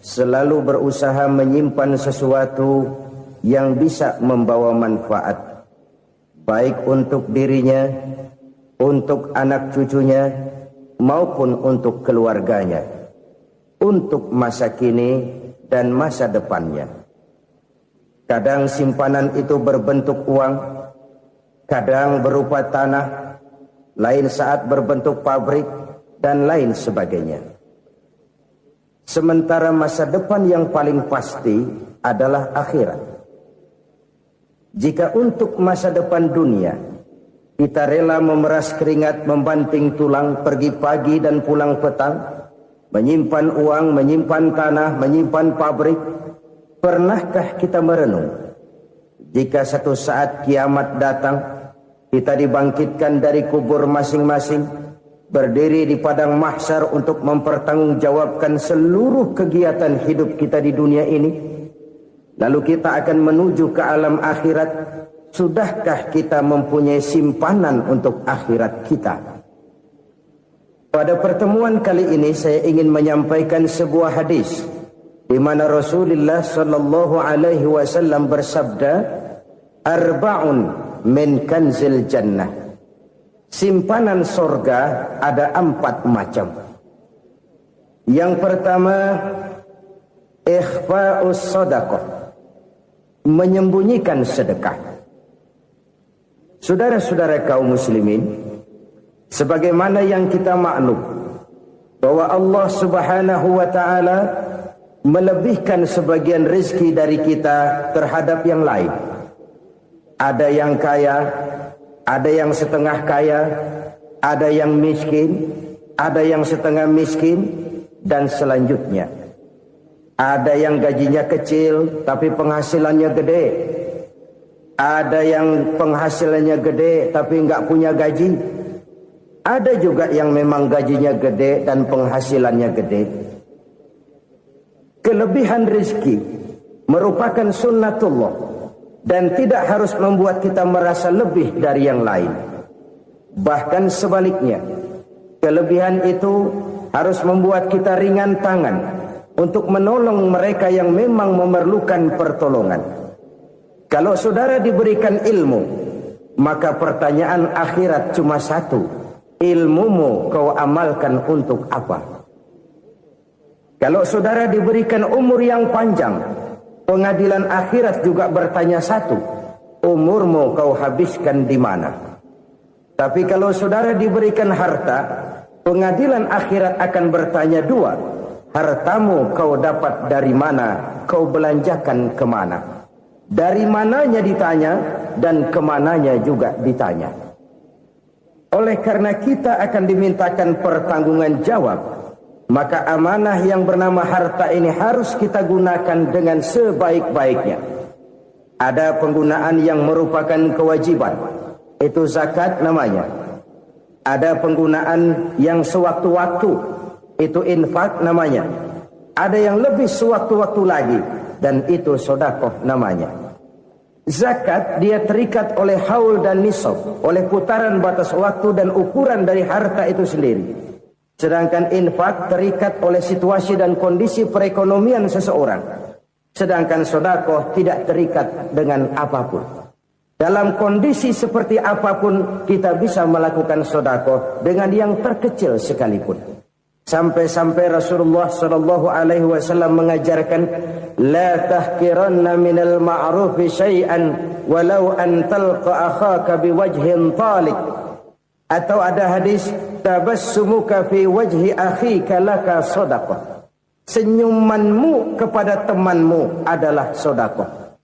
selalu berusaha menyimpan sesuatu yang bisa membawa manfaat, baik untuk dirinya, untuk anak cucunya, maupun untuk keluarganya, untuk masa kini dan masa depannya. Kadang simpanan itu berbentuk uang, kadang berupa tanah, lain saat berbentuk pabrik, dan lain sebagainya. Sementara masa depan yang paling pasti adalah akhirat. Jika untuk masa depan dunia kita rela memeras keringat, membanting tulang, pergi pagi dan pulang petang, menyimpan uang, menyimpan tanah, menyimpan pabrik, pernahkah kita merenung jika satu saat kiamat datang, kita dibangkitkan dari kubur masing-masing, berdiri di padang mahsyar untuk mempertanggungjawabkan seluruh kegiatan hidup kita di dunia ini, lalu kita akan menuju ke alam akhirat. Sudahkah kita mempunyai simpanan untuk akhirat kita? Pada pertemuan kali ini saya ingin menyampaikan sebuah hadis di mana Rasulullah sallallahu alaihi wasallam bersabda, "Arba'un min kanzil jannah." Simpanan sorga ada 4 macam. Yang pertama, ikhfa'us sadaqah, menyembunyikan sedekah. Saudara-saudara kaum muslimin, sebagaimana yang kita maklum bahwa Allah Subhanahu wa taala melebihkan sebagian rezeki dari kita terhadap yang lain. Ada yang kaya, ada yang setengah kaya, ada yang miskin, ada yang setengah miskin, dan selanjutnya. Ada yang gajinya kecil tapi penghasilannya gede. Ada yang penghasilannya gede tapi enggak punya gaji. Ada juga yang memang gajinya gede dan penghasilannya gede. Kelebihan rezeki merupakan sunnatullah dan tidak harus membuat kita merasa lebih dari yang lain. Bahkan sebaliknya, kelebihan itu harus membuat kita ringan tangan untuk menolong mereka yang memang memerlukan pertolongan. Kalau saudara diberikan ilmu, maka pertanyaan akhirat cuma satu: ilmumu kau amalkan untuk apa? Kalau saudara diberikan umur yang panjang, pengadilan akhirat juga bertanya satu: umurmu kau habiskan di mana? Tapi kalau saudara diberikan harta, pengadilan akhirat akan bertanya dua: hartamu kau dapat dari mana? Kau belanjakan kemana? Dari mananya ditanya dan kemananya juga ditanya. Oleh karena kita akan dimintakan pertanggungan jawab, maka amanah yang bernama harta ini harus kita gunakan dengan sebaik-baiknya. Ada penggunaan yang merupakan kewajiban, itu zakat namanya. Ada penggunaan yang sewaktu-waktu, itu infak namanya. Ada yang lebih sewaktu-waktu lagi, dan itu sedekah namanya. Zakat dia terikat oleh haul dan nisab, oleh putaran batas waktu dan ukuran dari harta itu sendiri. Sedangkan infak terikat oleh situasi dan kondisi perekonomian seseorang. Sedangkan sedekah tidak terikat dengan apapun. Dalam kondisi seperti apapun kita bisa melakukan sedekah dengan yang terkecil sekalipun. Sampai-sampai Rasulullah sallallahu alaihi wasallam mengajarkan, la tahkiranna minal ma'rufi syai'an walau an talqa akhaka biwajhin talik. Atau ada hadis, tabassumuka fi wajhi akhika laka shadaqah. Senyumanmu kepada temanmu adalah sedekah.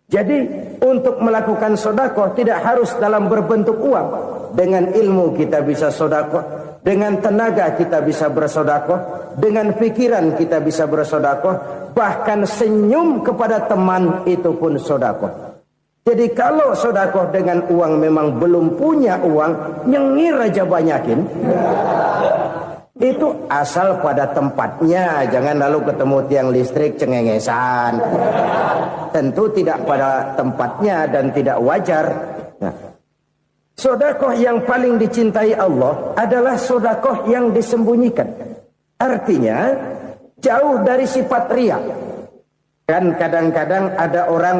Jadi untuk melakukan sedekah tidak harus dalam berbentuk uang. Dengan ilmu kita bisa sedekah, dengan tenaga kita bisa bersedekah, dengan pikiran kita bisa bersedekah, bahkan senyum kepada teman itu pun sedekah. Jadi kalau sedekah dengan uang memang belum punya uang, nyengir aja banyakin. Itu asal pada tempatnya, jangan lalu ketemu tiang listrik cengengesan. Tentu tidak pada tempatnya dan tidak wajar. Nah, sedekah yang paling dicintai Allah adalah sedekah yang disembunyikan. Artinya, jauh dari sifat riya. Kan kadang-kadang ada orang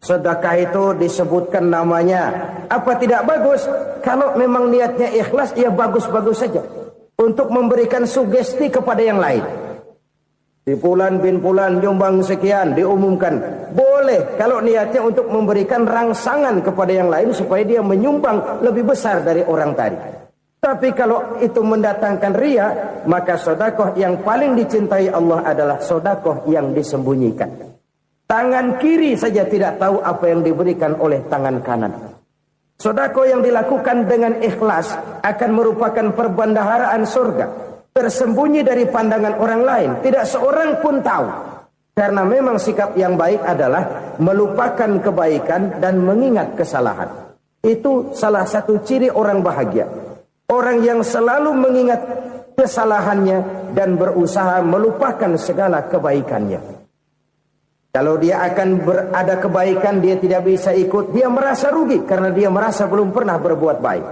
sedekah itu disebutkan namanya, apa tidak bagus? Kalau memang niatnya ikhlas, ya bagus-bagus saja. Untuk memberikan sugesti kepada yang lain. Si Fulan bin Fulan nyumbang sekian, diumumkan. Boleh kalau niatnya untuk memberikan rangsangan kepada yang lain supaya dia menyumbang lebih besar dari orang tadi. Tapi kalau itu mendatangkan riya, maka sedekah yang paling dicintai Allah adalah sedekah yang disembunyikan. Tangan kiri saja tidak tahu apa yang diberikan oleh tangan kanan. Sedekah yang dilakukan dengan ikhlas akan merupakan perbendaharaan surga, tersembunyi dari pandangan orang lain, tidak seorang pun tahu. Karena memang sikap yang baik adalah melupakan kebaikan dan mengingat kesalahan. Itu salah satu ciri orang bahagia. Orang yang selalu mengingat kesalahannya dan berusaha melupakan segala kebaikannya. Kalau dia akan ada kebaikan, dia tidak bisa ikut, dia merasa rugi karena dia merasa belum pernah berbuat baik.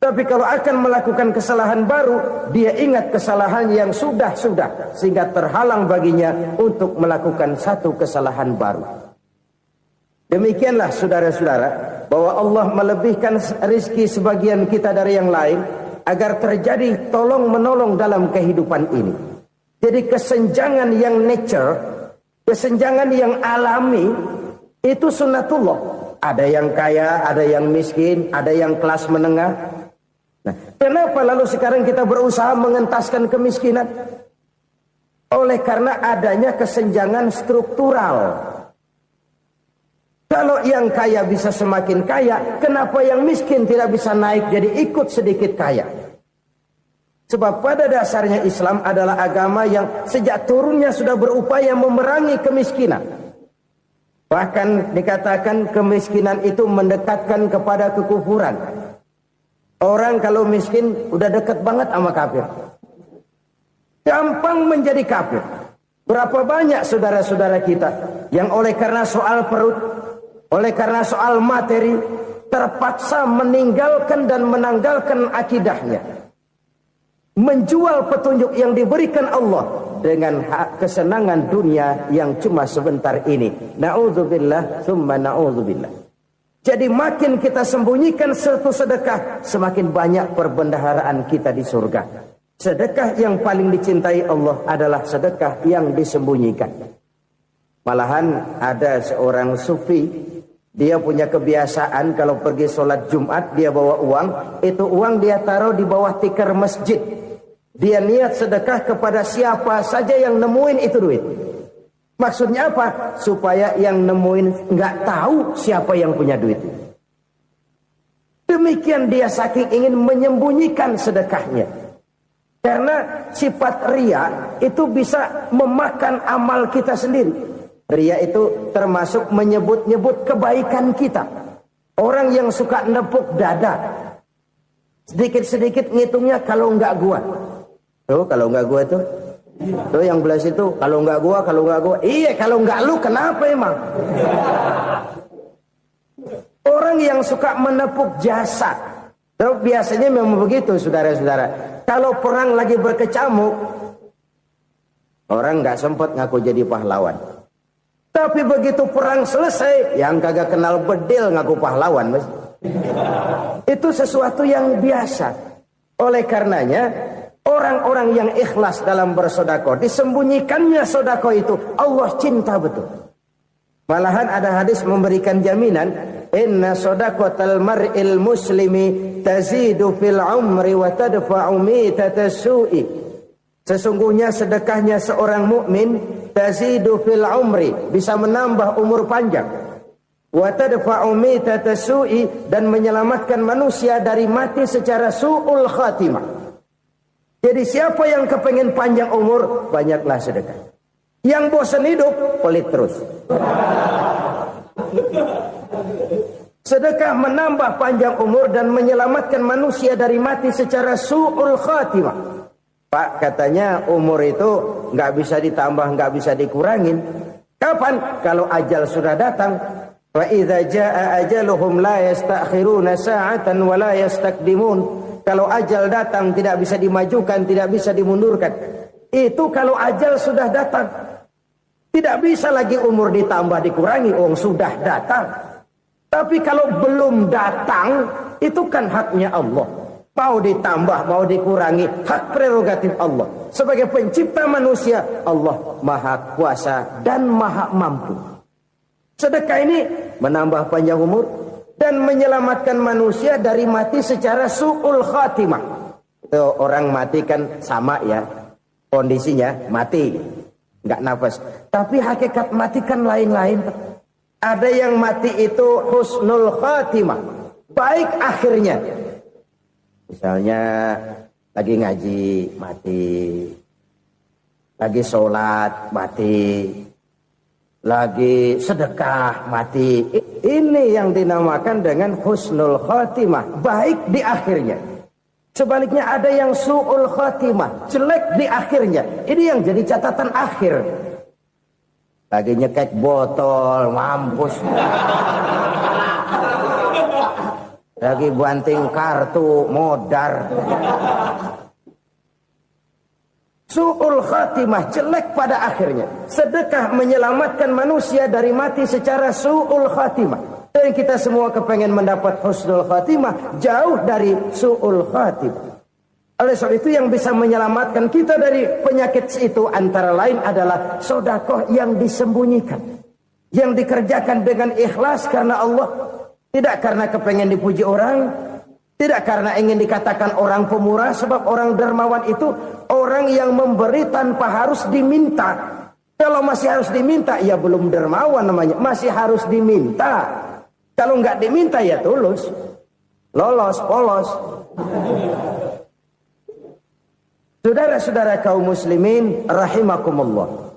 Tapi kalau akan melakukan kesalahan baru, dia ingat kesalahan yang sudah-sudah, sehingga terhalang baginya untuk melakukan satu kesalahan baru. Demikianlah saudara-saudara, bahwa Allah melebihkan rizki sebagian kita dari yang lain, agar terjadi tolong-menolong dalam kehidupan ini. Jadi kesenjangan yang nature, kesenjangan yang alami, itu sunnatullah. Ada yang kaya, ada yang miskin, ada yang kelas menengah. Nah, kenapa lalu sekarang kita berusaha mengentaskan kemiskinan? Oleh karena adanya kesenjangan struktural. Kalau yang kaya bisa semakin kaya, kenapa yang miskin tidak bisa naik jadi ikut sedikit kaya? Sebab pada dasarnya Islam adalah agama yang sejak turunnya sudah berupaya memerangi kemiskinan. Bahkan dikatakan kemiskinan itu mendekatkan kepada kekufuran. Orang kalau miskin udah dekat banget sama kafir. Gampang menjadi kafir. Berapa banyak saudara-saudara kita yang oleh karena soal perut, oleh karena soal materi, terpaksa meninggalkan dan menanggalkan akidahnya. Menjual petunjuk yang diberikan Allah dengan kesenangan dunia yang cuma sebentar ini. Na'udzubillah, summa na'udzubillah. Jadi makin kita sembunyikan satu sedekah, semakin banyak perbendaharaan kita di surga. Sedekah yang paling dicintai Allah adalah sedekah yang disembunyikan. Malahan ada seorang sufi, dia punya kebiasaan kalau pergi sholat Jumat dia bawa uang, itu uang dia taruh di bawah tikar masjid. Dia niat sedekah kepada siapa saja yang nemuin itu duit. Maksudnya apa? Supaya yang nemuin nggak tahu siapa yang punya duit. Demikian dia saking ingin menyembunyikan sedekahnya. Karena sifat riya itu bisa memakan amal kita sendiri. Riya itu termasuk menyebut-nyebut kebaikan kita. Orang yang suka nepuk dada, sedikit-sedikit ngitungnya kalau nggak gua. Tuh kalau nggak gua tuh. Tuh yang belas itu kalau nggak gua. Iya kalau nggak lu kenapa emang? Orang yang suka menepuk jasad. Tuh biasanya memang begitu saudara-saudara. Kalau perang lagi berkecamuk, orang nggak sempat ngaku jadi pahlawan. Tapi begitu perang selesai, yang kagak kenal bedil ngaku pahlawan, mas. Itu sesuatu yang biasa. Oleh karenanya, orang-orang yang ikhlas dalam bersedekah, disembunyikannya sedekah itu, Allah cinta betul. Malahan ada hadis memberikan jaminan, inna sedaqatal mar'il muslimi tazidu fil umri wa tadfa'u mitatas su'i. Sesungguhnya sedekahnya seorang mukmin tazidu fil umri, bisa menambah umur panjang. Wa tadfa'u mitatas su'i, dan menyelamatkan manusia dari mati secara su'ul khatimah. Jadi siapa yang kepengen panjang umur, banyaklah sedekah. Yang bosan hidup, pelit terus. Sedekah menambah panjang umur dan menyelamatkan manusia dari mati secara su'ul khatimah. Pak, katanya umur itu nggak bisa ditambah, nggak bisa dikurangin. Kapan? Kalau ajal sudah datang. Wa idza jaa ajaluhum la yastakhiruna sa'atan wa la yastaqdimun. Kalau ajal datang tidak bisa dimajukan, tidak bisa dimundurkan. Itu kalau ajal sudah datang. Tidak bisa lagi umur ditambah dikurangi, sudah datang. Tapi kalau belum datang, itu kan haknya Allah. Mau ditambah, mau dikurangi, hak prerogatif Allah. Sebagai pencipta manusia, Allah maha kuasa dan maha mampu. Sedekah ini menambah panjang umur dan menyelamatkan manusia dari mati secara su'ul khatimah. Orang mati kan sama ya, kondisinya mati, nggak nafas. Tapi hakikat mati kan lain-lain. Ada yang mati itu husnul khatimah, baik akhirnya. Misalnya lagi ngaji mati, lagi sholat mati, lagi sedekah mati. Ini yang dinamakan dengan husnul khatimah, baik di akhirnya. Sebaliknya ada yang su'ul khatimah, jelek di akhirnya. Ini yang jadi catatan akhir. Lagi nyekek botol, mampus. Lagi banting kartu, modar. Su'ul khatimah, jelek pada akhirnya. Sedekah menyelamatkan manusia dari mati secara su'ul khatimah. Dan kita semua kepengen mendapat husnul khatimah, jauh dari su'ul khatimah. Oleh sebab itu yang bisa menyelamatkan kita dari penyakit itu antara lain adalah sedekah yang disembunyikan. Yang dikerjakan dengan ikhlas karena Allah. Tidak karena kepengen dipuji orang, tidak karena ingin dikatakan orang pemurah, sebab orang dermawan itu orang yang memberi tanpa harus diminta. Kalau masih harus diminta, ya belum dermawan namanya, masih harus diminta. Kalau nggak diminta ya tulus, lolos, polos. Saudara-saudara kaum muslimin rahimakumullah.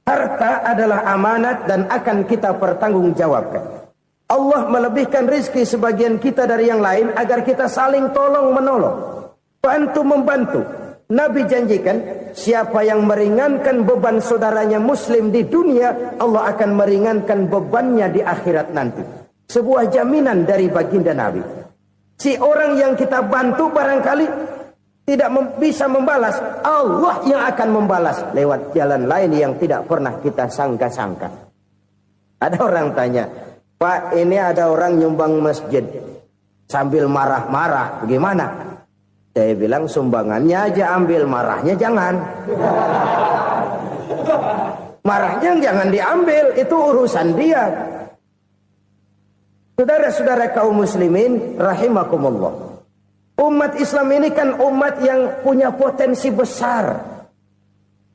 Harta adalah amanat dan akan kita pertanggungjawabkan. Allah melebihkan rizki sebagian kita dari yang lain agar kita saling tolong menolong, bantu membantu. Nabi janjikan siapa yang meringankan beban saudaranya muslim di dunia, Allah akan meringankan bebannya di akhirat nanti. Sebuah jaminan dari baginda Nabi. Si orang yang kita bantu barangkali tidak bisa membalas, Allah yang akan membalas lewat jalan lain yang tidak pernah kita sangka-sangka. Ada orang tanya, Pak, ini ada orang nyumbang masjid sambil marah-marah, bagaimana? Saya bilang sumbangannya aja ambil, marahnya jangan. Marahnya jangan diambil, itu urusan dia. Saudara-saudara kaum muslimin rahimakumullah. Umat Islam ini kan umat yang punya potensi besar.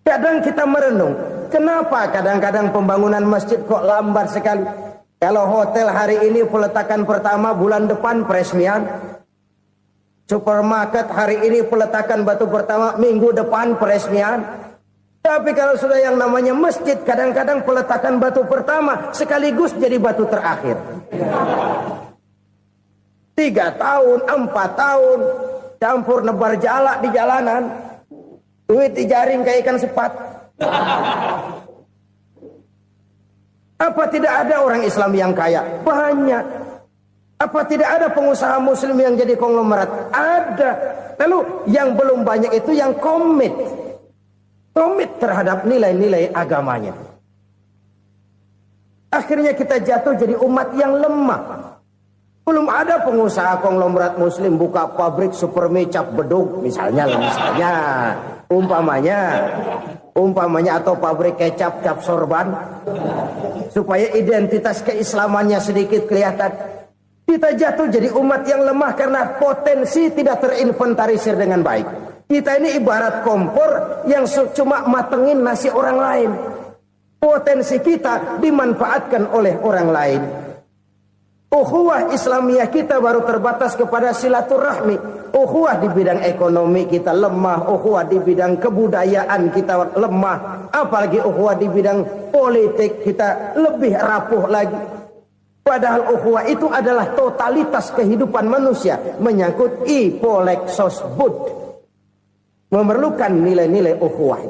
Kadang kita merenung, kenapa kadang-kadang pembangunan masjid kok lambat sekali? Kalau hotel hari ini peletakan pertama, bulan depan peresmian. Supermarket hari ini peletakan batu pertama, minggu depan peresmian. Tapi kalau sudah yang namanya masjid, kadang-kadang peletakan batu pertama sekaligus jadi batu terakhir. 3 tahun, 4 tahun, campur nebar jalak di jalanan. Duit dijaring kayak ikan sepat. Apa tidak ada orang Islam yang kaya? Banyak. Apa tidak ada pengusaha muslim yang jadi konglomerat? Ada. Lalu yang belum banyak itu yang komit terhadap nilai-nilai agamanya. Akhirnya kita jatuh jadi umat yang lemah. Belum ada pengusaha konglomerat muslim buka pabrik supermi cap bedug misalnya umpamanya atau pabrik kecap cap sorban supaya identitas keislamannya sedikit kelihatan. Kita jatuh jadi umat yang lemah karena potensi tidak terinventarisir dengan baik. Kita ini ibarat kompor yang cuma matengin nasi orang lain. Potensi kita dimanfaatkan oleh orang lain. Ukhuwah Islamiyah kita baru terbatas kepada silaturahmi. Ukhuwah di bidang ekonomi kita lemah, ukhuwah di bidang kebudayaan kita lemah, apalagi ukhuwah di bidang politik kita lebih rapuh lagi. Padahal ukhuwah itu adalah totalitas kehidupan manusia, menyangkut ipolek sosbud. Memerlukan nilai-nilai ukhuwah.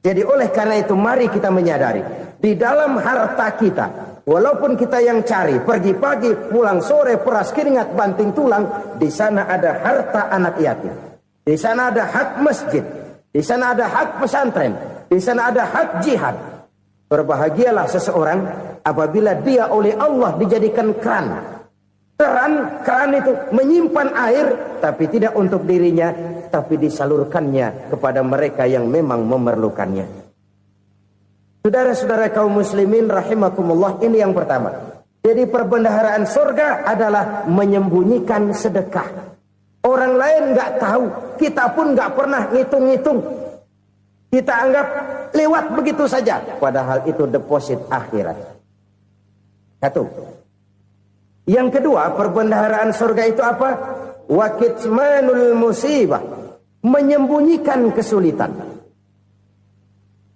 Jadi oleh karena itu mari kita menyadari di dalam harta kita, walaupun kita yang cari, pergi pagi, pulang sore, peras keringat, banting tulang, di sana ada harta anak yatim. Di sana ada hak masjid. Di sana ada hak pesantren, di sana ada hak jihad. Berbahagialah seseorang apabila dia oleh Allah dijadikan keran. Keran itu menyimpan air, tapi tidak untuk dirinya, tapi disalurkannya kepada mereka yang memang memerlukannya. Saudara-saudara kaum muslimin rahimakumullah, ini yang pertama. Jadi perbendaharaan surga adalah menyembunyikan sedekah. Orang lain nggak tahu, kita pun nggak pernah ngitung-ngitung. Kita anggap lewat begitu saja, padahal itu deposit akhirat. Satu. Yang kedua, perbendaharaan surga itu apa? Wa kitmanul musibah, menyembunyikan kesulitan.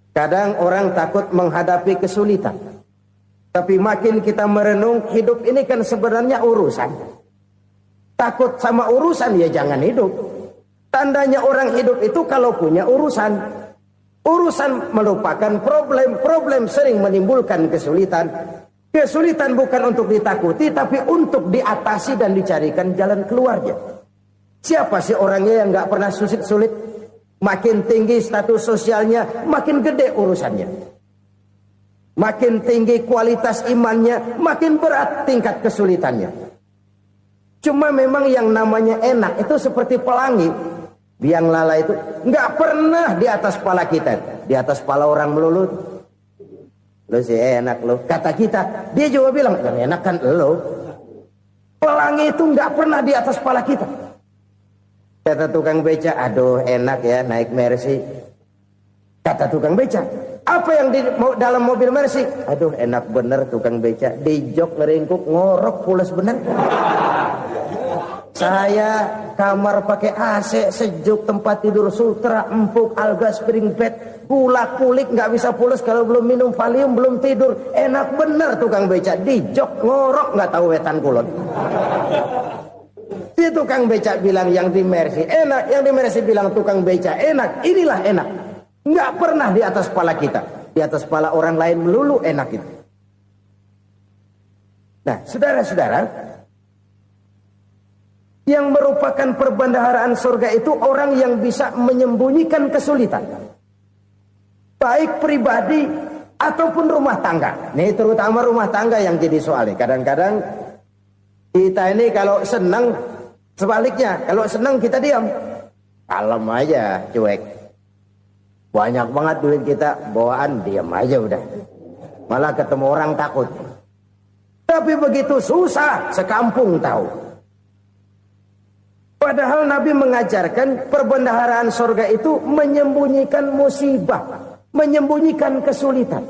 Kadang orang takut menghadapi kesulitan, tapi makin kita merenung, hidup ini kan sebenarnya urusan. Takut sama urusan, ya jangan hidup. Tandanya orang hidup itu kalau punya urusan. Urusan merupakan problem. Problem sering menimbulkan kesulitan. Kesulitan bukan untuk ditakuti, tapi untuk diatasi dan dicarikan jalan keluarnya. Siapa sih orangnya yang gak pernah sulit-sulit? Makin tinggi status sosialnya, makin gede urusannya. Makin tinggi kualitas imannya, makin berat tingkat kesulitannya. Cuma memang yang namanya enak itu seperti pelangi. Biang lala itu nggak pernah di atas kepala kita, di atas kepala orang melulu. Lo sih enak lo, kata kita. Dia juga bilang yang enak kan lo. Pelangi itu nggak pernah di atas kepala kita. Kata tukang beca, aduh enak ya naik Mercy. Kata tukang beca, apa yang di dalam mobil Mercy? Aduh enak bener tukang beca, di jok ngeringkuk ngorok pules bener. Saya kamar pakai AC sejuk, tempat tidur sutra, empuk, alga, spring bed, pulak kulik nggak bisa pules kalau belum minum Valium, belum tidur. Enak bener tukang beca, di jok ngorok nggak tahu wetan kulon. Si tukang beca bilang yang di Mercy enak, yang di Mercy bilang tukang beca enak. Inilah enak, nggak pernah di atas kepala kita, di atas kepala orang lain melulu enak itu. Nah, saudara-saudara, yang merupakan perbendaharaan surga itu orang yang bisa menyembunyikan kesulitan, baik pribadi ataupun rumah tangga. Nih terutama rumah tangga yang jadi soalnya. Kadang-kadang kita ini kalau senang, sebaliknya kalau senang kita diam, kalem aja, cuek. Banyak banget duit kita bawaan, diam aja udah. Malah ketemu orang takut. Tapi begitu susah, sekampung tahu. Padahal Nabi mengajarkan perbendaharaan surga itu menyembunyikan musibah, menyembunyikan kesulitan.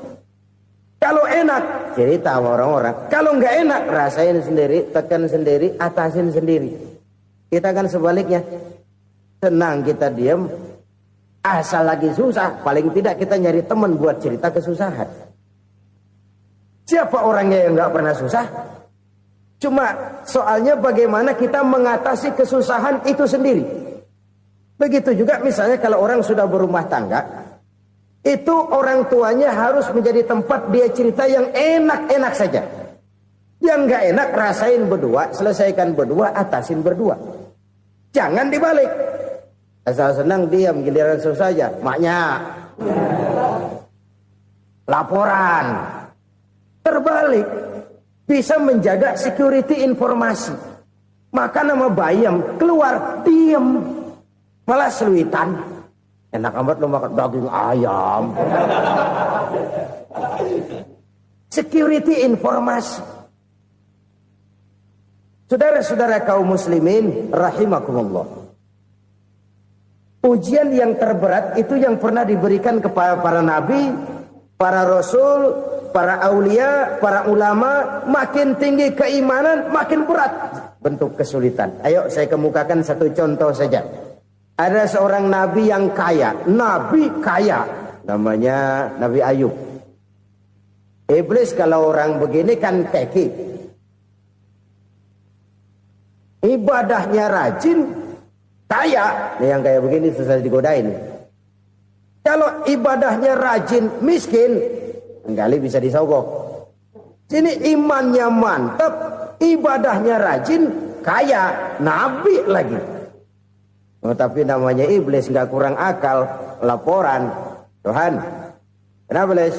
Kalau enak, cerita sama orang-orang. Kalau nggak enak, rasain sendiri, tekan sendiri, atasin sendiri. Kita kan sebaliknya. Senang kita diam, asal lagi susah, paling tidak kita nyari teman buat cerita kesusahan. Siapa orangnya yang nggak pernah susah? Cuma soalnya bagaimana kita mengatasi kesusahan itu sendiri. Begitu juga misalnya kalau orang sudah berumah tangga, itu orang tuanya harus menjadi tempat dia cerita yang enak-enak saja. Yang nggak enak rasain berdua, selesaikan berdua, atasin berdua. Jangan dibalik. Asal senang diam, giliran susah saja. Maknya laporan. Terbalik. Bisa menjaga security informasi. Maka nama bayam keluar diam, malah seluitan. Enak amat lo makan daging ayam. Security informasi. Saudara-saudara kaum muslimin rahimakumullah. Ujian yang terberat itu yang pernah diberikan kepada para nabi, para rasul, para aulia, para ulama. Makin tinggi keimanan, makin berat bentuk kesulitan. Ayo saya kemukakan satu contoh saja. Ada seorang nabi yang kaya, nabi kaya, namanya Nabi Ayub. Iblis kalau orang begini kan keki, ibadahnya rajin, kaya. Nih yang kayak begini susah digodain. Kalau ibadahnya rajin, miskin, kali bisa disogok. Sini imannya mantap, ibadahnya rajin, kaya, nabi lagi. Oh, tapi namanya iblis, nggak kurang akal. Laporan, Tuhan, kenapa Les?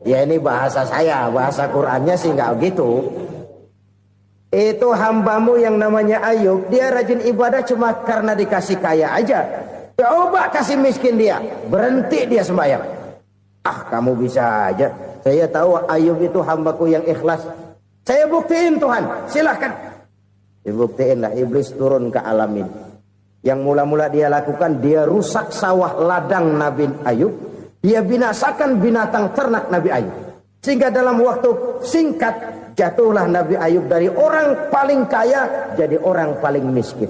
Ya ini bahasa saya, bahasa Qurannya sih nggak gitu. Itu hambamu yang namanya Ayub, dia rajin ibadah cuma karena dikasih kaya aja. Coba kasih miskin dia, berhenti dia sembahyang. Ah, kamu bisa aja. Saya tahu Ayub itu hambaku yang ikhlas. Saya buktiin Tuhan, silahkan. Dibuktiin lah, iblis turun ke alam ini. Yang mula-mula dia lakukan, dia rusak sawah ladang Nabi Ayub. Dia binasakan binatang ternak Nabi Ayub. Sehingga dalam waktu singkat, jatuhlah Nabi Ayub dari orang paling kaya jadi orang paling miskin.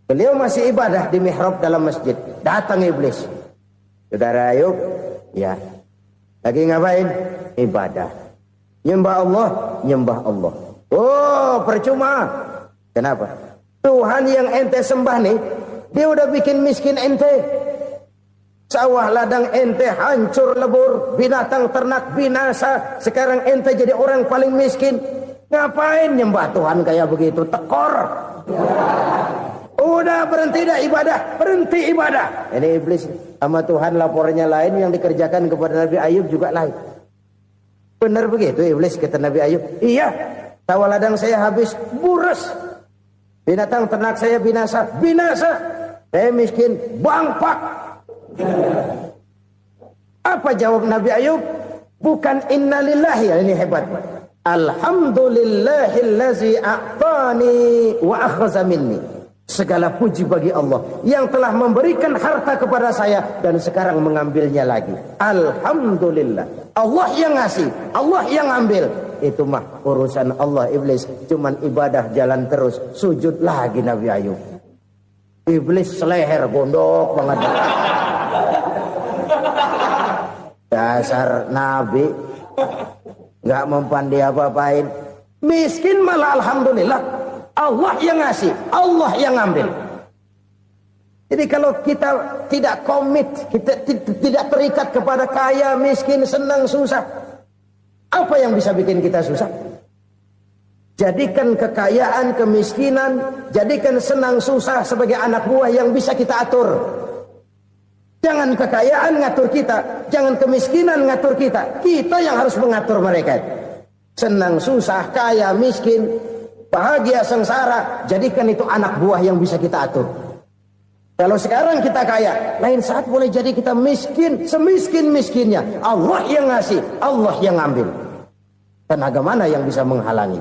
Beliau masih ibadah di mihrab dalam masjid. Datang iblis. Saudara Ayub, ya, lagi ngapain? Ibadah. Nyembah Allah, nyembah Allah. Oh, percuma. Kenapa? Tuhan yang ente sembah nih, dia udah bikin miskin ente. Sawah ladang ente hancur lebur, binatang ternak binasa. Sekarang ente jadi orang paling miskin. Ngapain nyembah Tuhan kayak begitu? Tekor. Udah berhenti dah ibadah, berhenti ibadah. Ini iblis sama Tuhan laporannya lain, yang dikerjakan kepada Nabi Ayub juga lain. Benar begitu iblis kata Nabi Ayub? Iya, sawah ladang saya habis, buras. Binatang ternak saya binasa, binasa. Saya miskin, bangpak. Apa jawab Nabi Ayub? Bukan innalillahi, ini hebat. Alhamdulillahillazi a'tani wa akhza minni. Segala puji bagi Allah yang telah memberikan harta kepada saya dan sekarang mengambilnya lagi. Alhamdulillah. Allah yang ngasih, Allah yang ambil. Itu mah urusan Allah. Iblis cuman ibadah jalan terus, sujud lagi Nabi Ayub. Iblis seleher gondok banget. Dasar Nabi nggak mempan dia apa-apain. Miskin malah alhamdulillah. Allah yang ngasih, Allah yang ambil. Jadi kalau kita tidak komit, kita tidak terikat kepada kaya, miskin, senang, susah, apa yang bisa bikin kita susah? Jadikan kekayaan, kemiskinan, jadikan senang, susah sebagai anak buah yang bisa kita atur. Jangan kekayaan ngatur kita, jangan kemiskinan ngatur kita. Kita yang harus mengatur mereka. Senang, susah, kaya, miskin, bahagia, sengsara, jadikan itu anak buah yang bisa kita atur. Kalau sekarang kita kaya, lain saat boleh jadi kita miskin, semiskin-miskinnya. Allah yang ngasih, Allah yang ambil. Tenaga mana yang bisa menghalangi?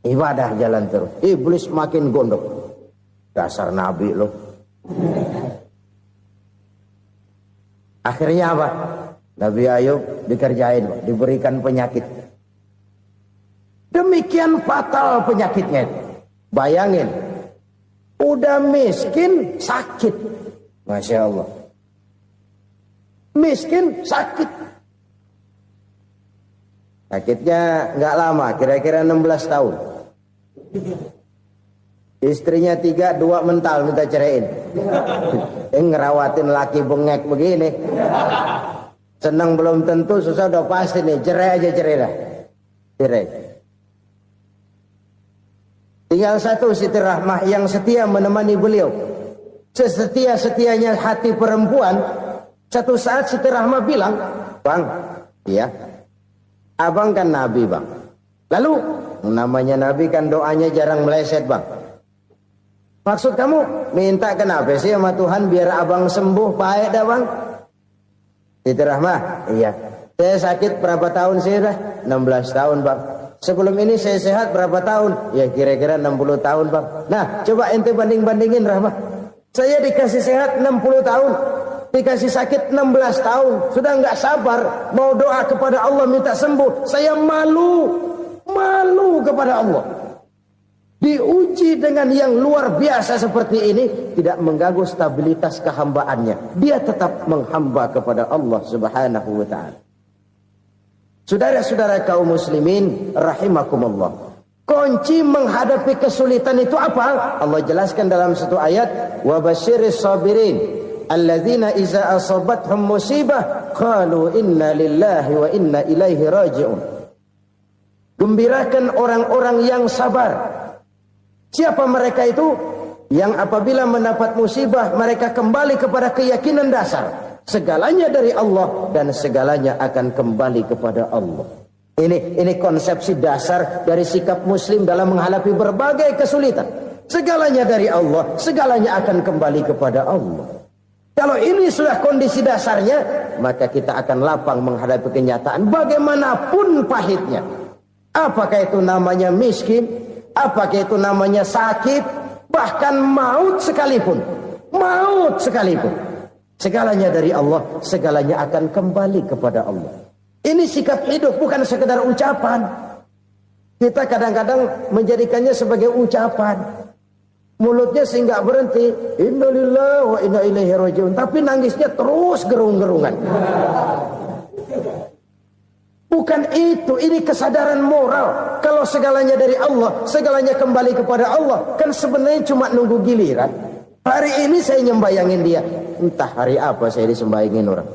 Ibadah jalan terus. Iblis makin gondok. Dasar Nabi loh. Akhirnya apa? Nabi Ayub dikerjain, diberikan penyakit. Demikian fatal penyakitnya. Bayangin, udah miskin sakit. Masya Allah. Miskin sakit. Sakitnya nggak lama, kira-kira 16 tahun. Istrinya 3, 2 mental minta ceraiin. Ngerawatin laki bengek begini. Senang belum tentu, susah udah pasti nih. Cerai aja, cerai dah. Cerai. Tinggal satu Siti Rahmah yang setia menemani beliau. Sesetia-setianya hati perempuan. Satu saat Siti Rahmah bilang, "Bang, iya, abang kan Nabi bang. Lalu, namanya Nabi kan doanya jarang meleset bang. Maksud kamu minta kenapa sih sama Tuhan biar abang sembuh baik dah bang?" Siti Rahmah, iya. Saya sakit berapa tahun sih dah? 16 tahun bang. Sebelum ini saya sehat berapa tahun? Ya kira-kira 60 tahun bang. Nah coba ente banding-bandingin Rahmah. Saya dikasih sehat 60 tahun. Dikasih sakit 16 tahun. Sudah nggak sabar. Mau doa kepada Allah minta sembuh. Saya malu. Malu kepada Allah. Diuji dengan yang luar biasa seperti ini. Tidak mengganggu stabilitas kehambaannya. Dia tetap menghamba kepada Allah subhanahu wa ta'ala. Saudara-saudara kaum muslimin rahimakumullah. Kunci menghadapi kesulitan itu apa? Allah jelaskan dalam satu ayat, wa basyiris sabirin alladzina iza asabathum musibah qalu inna lillahi wa inna ilaihi raji'un. Gembirakan orang-orang yang sabar Siapa mereka itu? Yang apabila mendapat musibah mereka kembali kepada keyakinan dasar. Segalanya dari Allah dan segalanya akan kembali kepada Allah. Ini konsepsi dasar dari sikap muslim dalam menghadapi berbagai kesulitan. Segalanya dari Allah, segalanya akan kembali kepada Allah. Kalau ini sudah kondisi dasarnya, maka kita akan lapang menghadapi kenyataan bagaimanapun pahitnya. Apakah itu namanya miskin, apakah itu namanya sakit, bahkan maut sekalipun. Maut sekalipun. Segalanya dari Allah, segalanya akan kembali kepada Allah. Ini sikap hidup, bukan sekedar ucapan. Kita kadang-kadang menjadikannya sebagai ucapan. Mulutnya sehingga berhenti, innalillahi wa inna ilaihi rajiun, tapi nangisnya terus gerung-gerungan. Bukan itu, ini kesadaran moral. Kalau segalanya dari Allah, segalanya kembali kepada Allah, kan sebenarnya cuma nunggu giliran. Hari ini saya nyembayangin dia, entah hari apa saya disembayangin orang.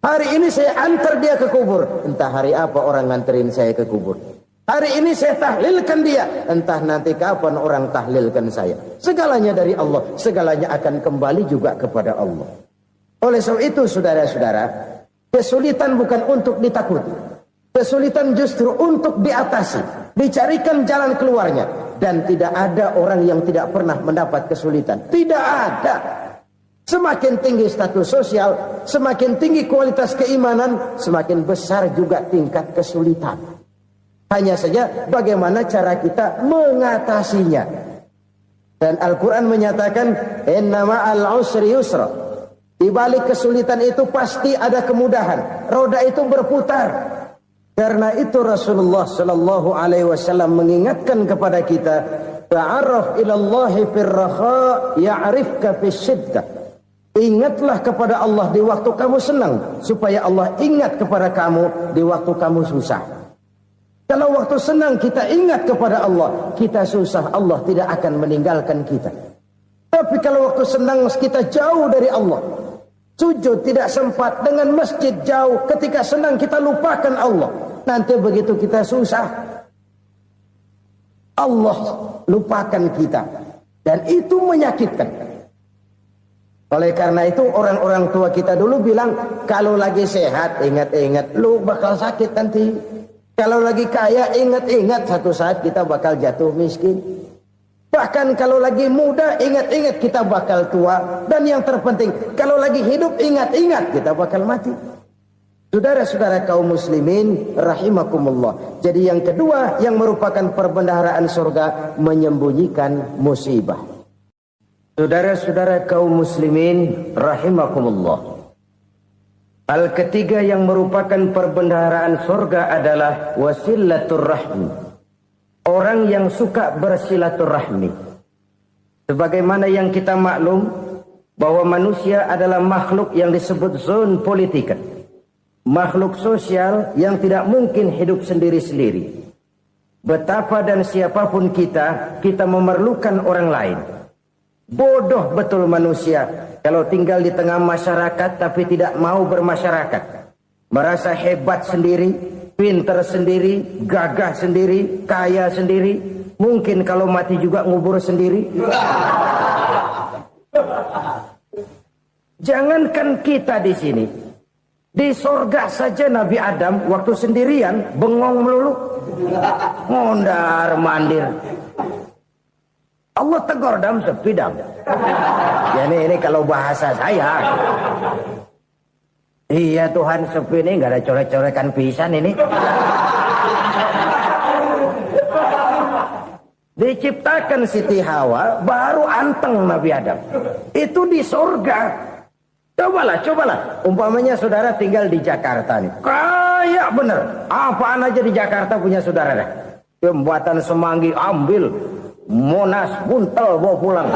Hari ini saya antar dia ke kubur, entah hari apa orang nganterin saya ke kubur. Hari ini saya tahlilkan dia, entah nanti kapan orang tahlilkan saya. Segalanya dari Allah, segalanya akan kembali juga kepada Allah. Oleh sebab itu saudara-saudara, kesulitan bukan untuk ditakuti. Kesulitan justru untuk diatasi, dicarikan jalan keluarnya. Dan tidak ada orang yang tidak pernah mendapat kesulitan. Tidak ada. Semakin tinggi status sosial, semakin tinggi kualitas keimanan, semakin besar juga tingkat kesulitan. Hanya saja bagaimana cara kita mengatasinya. Dan Al-Quran menyatakan, inna ma'al usri yusra. Di balik kesulitan itu pasti ada kemudahan. Roda itu berputar. Karena itu Rasulullah sallallahu alaihi wasallam mengingatkan kepada kita, ta'arraf ilallahi firraha ya'rifka fisyiddah. Ingatlah kepada Allah di waktu kamu senang, supaya Allah ingat kepada kamu di waktu kamu susah. Kalau waktu senang kita ingat kepada Allah, kita susah, Allah tidak akan meninggalkan kita. Tapi kalau waktu senang kita jauh dari Allah, sujud tidak sempat, dengan masjid jauh, ketika senang kita lupakan Allah. Nanti begitu kita susah, Allah lupakan kita. Dan itu menyakitkan. Oleh karena itu orang-orang tua kita dulu bilang, kalau lagi sehat ingat-ingat, lu bakal sakit nanti. Kalau lagi kaya ingat-ingat, satu saat kita bakal jatuh miskin. Bahkan kalau lagi muda ingat-ingat kita bakal tua. Dan yang terpenting, kalau lagi hidup ingat-ingat kita bakal mati. Saudara-saudara kaum muslimin rahimakumullah. Jadi yang kedua yang merupakan perbendaharaan surga, menyembunyikan musibah. Saudara-saudara kaum muslimin rahimakumullah. Hal ketiga yang merupakan perbendaharaan surga adalah wasilatur rahmi. Orang yang suka bersilaturahmi. Sebagaimana yang kita maklum bahwa manusia adalah makhluk yang disebut zon politika. Makhluk sosial yang tidak mungkin hidup sendiri-sendiri. Betapa dan siapapun kita memerlukan orang lain. Bodoh betul manusia kalau tinggal di tengah masyarakat tapi tidak mau bermasyarakat. Merasa hebat sendiri, pintar sendiri, gagah sendiri, kaya sendiri. Mungkin kalau mati juga ngubur sendiri. Jangankan kita di sini, di sorga saja Nabi Adam waktu sendirian bengong melulu, ngondar mandir. Allah tegur dam sepi dam. Ya ini kalau bahasa saya. Iya Tuhan sepi ini nggak ada coret-corekan pisan ini. Diciptakan Siti Hawa baru anteng Nabi Adam. Itu di surga. Cobalah. Umpamanya saudara tinggal di Jakarta nih. Kayak bener. Apaan aja di Jakarta punya saudara dah. Jembatan Semanggi ambil. Monas buntel bawa pulang.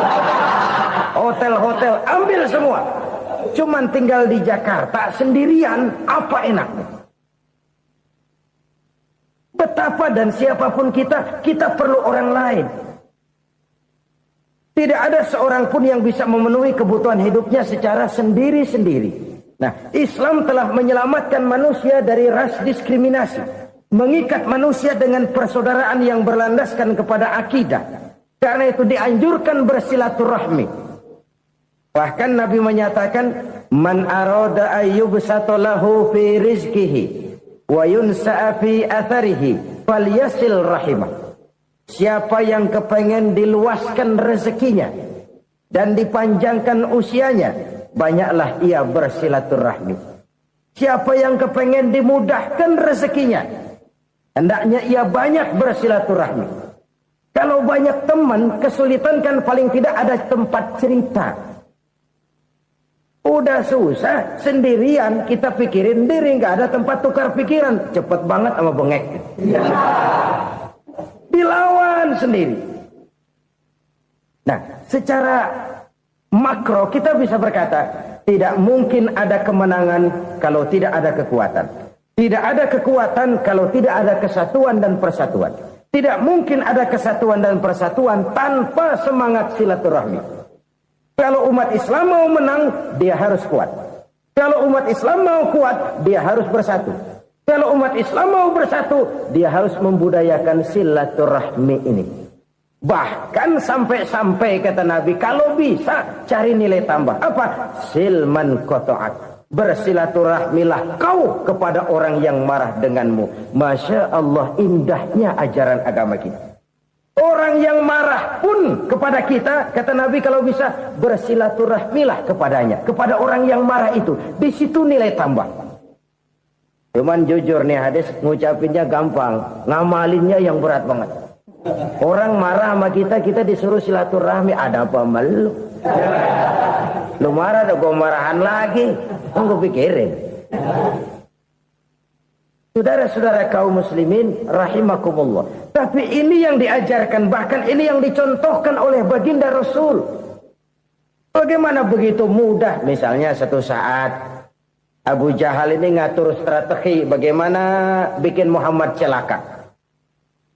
Hotel-hotel ambil semua. Cuman tinggal di Jakarta sendirian, apa enaknya? Betapa dan siapapun kita perlu orang lain. Tidak ada seorang pun yang bisa memenuhi kebutuhan hidupnya secara sendiri-sendiri. Nah, Islam telah menyelamatkan manusia dari ras diskriminasi. Mengikat manusia dengan persaudaraan yang berlandaskan kepada akidah. Karena itu dianjurkan bersilaturahmi. Bahkan Nabi menyatakan, man arada ayyubsata lahu fi rizqihi wa yunsa'a fi atharihi falyasil rahimah. Siapa yang kepengen diluaskan rezekinya dan dipanjangkan usianya, banyaklah ia bersilaturahmi. Siapa yang kepengen dimudahkan rezekinya, hendaknya ia banyak bersilaturahmi. Kalau banyak teman, kesulitan kan paling tidak ada tempat cerita. Udah susah, sendirian kita pikirin diri, nggak ada tempat tukar pikiran. Cepet banget sama bengek. Dilawan sendiri. Nah, secara makro kita bisa berkata, tidak mungkin ada kemenangan kalau tidak ada kekuatan. Tidak ada kekuatan kalau tidak ada kesatuan dan persatuan. Tidak mungkin ada kesatuan dan persatuan tanpa semangat silaturahmi. Kalau umat Islam mau menang, dia harus kuat. Kalau umat Islam mau kuat, dia harus bersatu. Kalau umat Islam mau bersatu, dia harus membudayakan silaturahmi ini. Bahkan sampai-sampai kata Nabi, kalau bisa cari nilai tambah. Apa? Silman qata'ak. Bersilaturahmilah kau kepada orang yang marah denganmu. Masya Allah, indahnya ajaran agama kita. Orang yang marah pun kepada kita, kata Nabi, kalau bisa bersilaturahmilah kepadanya, kepada orang yang marah itu. Di situ nilai tambah. Cuman jujur nih hadis, ngucapinnya gampang, ngamalinnya yang berat banget. Orang marah sama kita, kita disuruh silaturahmi, ada apa malu? Lu marah, ada gua marahan lagi. Tunggu pikirin. Saudara-saudara kaum muslimin rahimakumullah. Tapi ini yang diajarkan, bahkan ini yang dicontohkan oleh baginda Rasul. Bagaimana begitu mudah? Misalnya satu saat Abu Jahal ini ngatur strategi bagaimana bikin Muhammad celaka.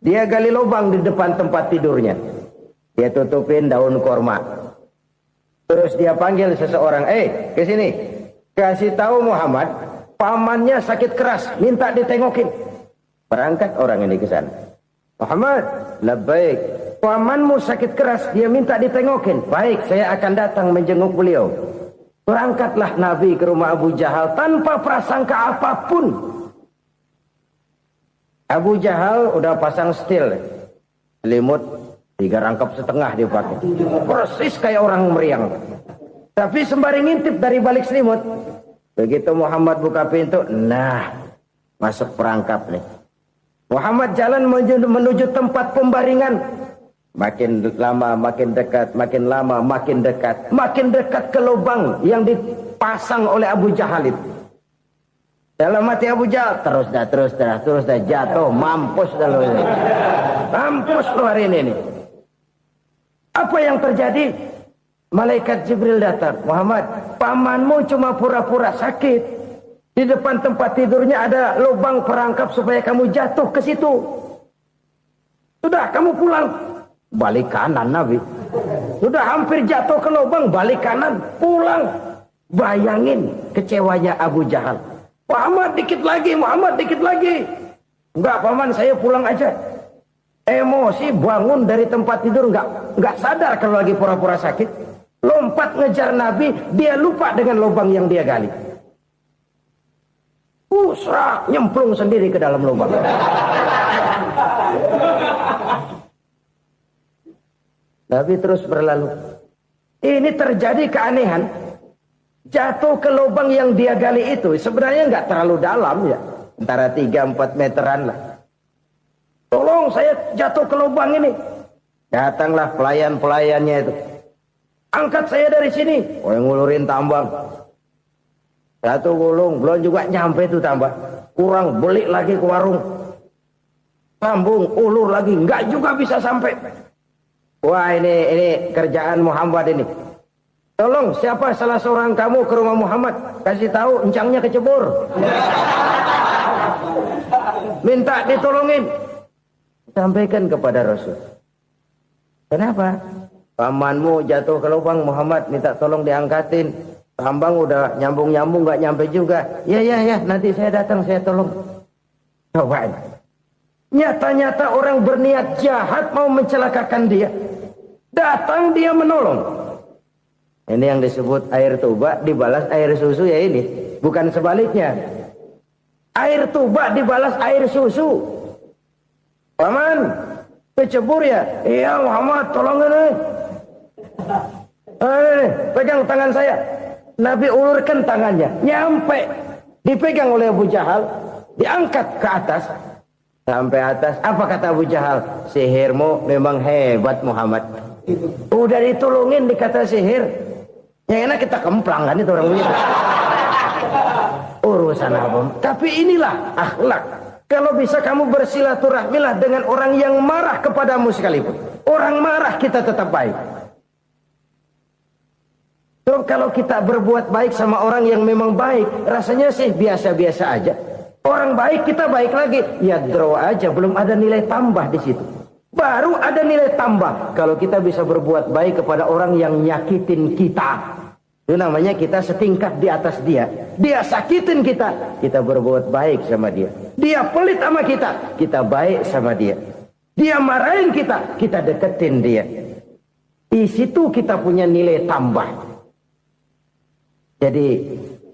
Dia gali lubang di depan tempat tidurnya. Dia tutupin daun korma. Terus dia panggil seseorang, ke sini. Kasih tahu Muhammad, pamannya sakit keras, minta ditengokin. Berangkat orang ini ke sana. Muhammad, labbaik. Pamanmu sakit keras, dia minta ditengokin. Baik, saya akan datang menjenguk beliau. Berangkatlah Nabi ke rumah Abu Jahal tanpa prasangka apapun. Abu Jahal udah pasang setil, selimut 3 rangkap setengah dia pakai. Persis kayak orang meriang. Tapi sembari ngintip dari balik selimut. Begitu Muhammad buka pintu, nah masuk perangkap nih. Muhammad jalan menuju tempat pembaringan. Makin lama makin dekat, makin lama makin dekat. Makin dekat ke lubang yang dipasang oleh Abu Jahal itu. Dalam hati Abu Jahal, terus dah jatuh, mampus dah lo ini. Mampus lo hari ini. Apa yang terjadi? Malaikat Jibril datang. Muhammad, pamanmu cuma pura-pura sakit. Di depan tempat tidurnya ada lubang perangkap supaya kamu jatuh ke situ. Sudah, kamu pulang. Balik kanan Nabi. Sudah hampir jatuh ke lubang, balik kanan, pulang. Bayangin kecewanya Abu Jahal. Muhammad dikit lagi. Enggak paman, saya pulang aja. Emosi bangun dari tempat tidur, enggak sadar kalau lagi pura-pura sakit. Lompat ngejar Nabi, dia lupa dengan lubang yang dia gali. Serak, nyemplung sendiri ke dalam lubang. Nabi terus berlalu. Ini terjadi keanehan. Jatuh ke lubang yang dia gali itu sebenarnya nggak terlalu dalam ya, antara 3-4 meteran lah. Tolong saya jatuh ke lubang ini. Datanglah pelayan-pelayannya itu. Angkat saya dari sini. Oh, yang ngulurin tambang. Satu gulung, belum juga nyampe itu tambah. Kurang, beli lagi ke warung. Sambung, ulur lagi, nggak juga bisa sampai. Wah, ini kerjaan Muhammad ini. Tolong, siapa salah seorang kamu ke rumah Muhammad, kasih tahu encangnya kecebur. Minta ditolongin. Sampaikan kepada Rasul. Kenapa? Pamanmu jatuh ke lubang, Muhammad minta tolong diangkatin. Tambang udah nyambung-nyambung nggak nyampe juga. Ya, nanti saya datang, saya tolong. Coba. Nyata-nyata orang berniat jahat mau mencelakakan dia. Datang dia menolong. Ini yang disebut air tuba dibalas air susu ya ini. Bukan sebaliknya. Air tuba dibalas air susu. Paman, kecebur ya? Iya Muhammad, tolong ini. Pegang tangan saya. Nabi ulurkan tangannya. Nyampe. Dipegang oleh Abu Jahal. Diangkat ke atas. Sampai atas. Apa kata Abu Jahal? Sihirmu memang hebat Muhammad. Udah ditolongin dikata sihir. Yang enak kita kemplang kan itu orang begitu. Urusan apa? Tapi inilah akhlak. Kalau bisa kamu bersilaturahmilah dengan orang yang marah kepadamu sekalipun. Orang marah kita tetap baik. So, kalau kita berbuat baik sama orang yang memang baik, rasanya sih biasa-biasa aja. Orang baik kita baik lagi, ya draw aja, belum ada nilai tambah di situ. Baru ada nilai tambah kalau kita bisa berbuat baik kepada orang yang nyakitin kita. Itu namanya kita setingkat di atas dia. Dia sakitin kita, kita berbuat baik sama dia. Dia pelit sama kita, kita baik sama dia. Dia marahin kita, kita deketin dia. Di situ kita punya nilai tambah. Jadi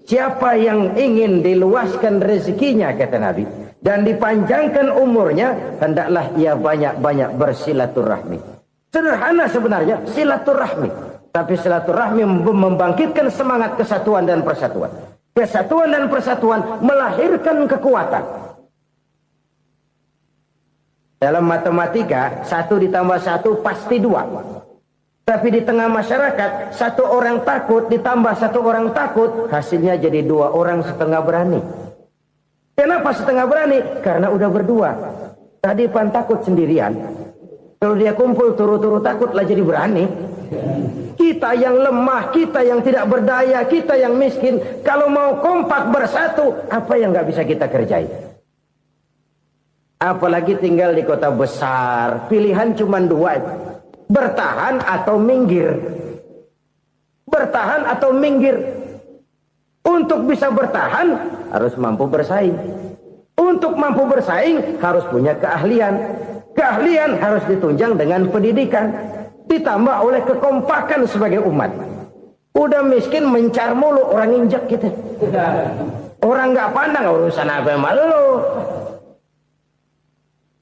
siapa yang ingin diluaskan rezekinya kata Nabi dan dipanjangkan umurnya, hendaklah ia banyak-banyak bersilaturahmi. Sederhana sebenarnya silaturahmi. Tapi silaturahmi membangkitkan semangat kesatuan dan persatuan. Kesatuan dan persatuan melahirkan kekuatan. Dalam matematika, 1 ditambah 1 pasti 2. Tapi di tengah masyarakat, 1 orang takut ditambah 1 orang takut, hasilnya jadi 2 orang setengah berani. Kenapa setengah berani? Karena udah berdua. Tadi pan takut sendirian. Kalau dia kumpul turu-turu takutlah jadi berani. Kita yang lemah, kita yang tidak berdaya, kita yang miskin, kalau mau kompak bersatu, apa yang nggak bisa kita kerjain? Apalagi tinggal di kota besar, pilihan cuma 2, bertahan atau minggir. Bertahan atau minggir. Untuk bisa bertahan harus mampu bersaing. Untuk mampu bersaing harus punya keahlian. Keahlian harus ditunjang dengan pendidikan. Ditambah oleh kekompakan sebagai umat. Udah miskin mencar mulu, orang injek gitu. Orang nggak pandang urusan apa malu.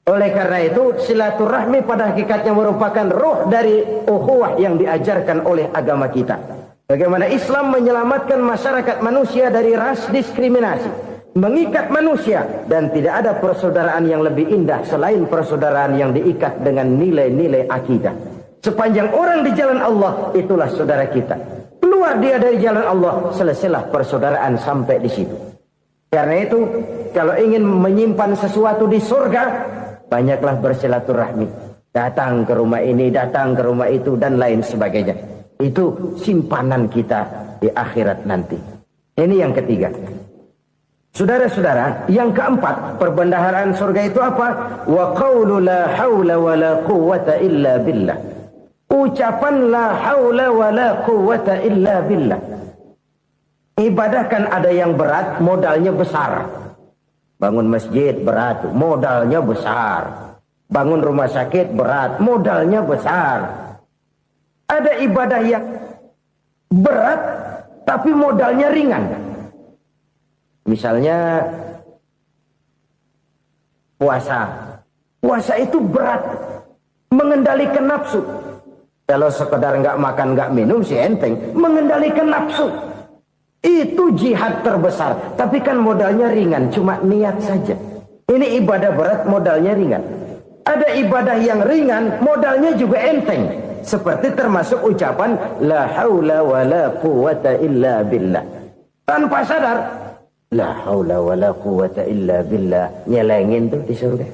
Oleh karena itu silaturahmi pada hakikatnya merupakan ruh dari ukhuwah yang diajarkan oleh agama kita. Bagaimana Islam menyelamatkan masyarakat manusia dari ras diskriminasi, mengikat manusia, dan tidak ada persaudaraan yang lebih indah selain persaudaraan yang diikat dengan nilai-nilai akidah. Sepanjang orang di jalan Allah, itulah saudara kita. Keluar dia dari jalan Allah, selesailah persaudaraan sampai di situ. Karena itu, kalau ingin menyimpan sesuatu di surga, banyaklah bersilaturahmi. Datang ke rumah ini, datang ke rumah itu, dan lain sebagainya. Itu simpanan kita di akhirat nanti. Ini yang ketiga. Saudara-saudara, yang keempat, perbendaharaan surga itu apa? Wa qawlu la hawla wa la quwwata illa billah. Ucapan la haula wa la quwwata illa billah. Ibadah kan ada yang berat, modalnya besar. Bangun masjid berat, modalnya besar. Bangun rumah sakit berat, modalnya besar. Ada ibadah yang berat tapi modalnya ringan. Misalnya puasa. Puasa itu berat, mengendalikan nafsu. Kalau sekedar nggak makan nggak minum sih enteng, mengendalikan nafsu itu jihad terbesar. Tapi kan modalnya ringan, cuma niat saja. Ini ibadah berat, modalnya ringan. Ada ibadah yang ringan, modalnya juga enteng. Seperti termasuk ucapan la haula wa la quwwata illa billah. Tanpa sadar, la haula wa la quwwata illa billah, nyelengin tuh di surga.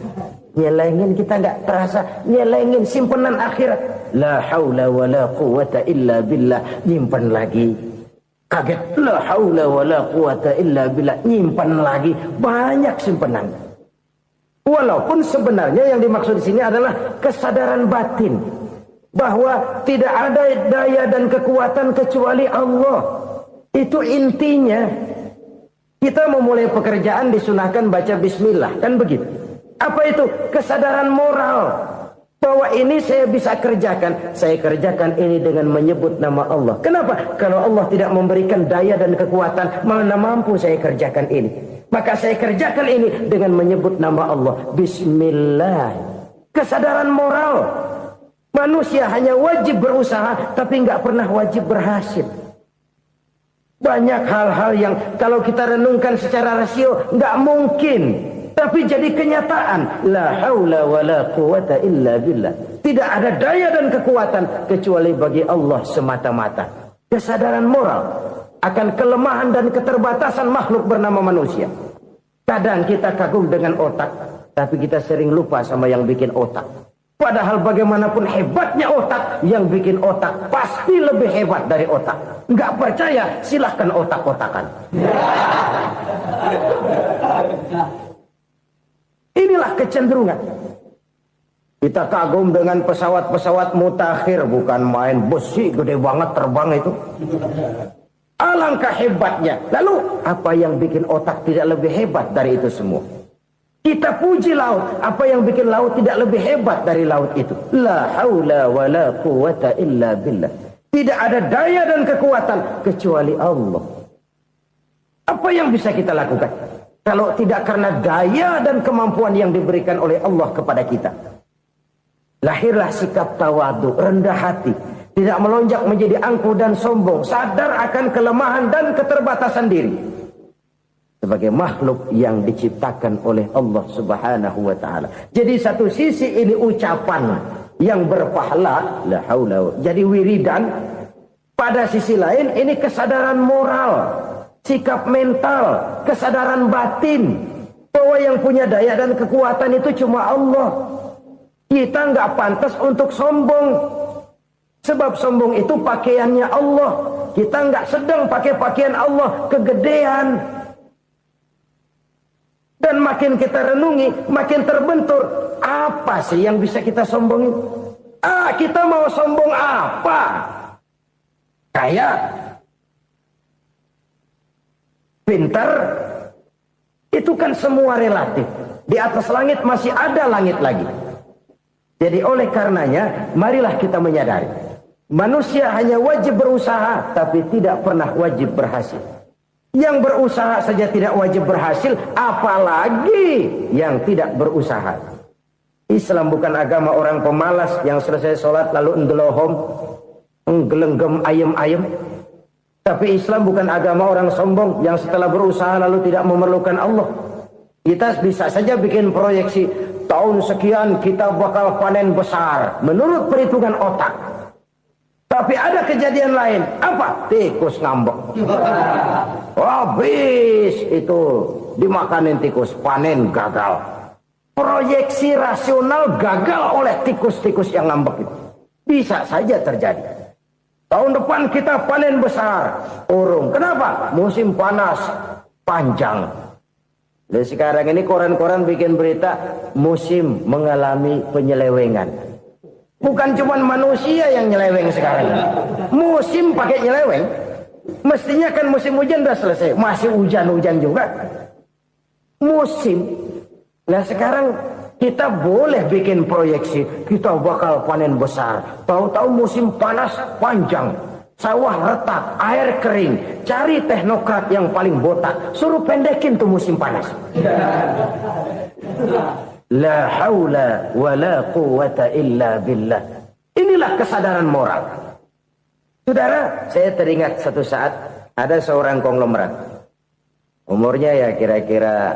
Nyelengin, kita nggak terasa, nyelengin simpenan akhirat. La haula wa la quwwata illa billah, nyimpan lagi. Kaget, la haula wa la quwwata illa billah, nyimpan lagi. Banyak simpanan. Walaupun sebenarnya yang dimaksud di sini adalah kesadaran batin bahwa tidak ada daya dan kekuatan kecuali Allah. Itu intinya. Kita memulai pekerjaan disunahkan baca bismillah, kan begitu. Apa itu? Kesadaran moral. Bahwa ini saya bisa kerjakan. Saya kerjakan ini dengan menyebut nama Allah. Kenapa? Kalau Allah tidak memberikan daya dan kekuatan, mana mampu saya kerjakan ini. Maka saya kerjakan ini dengan menyebut nama Allah. Bismillah. Kesadaran moral. Manusia hanya wajib berusaha, tapi nggak pernah wajib berhasil. Banyak hal-hal yang kalau kita renungkan secara rasio nggak mungkin. Tapi jadi kenyataan. La haula wa la quwata illa billah. Tidak ada daya dan kekuatan kecuali bagi Allah semata-mata. Kesadaran moral akan kelemahan dan keterbatasan makhluk bernama manusia. Kadang kita kagum dengan otak, tapi kita sering lupa sama yang bikin otak. Padahal bagaimanapun hebatnya otak, yang bikin otak pasti lebih hebat dari otak. Nggak percaya, silahkan otak-otakan. Inilah kecenderungan. Kita kagum dengan pesawat-pesawat mutakhir, bukan main, besi gede banget terbang itu. Alangkah hebatnya. Lalu apa yang bikin otak tidak lebih hebat dari itu semua? Kita puji laut. Apa yang bikin laut tidak lebih hebat dari laut itu? La haula wa la quwata illa billah. Tidak ada daya dan kekuatan kecuali Allah. Apa yang bisa kita lakukan? Kalau tidak karena daya dan kemampuan yang diberikan oleh Allah kepada kita. Lahirlah sikap tawadu, rendah hati. Tidak melonjak menjadi angkuh dan sombong. Sadar akan kelemahan dan keterbatasan diri. Sebagai makhluk yang diciptakan oleh Allah subhanahu wa ta'ala. Jadi satu sisi ini ucapan yang berpahala. La haula. Jadi wiridan. Pada sisi lain ini kesadaran moral. Sikap mental, kesadaran batin, bahwa yang punya daya dan kekuatan itu cuma Allah. Kita nggak pantas untuk sombong, sebab sombong itu pakaiannya Allah. Kita nggak sedang pakai pakaian Allah, kegedean. Dan makin kita renungi, makin terbentur. Apa sih yang bisa kita sombongin? Kita mau sombong apa? Kayak pintar, itu kan semua relatif. Di atas langit masih ada langit lagi. Jadi oleh karenanya, marilah kita menyadari. Manusia hanya wajib berusaha, tapi tidak pernah wajib berhasil. Yang berusaha saja tidak wajib berhasil, apalagi yang tidak berusaha. Islam bukan agama orang pemalas yang selesai sholat lalu endelohom, nggelenggem ayem-ayem. Tapi Islam bukan agama orang sombong yang setelah berusaha lalu tidak memerlukan Allah. Kita bisa saja bikin proyeksi, tahun sekian kita bakal panen besar menurut perhitungan otak. Tapi ada kejadian lain. Apa? Tikus ngambek. Habis itu dimakanin tikus, panen gagal. Proyeksi rasional gagal oleh tikus-tikus yang ngambek itu. Bisa saja terjadi. Tahun depan kita panen besar. Urung. Kenapa? Musim panas panjang. Dan sekarang ini koran-koran bikin berita musim mengalami penyelewengan. Bukan cuma manusia yang nyeleweng sekarang. Musim pakai nyeleweng. Mestinya kan musim hujan udah selesai. Masih hujan-hujan juga. Musim. Nah sekarang kita boleh bikin proyeksi, kita bakal panen besar. Tahu-tahu musim panas panjang, sawah retak, air kering. Cari teknokrat yang paling botak, suruh pendekin tuh musim panas. La haula wa la quwata illa billah. Inilah kesadaran moral. Saudara, saya teringat satu saat ada seorang konglomerat. Umurnya ya kira-kira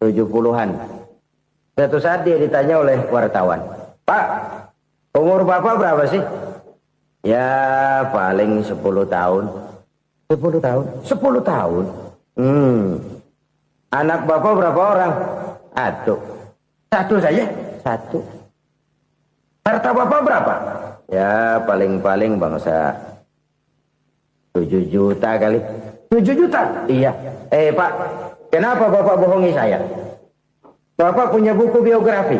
70-an. Suatu saat dia ditanya oleh wartawan, Pak, umur Bapak berapa sih? Ya paling 10 tahun. 10 tahun? 10 tahun? Anak Bapak berapa orang? Satu saja? Satu. Harta Bapak berapa? Ya paling-paling bangsa 7 juta kali. 7 juta? Iya. Pak, kenapa Bapak bohongi saya? Bapak punya buku biografi.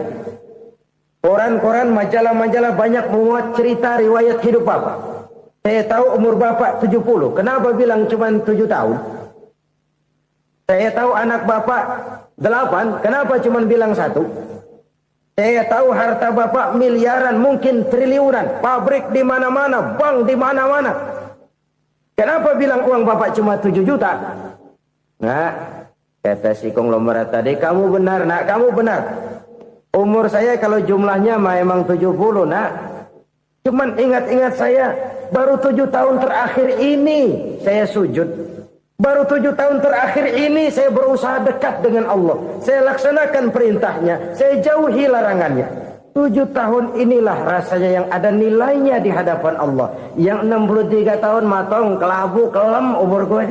Koran-koran, majalah-majalah banyak memuat cerita riwayat hidup Bapak. Saya tahu umur Bapak 70. Kenapa bilang cuma 7 tahun? Saya tahu anak Bapak 8. Kenapa cuma bilang 1? Saya tahu harta bapak miliaran, mungkin triliunan, pabrik di mana-mana, bank di mana-mana. Kenapa bilang uang bapak cuma 7 juta? Nah, kata si konglomerat tadi, kamu benar nak, kamu benar. Umur saya kalau jumlahnya memang 70 nak. Cuman ingat-ingat saya, baru 7 tahun terakhir ini saya sujud. Baru 7 tahun terakhir ini saya berusaha dekat dengan Allah. Saya laksanakan perintahnya, saya jauhi larangannya. 7 tahun inilah rasanya yang ada nilainya di hadapan Allah. Yang 63 tahun matong, kelabu, kelem umur gue.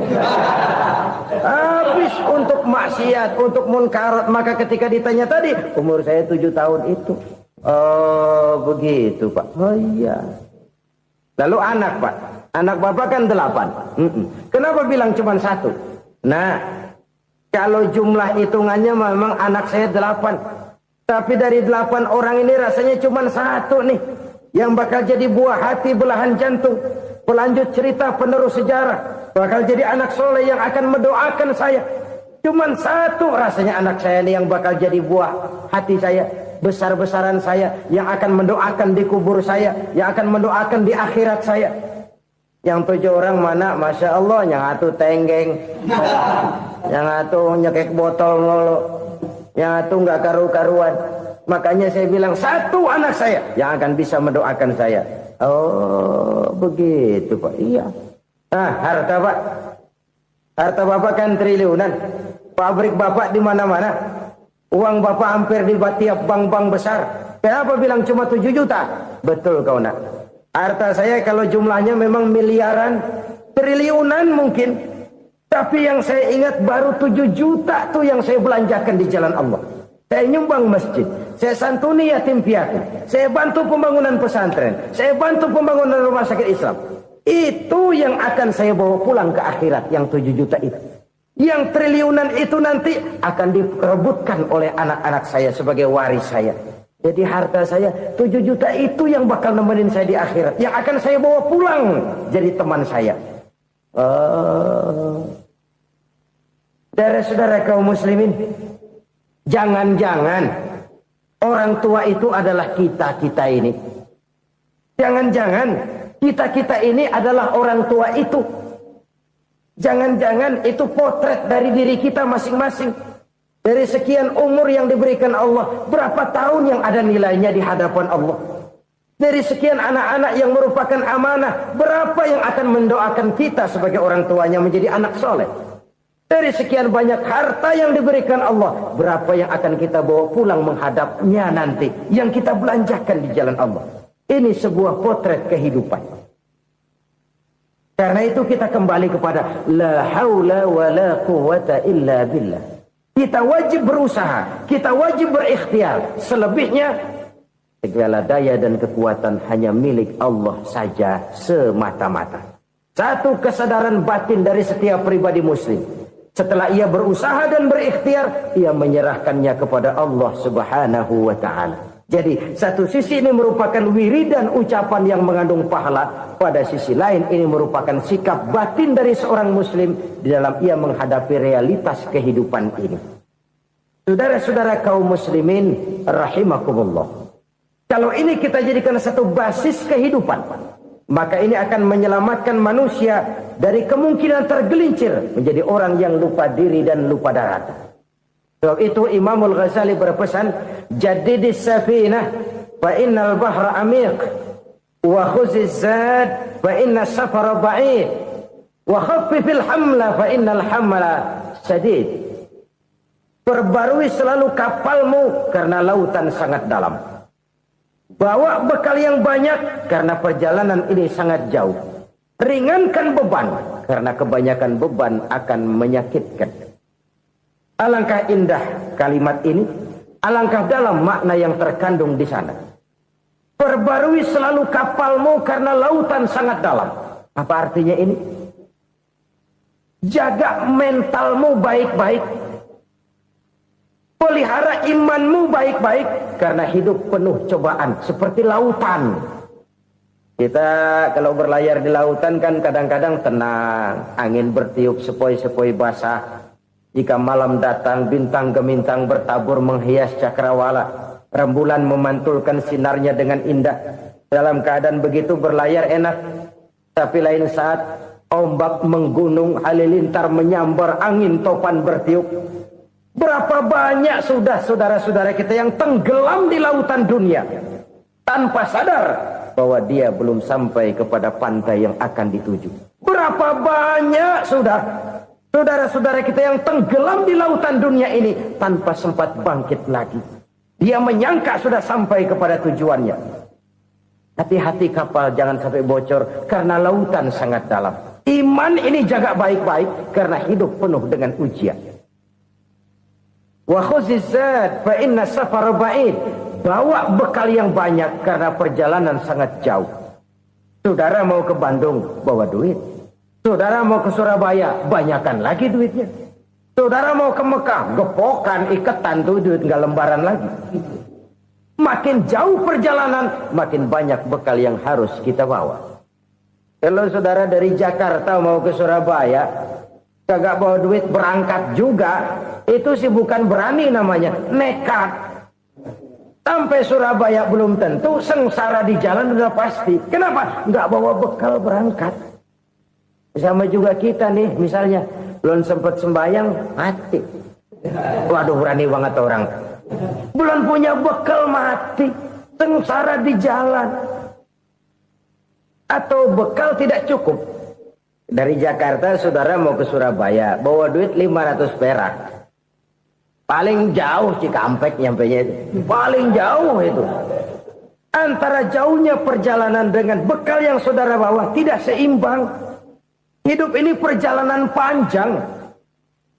Habis untuk maksiat, untuk munkarat. Maka ketika ditanya tadi, umur saya 7 tahun itu. Oh begitu Pak. Oh iya. Lalu anak Pak. Anak bapak kan 8. Kenapa bilang cuma 1? Nah, kalau jumlah hitungannya memang anak saya 8. Tapi dari 8 orang ini rasanya cuma 1 nih. Yang bakal jadi buah hati, belahan jantung. Pelanjut cerita, penerus sejarah. Bakal jadi anak soleh yang akan mendoakan saya. Cuma 1 rasanya anak saya ini yang bakal jadi buah hati saya. Besar-besaran saya. Yang akan mendoakan di kubur saya. Yang akan mendoakan di akhirat saya. Yang 7 orang mana, Masya Allah, yang atu tenggeng, yang atu nyekek botol mulu, yang atu nggak karu-karuan. Makanya saya bilang 1 anak saya yang akan bisa mendoakan saya. Oh begitu Pak. Iya. Nah harta Pak, harta bapak kan triliunan, pabrik bapak di mana-mana, uang bapak hampir di tiap bank-bank besar. Kenapa bilang cuma 7 juta? Betul kau nak. Harta saya kalau jumlahnya memang miliaran, triliunan mungkin. Tapi yang saya ingat baru 7 juta tuh yang saya belanjakan di jalan Allah. Saya nyumbang masjid, saya santuni yatim piatu, saya bantu pembangunan pesantren, saya bantu pembangunan rumah sakit Islam. Itu yang akan saya bawa pulang ke akhirat, yang 7 juta itu. Yang triliunan itu nanti akan diperebutkan oleh anak-anak saya sebagai waris saya. Jadi harta saya 7 juta itu yang bakal nemenin saya di akhirat. Yang akan saya bawa pulang jadi teman saya. Saudara-saudara kaum muslimin, jangan-jangan orang tua itu adalah kita-kita ini. Jangan-jangan kita-kita ini adalah orang tua itu. Jangan-jangan itu potret dari diri kita masing-masing. Dari sekian umur yang diberikan Allah, berapa tahun yang ada nilainya di hadapan Allah? Dari sekian anak-anak yang merupakan amanah, berapa yang akan mendoakan kita sebagai orang tuanya menjadi anak soleh? Dari sekian banyak harta yang diberikan Allah, berapa yang akan kita bawa pulang menghadapnya nanti, yang kita belanjakan di jalan Allah? Ini sebuah potret kehidupan. Karena itu kita kembali kepada la haula wa la quwwata illa billah. Kita wajib berusaha, kita wajib berikhtiar. Selebihnya, segala daya dan kekuatan hanya milik Allah saja semata-mata. Satu kesadaran batin dari setiap pribadi muslim. Setelah ia berusaha dan berikhtiar, ia menyerahkannya kepada Allah Subhanahu wa ta'ala. Jadi, satu sisi ini merupakan wiridan ucapan yang mengandung pahala. Pada sisi lain, ini merupakan sikap batin dari seorang muslim di dalam ia menghadapi realitas kehidupan ini. Saudara-saudara kaum muslimin, rahimakumullah. Kalau ini kita jadikan satu basis kehidupan, maka ini akan menyelamatkan manusia dari kemungkinan tergelincir menjadi orang yang lupa diri dan lupa darat. Sebab itu Imamul Ghazali berpesan, jadidis safinah fa innal bahra amiq wa khuziz zad fa inna safara ba'id wa khaffifil hamla fa innal hamla sadid. Perbarui selalu kapalmu karena lautan sangat dalam. Bawa bekal yang banyak karena perjalanan ini sangat jauh. Ringankan beban karena kebanyakan beban akan menyakitkan. Alangkah indah kalimat ini, alangkah dalam makna yang terkandung di sana. Perbarui selalu kapalmu karena lautan sangat dalam. Apa artinya ini? Jaga mentalmu baik-baik. Pelihara imanmu baik-baik karena hidup penuh cobaan seperti lautan. Kita kalau berlayar di lautan kan kadang-kadang tenang, angin bertiup sepoi-sepoi basah. Jika malam datang bintang gemintang bertabur menghias cakrawala. Rembulan memantulkan sinarnya dengan indah. Dalam keadaan begitu berlayar enak. Tapi lain saat ombak menggunung, halilintar menyambar, angin topan bertiup. Berapa banyak sudah saudara-saudara kita yang tenggelam di lautan dunia tanpa sadar bahwa dia belum sampai kepada pantai yang akan dituju. Berapa banyak sudah saudara-saudara kita yang tenggelam di lautan dunia ini tanpa sempat bangkit lagi. Dia menyangka sudah sampai kepada tujuannya. Hati-hati kapal jangan sampai bocor karena lautan sangat dalam. Iman ini jaga baik-baik karena hidup penuh dengan ujian. Wa khuzizat fa inna safar ba'id. Bawa bekal yang banyak karena perjalanan sangat jauh. Saudara mau ke Bandung, bawa duit. Saudara mau ke Surabaya, banyakan lagi duitnya. Saudara mau ke Mekah, gepokan, iketan tuh duit nggak lembaran lagi. Makin jauh perjalanan, makin banyak bekal yang harus kita bawa. Kalau saudara dari Jakarta mau ke Surabaya, kagak bawa duit berangkat juga, itu sih bukan berani namanya, nekat. Sampai Surabaya belum tentu, sengsara di jalan udah pasti. Kenapa? Nggak bawa bekal berangkat. Sama juga kita nih, misalnya belum sempat sembahyang, mati. Waduh, berani banget orang. Belum punya bekal, mati. Sengsara di jalan. Atau bekal tidak cukup. Dari Jakarta saudara mau ke Surabaya, bawa duit 500 perak. Paling jauh Cikampek nyampenya itu. Paling jauh itu. Antara jauhnya perjalanan dengan bekal yang saudara bawa tidak seimbang. Hidup ini perjalanan panjang.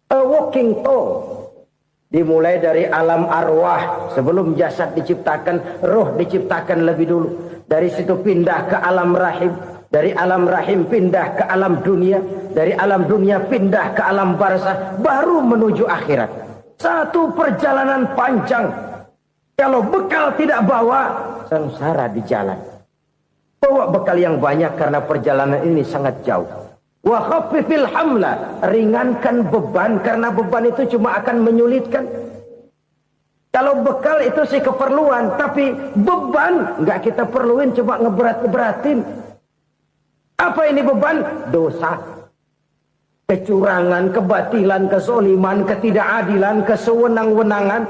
A walking tour. Dimulai dari alam arwah. Sebelum jasad diciptakan, roh diciptakan lebih dulu. Dari situ pindah ke alam rahim. Dari alam rahim pindah ke alam dunia. Dari alam dunia pindah ke alam barzah. Baru menuju akhirat. Satu perjalanan panjang. Kalau bekal tidak bawa, sengsara di jalan. Bawa bekal yang banyak karena perjalanan ini sangat jauh. Wa khaffifil hamla, ringankan beban karena beban itu cuma akan menyulitkan. Kalau bekal itu sih keperluan, tapi beban nggak kita perluin, cuma ngeberat-ngeberatin. Apa ini beban? Dosa, kecurangan, kebatilan, kezoliman, ketidakadilan, kesewenang-wenangan.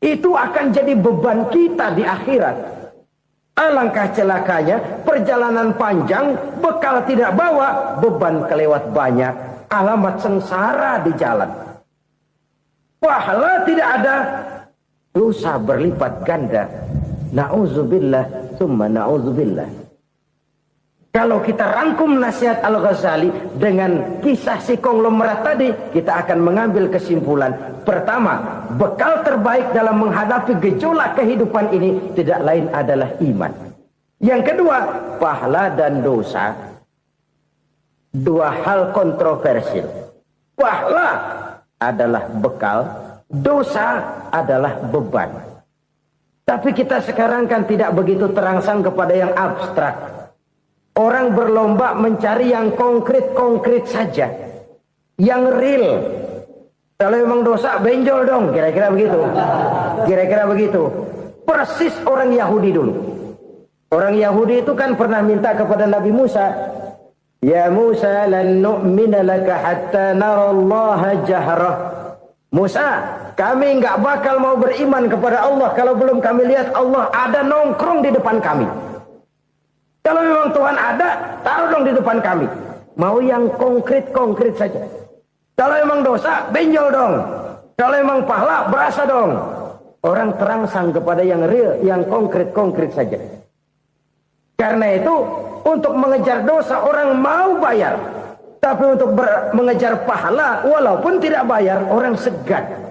Itu akan jadi beban kita di akhirat. Alangkah celakanya, perjalanan panjang, bekal tidak bawa, beban kelewat banyak, alamat sengsara di jalan. Pahala tidak ada, dosa berlipat ganda. Na'udzubillah, summa na'udzubillah. Kalau kita rangkum nasihat Al-Ghazali dengan kisah si konglomerat tadi, kita akan mengambil kesimpulan. Pertama, bekal terbaik dalam menghadapi gejolak kehidupan ini tidak lain adalah iman. Yang kedua, pahala dan dosa. Dua hal kontroversial. Pahala adalah bekal, dosa adalah beban. Tapi kita sekarang kan tidak begitu terangsang kepada yang abstrak. Orang berlomba mencari yang konkret-konkret saja. Yang real. Kalau memang dosa, benjol dong. Kira-kira begitu. Kira-kira begitu. Persis orang Yahudi dulu. Orang Yahudi itu kan pernah minta kepada Nabi Musa. Ya Musa, lan nu'mina laka hatta narallaha jahrah. Musa, kami nggak bakal mau beriman kepada Allah kalau belum kami lihat Allah ada nongkrong di depan kami. Kalau memang Tuhan ada, taruh dong di depan kami. Mau yang konkret-konkret saja. Kalau memang dosa, benjol dong. Kalau memang pahala, berasa dong. Orang terangsang kepada yang real, yang konkret-konkret saja. Karena itu, untuk mengejar dosa, orang mau bayar. Tapi untuk mengejar pahala, walaupun tidak bayar, orang segan.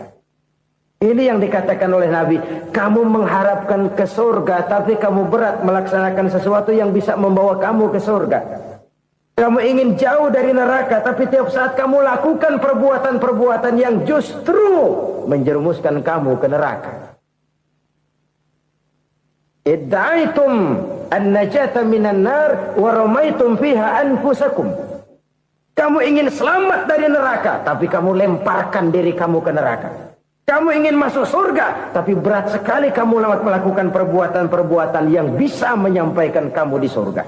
Ini yang dikatakan oleh Nabi, kamu mengharapkan ke surga, tapi kamu berat melaksanakan sesuatu yang bisa membawa kamu ke surga. Kamu ingin jauh dari neraka, tapi tiap saat kamu lakukan perbuatan-perbuatan yang justru menjerumuskan kamu ke neraka. Idda'aitum an-najata minan nar wa ramaitum fiha anfusakum. Kamu ingin selamat dari neraka, tapi kamu lemparkan diri kamu ke neraka. Kamu ingin masuk surga, tapi berat sekali kamu melakukan perbuatan-perbuatan yang bisa menyampaikan kamu di surga.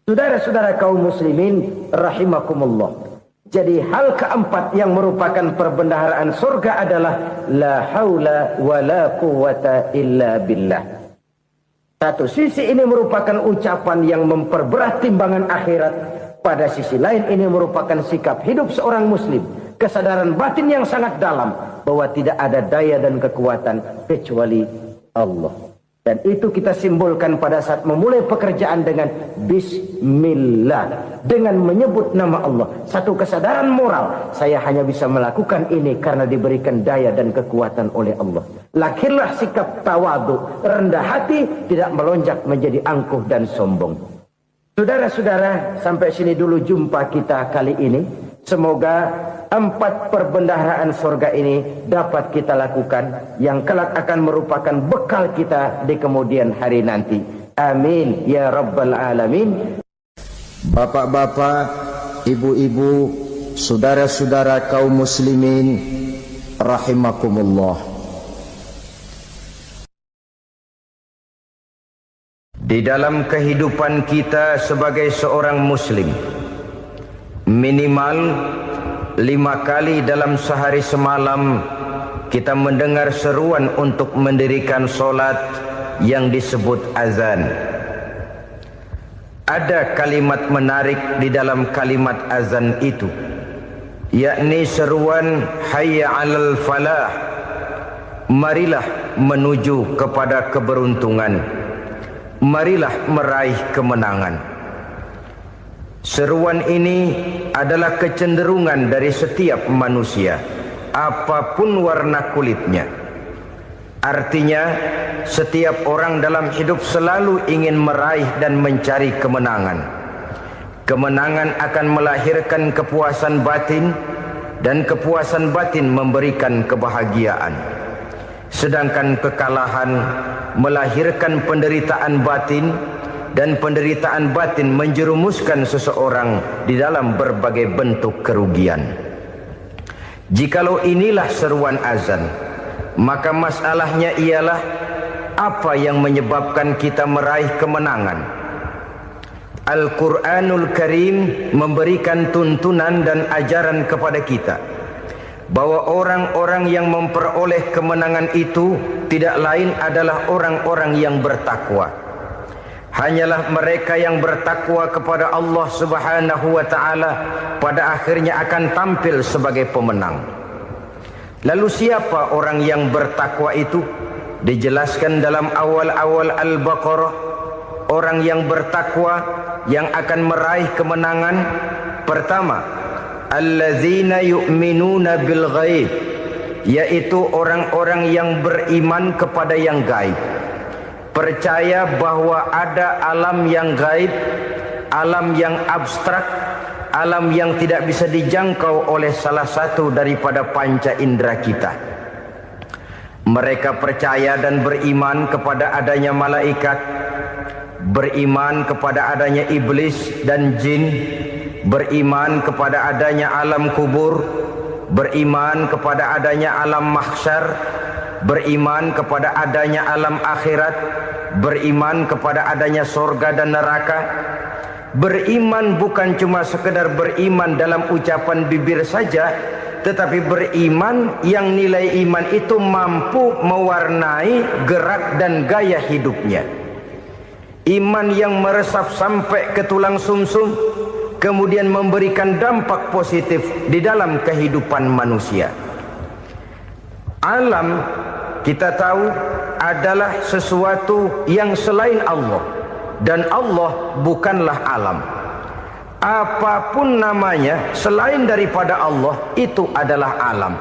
Saudara-saudara kaum muslimin rahimakumullah. Jadi hal keempat yang merupakan perbendaharaan surga adalah la haula wa la quwata illa billah. Satu sisi ini merupakan ucapan yang memperberat timbangan akhirat. Pada sisi lain ini merupakan sikap hidup seorang muslim. Kesadaran batin yang sangat dalam bahwa tidak ada daya dan kekuatan kecuali Allah. Dan itu kita simbolkan pada saat memulai pekerjaan dengan Bismillah. Dengan menyebut nama Allah. Satu kesadaran moral. Saya hanya bisa melakukan ini karena diberikan daya dan kekuatan oleh Allah. Lahirlah sikap tawadu, rendah hati, tidak melonjak menjadi angkuh dan sombong. Saudara-saudara, sampai sini dulu jumpa kita kali ini. Semoga 4 perbendaharaan surga ini dapat kita lakukan, yang kelak akan merupakan bekal kita di kemudian hari nanti. Amin ya rabbal alamin. Bapak-bapak, ibu-ibu, saudara-saudara kaum muslimin rahimakumullah. Di dalam kehidupan kita sebagai seorang muslim, minimal 5 kali dalam sehari semalam kita mendengar seruan untuk mendirikan solat yang disebut azan. Ada kalimat menarik di dalam kalimat azan itu, yakni seruan hayya 'alal falah, marilah menuju kepada keberuntungan, marilah meraih kemenangan. Seruan ini adalah kecenderungan dari setiap manusia, apapun warna kulitnya. Artinya, setiap orang dalam hidup selalu ingin meraih dan mencari kemenangan. Kemenangan akan melahirkan kepuasan batin, dan kepuasan batin memberikan kebahagiaan. Sedangkan kekalahan melahirkan penderitaan batin, dan penderitaan batin menjerumuskan seseorang di dalam berbagai bentuk kerugian. Jikalau inilah seruan azan, maka masalahnya ialah apa yang menyebabkan kita meraih kemenangan. Al-Quranul Karim memberikan tuntunan dan ajaran kepada kita bahwa orang-orang yang memperoleh kemenangan itu tidak lain adalah orang-orang yang bertakwa. Hanyalah mereka yang bertakwa kepada Allah Subhanahu wa ta'ala pada akhirnya akan tampil sebagai pemenang. Lalu siapa orang yang bertakwa itu? Dijelaskan dalam awal-awal Al-Baqarah, orang yang bertakwa yang akan meraih kemenangan. Pertama, allazina yu'minuna bil ghaib, yaitu orang-orang yang beriman kepada yang gaib. Percaya bahwa ada alam yang gaib, alam yang abstrak, alam yang tidak bisa dijangkau oleh salah satu daripada panca indera kita. Mereka percaya dan beriman kepada adanya malaikat, beriman kepada adanya iblis dan jin, beriman kepada adanya alam kubur, beriman kepada adanya alam mahsyar, beriman kepada adanya alam akhirat, beriman kepada adanya surga dan neraka. Beriman bukan cuma sekedar beriman dalam ucapan bibir saja, tetapi beriman yang nilai iman itu mampu mewarnai gerak dan gaya hidupnya. Iman yang meresap sampai ke tulang sumsum, kemudian memberikan dampak positif di dalam kehidupan manusia. Alam, kita tahu, adalah sesuatu yang selain Allah, dan Allah bukanlah alam. Apapun namanya selain daripada Allah, itu adalah alam.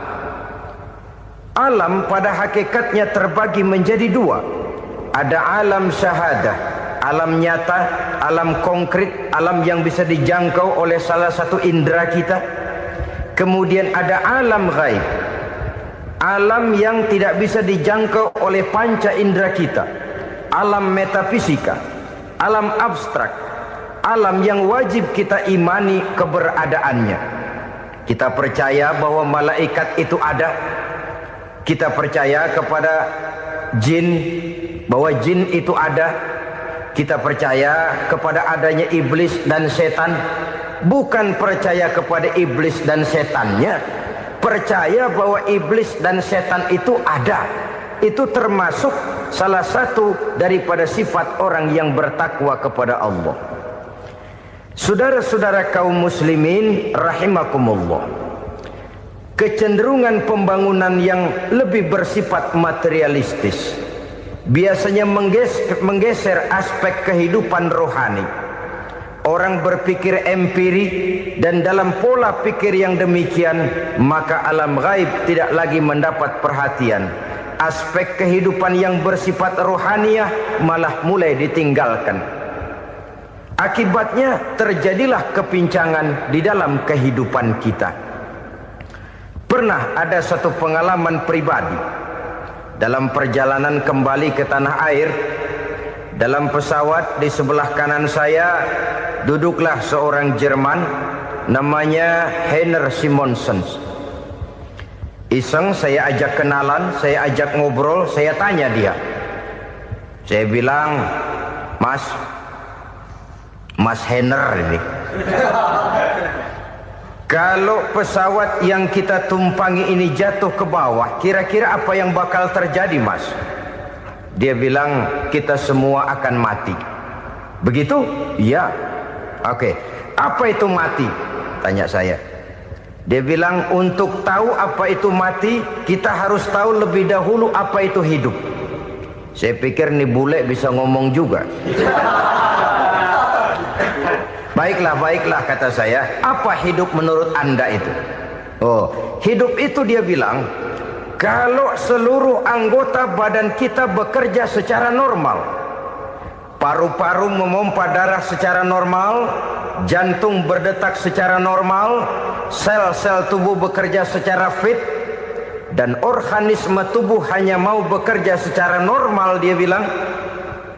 Alam pada hakikatnya terbagi menjadi 2. Ada alam syahadah, alam nyata, alam konkret, alam yang bisa dijangkau oleh salah satu indera kita. Kemudian ada alam ghaib, alam yang tidak bisa dijangkau oleh panca indera kita, alam metafisika, alam abstrak, alam yang wajib kita imani keberadaannya. Kita percaya bahwa malaikat itu ada, Kita percaya kepada jin, bahwa jin itu ada. Kita percaya kepada adanya iblis dan setan. Bukan percaya kepada iblis dan setannya, percaya bahwa iblis dan setan itu ada. Itu termasuk salah satu daripada sifat orang yang bertakwa kepada Allah. Saudara-saudara kaum muslimin rahimakumullah, kecenderungan pembangunan yang lebih bersifat materialistis biasanya menggeser aspek kehidupan rohani. Orang berpikir empiri, dan dalam pola pikir yang demikian maka alam gaib tidak lagi mendapat perhatian. Aspek kehidupan yang bersifat rohaniah malah mulai ditinggalkan. Akibatnya terjadilah kepincangan di dalam kehidupan kita. Pernah ada satu pengalaman pribadi dalam perjalanan kembali ke tanah air. Dalam pesawat di sebelah kanan saya duduklah seorang Jerman, namanya Heiner Simonsen. Iseng saya ajak kenalan, saya ajak ngobrol, saya tanya dia. Saya bilang, Mas Heiner ini, kalau pesawat yang kita tumpangi ini jatuh ke bawah, kira-kira apa yang bakal terjadi, Mas? Dia bilang, kita semua akan mati. Begitu? Iya. Oke. Apa itu mati? Tanya saya. Dia bilang, untuk tahu apa itu mati, kita harus tahu lebih dahulu apa itu hidup. Saya pikir nih bule bisa ngomong juga. Baiklah kata saya. Apa hidup menurut Anda itu? Oh, hidup itu dia bilang, kalau seluruh anggota badan kita bekerja secara normal, paru-paru memompa darah secara normal, jantung berdetak secara normal, sel-sel tubuh bekerja secara fit, dan organisme tubuh hanya mau bekerja secara normal, dia bilang,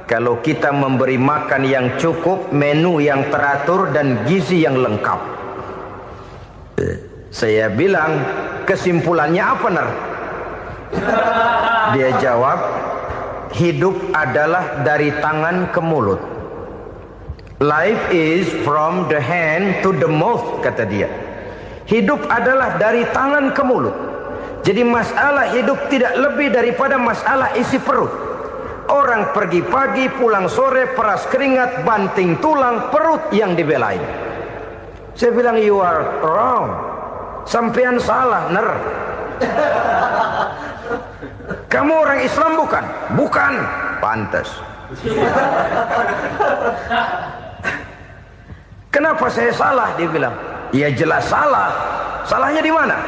kalau kita memberi makan yang cukup, menu yang teratur, dan gizi yang lengkap. Saya bilang, kesimpulannya apa, Ner? Dia jawab, hidup adalah dari tangan ke mulut. Life is from the hand to the mouth, kata dia. Hidup adalah dari tangan ke mulut. Jadi masalah hidup tidak lebih daripada masalah isi perut. Orang pergi pagi, pulang sore, peras keringat, banting tulang, perut yang dibelain. Saya bilang, you are wrong. Sampean salah, Ner. Kamu orang Islam bukan? Bukan. Pantas. Kenapa saya salah? Dia bilang. Ya jelas salah. Salahnya di mana?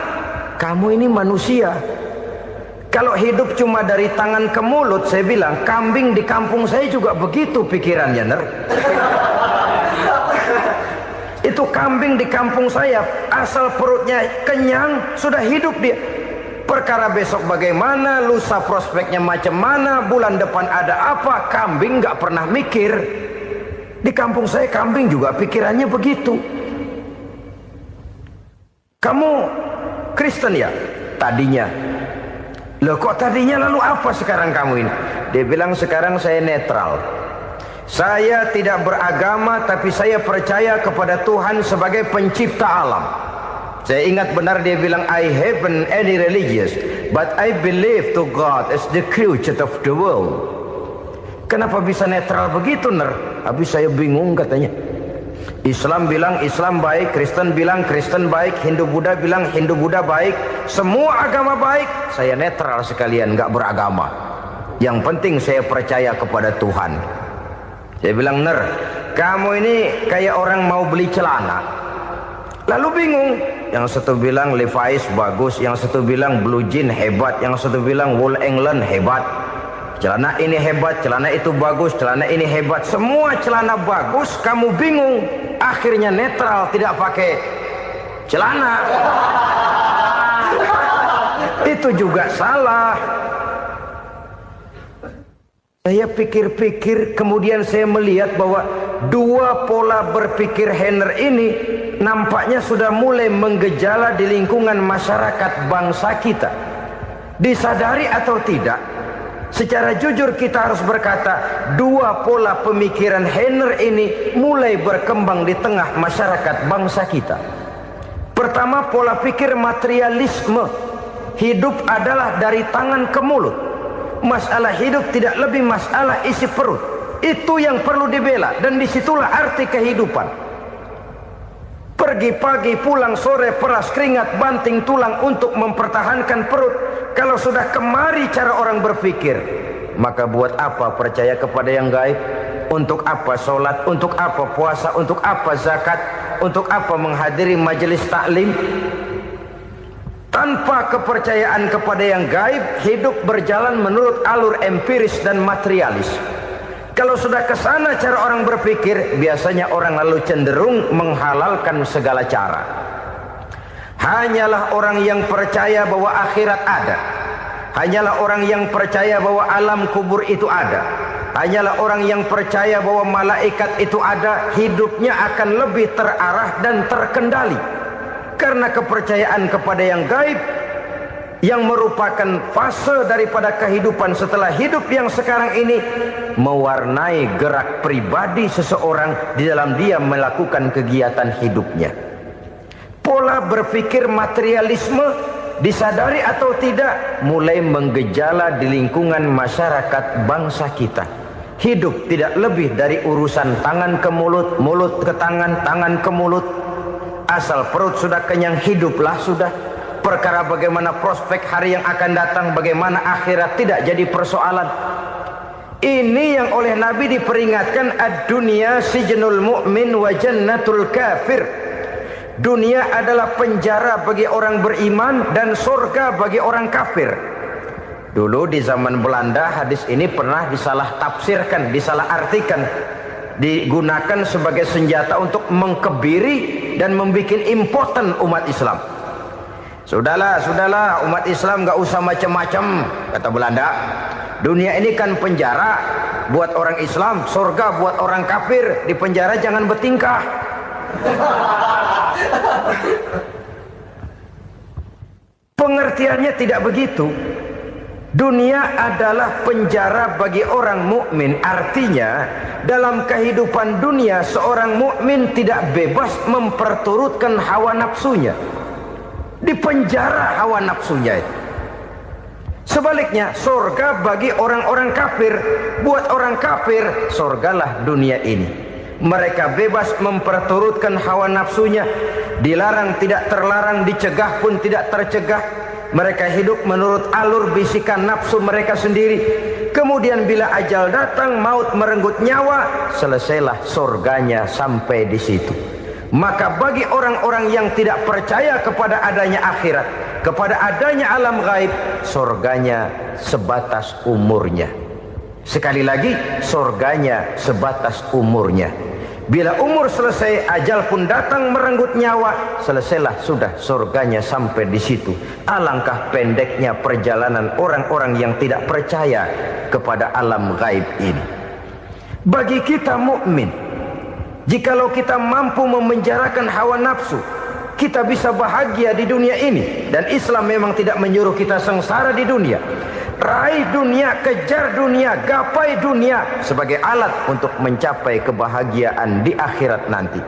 Kamu ini manusia. Kalau hidup cuma dari tangan ke mulut, saya bilang, kambing di kampung saya juga begitu pikirannya, Ner. Itu kambing di kampung saya, asal perutnya kenyang, sudah hidup dia. Perkara besok bagaimana, lusa prospeknya macam mana, bulan depan ada apa, kambing nggak pernah mikir. Di kampung saya kambing juga pikirannya begitu. Kamu Kristen ya? Tadinya. Loh kok tadinya, lalu apa sekarang kamu ini? Dia bilang, sekarang saya netral. Saya tidak beragama, tapi saya percaya kepada Tuhan sebagai pencipta alam. Saya ingat benar dia bilang, I haven't any religious, but I believe to God as the creator of the world. Kenapa bisa netral begitu, Ner? Habis saya bingung katanya. Islam bilang Islam baik, Kristen bilang Kristen baik, Hindu Buddha bilang Hindu Buddha baik, semua agama baik. Saya netral sekalian, nggak beragama. Yang penting saya percaya kepada Tuhan. Saya bilang, Ner, kamu ini kayak orang mau beli celana, lalu bingung. Yang satu bilang Levi's bagus, yang satu bilang Blue Jean hebat, yang satu bilang Wool England hebat. Celana ini hebat, celana itu bagus, celana ini hebat. Semua celana bagus, kamu bingung. Akhirnya netral, tidak pakai celana. Itu juga salah. Saya pikir-pikir, kemudian saya melihat bahwa dua pola berpikir Heiner ini nampaknya sudah mulai menggejala di lingkungan masyarakat bangsa kita. Disadari atau tidak, secara jujur kita harus berkata, dua pola pemikiran Heiner ini mulai berkembang di tengah masyarakat bangsa kita. Pertama, pola pikir materialisme. Hidup adalah dari tangan ke mulut. Masalah hidup tidak lebih masalah isi perut. Itu yang perlu dibela, dan disitulah arti kehidupan. Pergi pagi, pulang sore, peras keringat, banting tulang untuk mempertahankan perut. Kalau sudah kemari cara orang berpikir, maka buat apa percaya kepada yang gaib? Untuk apa sholat? Untuk apa puasa? Untuk apa zakat? Untuk apa menghadiri majelis taklim? Tanpa kepercayaan kepada yang gaib, hidup berjalan menurut alur empiris dan materialis. Kalau sudah ke sana cara orang berpikir, biasanya orang lalu cenderung menghalalkan segala cara. Hanyalah orang yang percaya bahwa akhirat ada. Hanyalah orang yang percaya bahwa alam kubur itu ada. Hanyalah orang yang percaya bahwa malaikat itu ada, hidupnya akan lebih terarah dan terkendali. Karena kepercayaan kepada yang gaib, yang merupakan fase daripada kehidupan setelah hidup yang sekarang ini, mewarnai gerak pribadi seseorang di dalam dia melakukan kegiatan hidupnya. Pola berpikir materialisme, disadari atau tidak, mulai menggejala di lingkungan masyarakat bangsa kita. Hidup tidak lebih dari urusan tangan ke mulut, mulut ke tangan, tangan ke mulut. Asal perut sudah kenyang, hiduplah sudah. Perkara bagaimana prospek hari yang akan datang, bagaimana akhirat tidak jadi persoalan. Ini yang oleh Nabi diperingatkan, ad-dunya sijnul mu'min wa jannatul kafir. Dunia adalah penjara bagi orang beriman dan surga bagi orang kafir. Dulu di zaman Belanda hadis ini pernah disalah tafsirkan, disalah artikan, digunakan sebagai senjata untuk mengkebiri dan membuat impoten umat Islam. Sudahlah umat Islam gak usah macam-macam, kata Belanda. Dunia ini kan penjara buat orang Islam, surga buat orang kafir. Di penjara jangan bertingkah. Pengertiannya tidak begitu. Dunia adalah penjara bagi orang mukmin. Artinya dalam kehidupan dunia seorang mukmin tidak bebas memperturutkan hawa nafsunya. Di penjara hawa nafsunya itu. Sebaliknya, surga bagi orang-orang kafir. Buat orang kafir, surgalah dunia ini. Mereka bebas memperturutkan hawa nafsunya. Dilarang tidak terlarang, dicegah pun tidak tercegah. Mereka hidup menurut alur bisikan nafsu mereka sendiri. Kemudian bila ajal datang, maut merenggut nyawa, selesailah surganya sampai di situ. Maka bagi orang-orang yang tidak percaya kepada adanya akhirat, kepada adanya alam gaib, surganya sebatas umurnya. Sekali lagi, surganya sebatas umurnya. Bila umur selesai, ajal pun datang merenggut nyawa, selesailah sudah surganya sampai di situ. Alangkah pendeknya perjalanan orang-orang yang tidak percaya kepada alam gaib ini. Bagi kita mukmin, jikalau kita mampu memenjarakan hawa nafsu, kita bisa bahagia di dunia ini. Dan Islam memang tidak menyuruh kita sengsara di dunia. Raih dunia, kejar dunia, gapai dunia sebagai alat untuk mencapai kebahagiaan di akhirat nanti.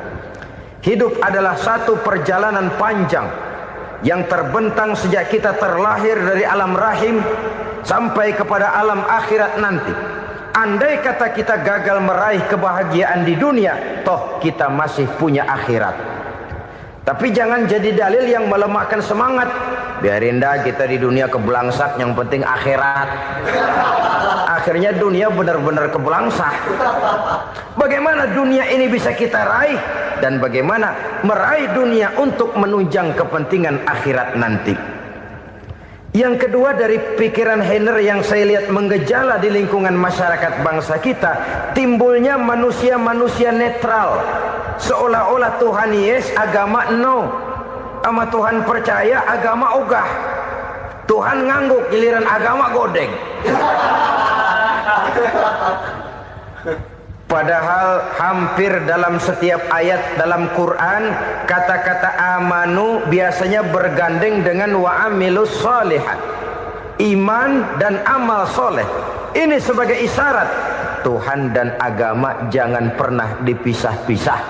Hidup adalah satu perjalanan panjang yang terbentang sejak kita terlahir dari alam rahim sampai kepada alam akhirat nanti. Andai kata kita gagal meraih kebahagiaan di dunia, toh kita masih punya akhirat. Tapi jangan jadi dalil yang melemahkan semangat. Biarin dah kita di dunia kebelangsak, yang penting akhirat. Akhirnya dunia benar-benar kebelangsak. Bagaimana dunia ini bisa kita raih, dan bagaimana meraih dunia untuk menunjang kepentingan akhirat nanti. Yang kedua dari pikiran Heiner yang saya lihat menggejala di lingkungan masyarakat bangsa kita, timbulnya manusia-manusia netral. Seolah-olah Tuhan yes, agama no. Sama Tuhan percaya, agama ogah. Tuhan ngangguk, giliran agama godeng. Padahal hampir dalam setiap ayat dalam Quran, kata-kata amanu biasanya bergandeng dengan wa amilus shalihat. iman dan amal soleh. Ini sebagai isyarat Tuhan dan agama jangan pernah dipisah-pisah.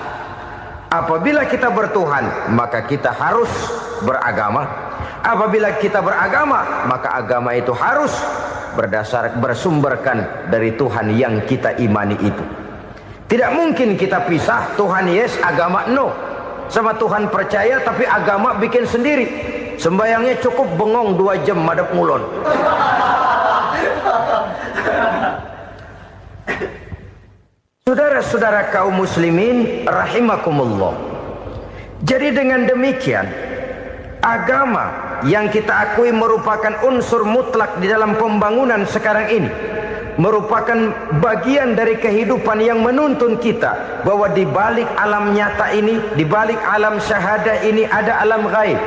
Apabila kita bertuhan, maka kita harus beragama. Apabila kita beragama, maka agama itu harus bersumberkan dari Tuhan yang kita imani itu. Tidak mungkin kita pisah, Tuhan yes, agama no. Sama Tuhan percaya tapi agama bikin sendiri. Sembayangnya cukup bengong 2 jam madep ngulon. Saudara-saudara kaum muslimin rahimakumullah. Jadi dengan demikian, agama yang kita akui merupakan unsur mutlak di dalam pembangunan sekarang ini, merupakan bagian dari kehidupan yang menuntun kita bahwa di balik alam nyata ini, di balik alam syahadah ini ada alam gaib.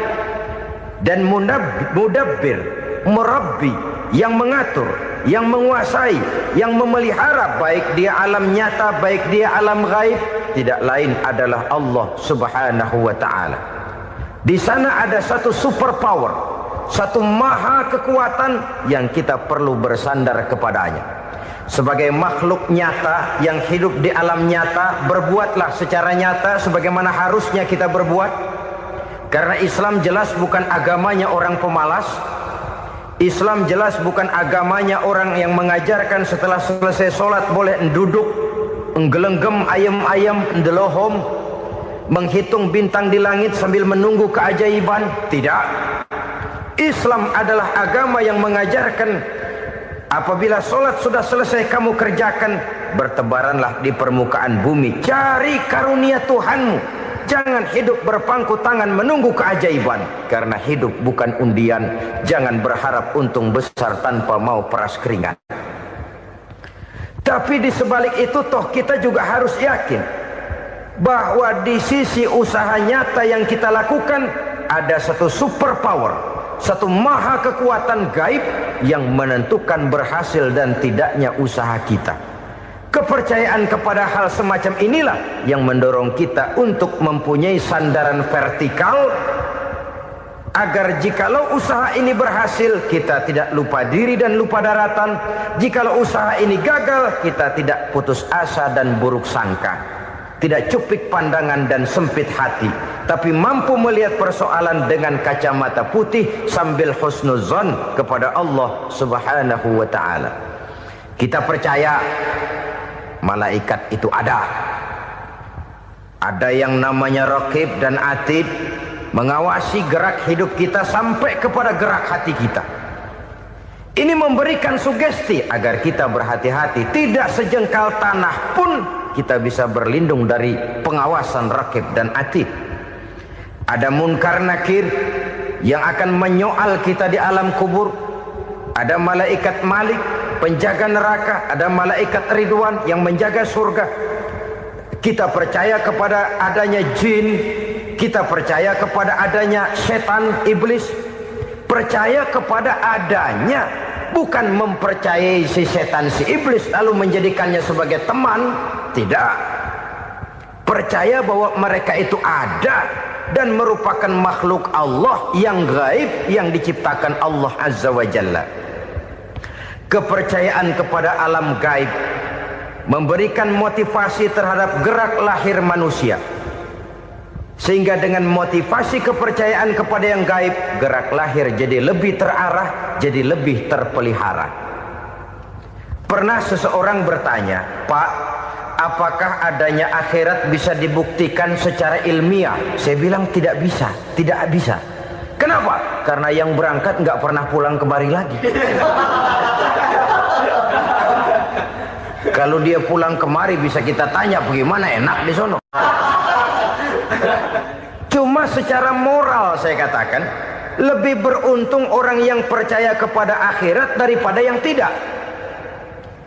Dan mudabbir, murabbi, yang mengatur, yang menguasai, yang memelihara baik dia alam nyata, baik dia alam gaib, tidak lain adalah Allah Subhanahu wa ta'ala. Di sana ada satu super power, satu maha kekuatan yang kita perlu bersandar kepadanya. Sebagai makhluk nyata yang hidup di alam nyata, berbuatlah secara nyata sebagaimana harusnya kita berbuat. Karena Islam jelas bukan agamanya orang pemalas. Islam jelas bukan agamanya orang yang mengajarkan setelah selesai sholat boleh duduk, nggelenggem ayam-ayam, ndelohom, menghitung bintang di langit sambil menunggu keajaiban. Tidak. Islam adalah agama yang mengajarkan apabila sholat sudah selesai kamu kerjakan, bertebaranlah di permukaan bumi, cari karunia Tuhanmu. Jangan hidup berpangku tangan menunggu keajaiban. Karena hidup bukan undian. Jangan berharap untung besar tanpa mau peras keringat. Tapi di sebalik itu toh kita juga harus yakin bahwa di sisi usaha nyata yang kita lakukan ada satu super power, satu maha kekuatan gaib yang menentukan berhasil dan tidaknya usaha kita. Kepercayaan kepada hal semacam inilah yang mendorong kita untuk mempunyai sandaran vertikal, agar jikalau usaha ini berhasil, kita tidak lupa diri dan lupa daratan. Jikalau usaha ini gagal, kita tidak putus asa dan buruk sangka, tidak cupik pandangan dan sempit hati, tapi mampu melihat persoalan dengan kacamata putih sambil husnuzon kepada Allah Subhanahu wa ta'ala. Kita percaya malaikat itu ada. Ada yang namanya raqib dan atid, mengawasi gerak hidup kita sampai kepada gerak hati kita. Ini memberikan sugesti agar kita berhati-hati. Tidak sejengkal tanah pun kita bisa berlindung dari pengawasan raqib dan atid. Ada munkar nakir yang akan menyoal kita di alam kubur. Ada malaikat Malik, penjaga neraka. Ada malaikat Ridwan yang menjaga surga. Kita percaya kepada adanya jin. Kita percaya kepada adanya setan, iblis. Percaya kepada adanya, bukan mempercayai si setan, si iblis lalu menjadikannya sebagai teman. Tidak. Percaya bahwa mereka itu ada dan merupakan makhluk Allah yang gaib yang diciptakan Allah Azza wa Jalla. Kepercayaan kepada alam gaib memberikan motivasi terhadap gerak lahir manusia, sehingga dengan motivasi kepercayaan kepada yang gaib, gerak lahir jadi lebih terarah, jadi lebih terpelihara. Pernah seseorang bertanya, "Pak, apakah adanya akhirat bisa dibuktikan secara ilmiah?" Saya bilang tidak bisa, tidak bisa. Kenapa? Karena yang berangkat nggak pernah pulang kembali lagi. Kalau dia pulang kemari bisa kita tanya bagaimana enak di sono. Cuma secara moral saya katakan, lebih beruntung orang yang percaya kepada akhirat daripada yang tidak.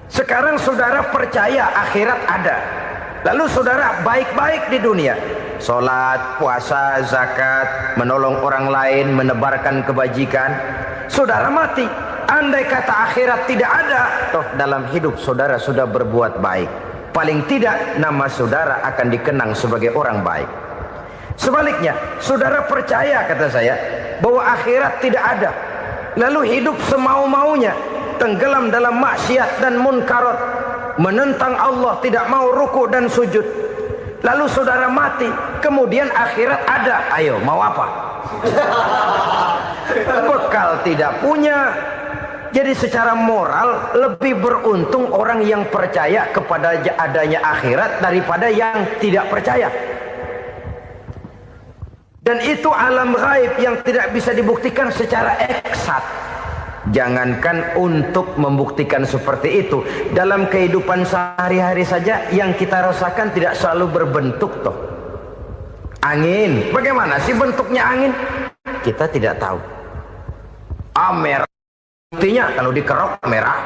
Sekarang saudara percaya akhirat ada, lalu saudara baik-baik di dunia, sholat, puasa, zakat, menolong orang lain, menebarkan kebajikan. Saudara mati, andai kata akhirat tidak ada, toh dalam hidup saudara sudah berbuat baik. Paling tidak nama saudara akan dikenang sebagai orang baik. Sebaliknya, saudara percaya, kata saya, bahwa akhirat tidak ada, lalu hidup semau-maunya, tenggelam dalam maksiat dan munkarat, menentang Allah, tidak mau ruku dan sujud, lalu saudara mati, kemudian akhirat ada, ayo mau apa? Bekal tidak punya. Jadi secara moral lebih beruntung orang yang percaya kepada adanya akhirat daripada yang tidak percaya. Dan itu alam gaib yang tidak bisa dibuktikan secara eksat. Jangankan untuk membuktikan seperti itu, dalam kehidupan sehari-hari saja yang kita rasakan tidak selalu berbentuk toh. Angin, bagaimana sih bentuknya angin? Kita tidak tahu. Merah, buktinya kalau dikerok merah.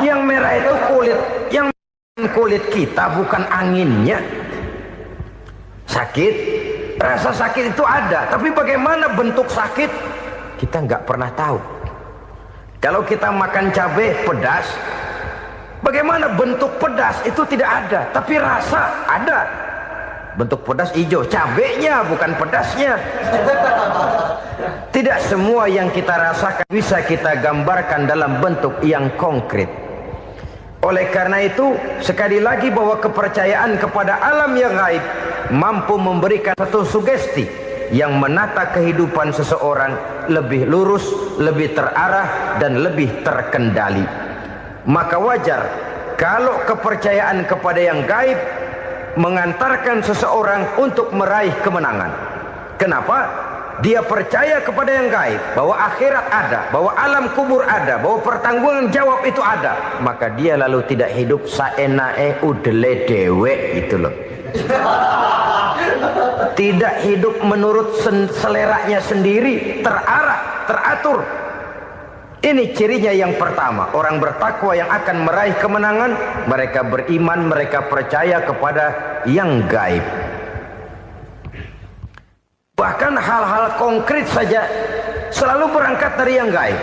Yang merah itu kulit, yang kulit kita bukan anginnya. Sakit, rasa sakit itu ada, tapi bagaimana bentuk sakit kita nggak pernah tahu. Kalau kita makan cabai pedas, bagaimana bentuk pedas itu tidak ada, tapi rasa ada. Bentuk pedas hijau, cabenya bukan pedasnya. Tidak semua yang kita rasakan bisa kita gambarkan dalam bentuk yang konkret. Oleh karena itu, sekali lagi bahwa kepercayaan kepada alam yang gaib mampu memberikan satu sugesti yang menata kehidupan seseorang lebih lurus, lebih terarah, dan lebih terkendali. Maka wajar kalau kepercayaan kepada yang gaib mengantarkan seseorang untuk meraih kemenangan. Kenapa? Dia percaya kepada yang gaib, bahwa akhirat ada, bahwa alam kubur ada, bahwa pertanggungan jawab itu ada. Maka dia lalu tidak hidup saenae udele dewe, itu loh. Tidak hidup menurut seleranya sendiri, terarah, teratur. Ini cirinya yang pertama. Orang bertakwa yang akan meraih kemenangan, mereka beriman, mereka percaya kepada yang gaib. Bahkan hal-hal konkret saja selalu berangkat dari yang gaib.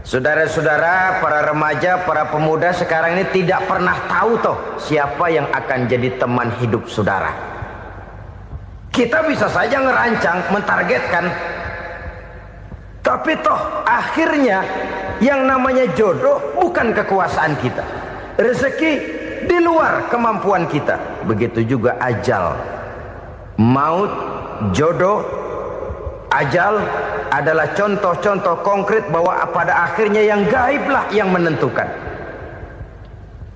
Saudara-saudara, para remaja, para pemuda sekarang ini tidak pernah tahu toh siapa yang akan jadi teman hidup saudara. Kita bisa saja ngerancang, mentargetkan, tapi toh akhirnya yang namanya jodoh bukan kekuasaan kita. Rezeki di luar kemampuan kita. Begitu juga ajal. Maut, jodoh, ajal adalah contoh-contoh konkret bahwa pada akhirnya yang gaiblah yang menentukan.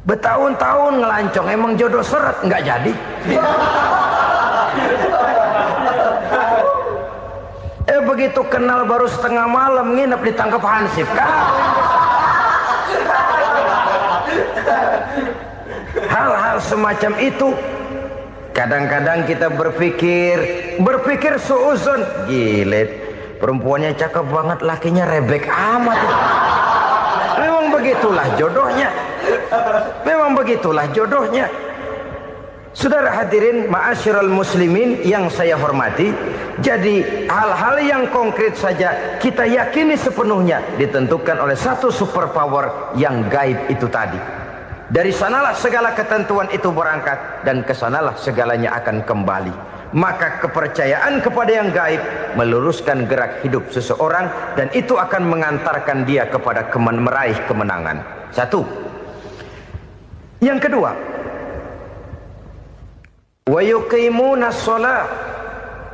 Bertahun-tahun ngelancong, emang jodoh seret, nggak jadi. Begitu kenal baru setengah malam nginep ditangkap hansip. Hal-hal semacam itu kadang-kadang kita berpikir suuzon, gilet, perempuannya cakep banget, lakinya rebek amat. Memang begitulah jodohnya. Memang begitulah jodohnya. Saudara hadirin ma'asyiral muslimin yang saya hormati, jadi hal-hal yang konkret saja kita yakini sepenuhnya ditentukan oleh satu superpower yang gaib itu tadi. Dari sanalah segala ketentuan itu berangkat dan kesanalah segalanya akan kembali. Maka kepercayaan kepada yang gaib meluruskan gerak hidup seseorang dan itu akan mengantarkan dia kepada meraih kemenangan. Satu. Yang kedua, wa yuqimuna shalah.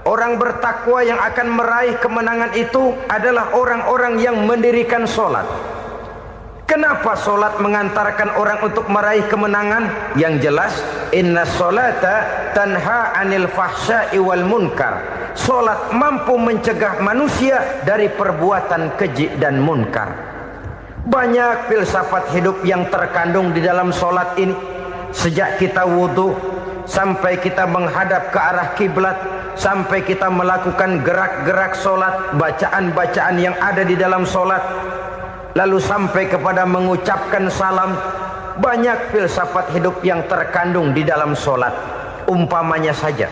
Orang bertakwa yang akan meraih kemenangan itu adalah orang-orang yang mendirikan sholat. Kenapa sholat mengantarkan orang untuk meraih kemenangan? Yang jelas, inna sholata tanha anil fahsya'i wal munkar. Sholat mampu mencegah manusia dari perbuatan keji dan munkar. Banyak filsafat hidup yang terkandung di dalam sholat ini. Sejak kita wudhu sampai kita menghadap ke arah kiblat, sampai kita melakukan gerak-gerak sholat, bacaan-bacaan yang ada di dalam sholat, lalu sampai kepada mengucapkan salam. Banyak filsafat hidup yang terkandung di dalam sholat. Umpamanya saja,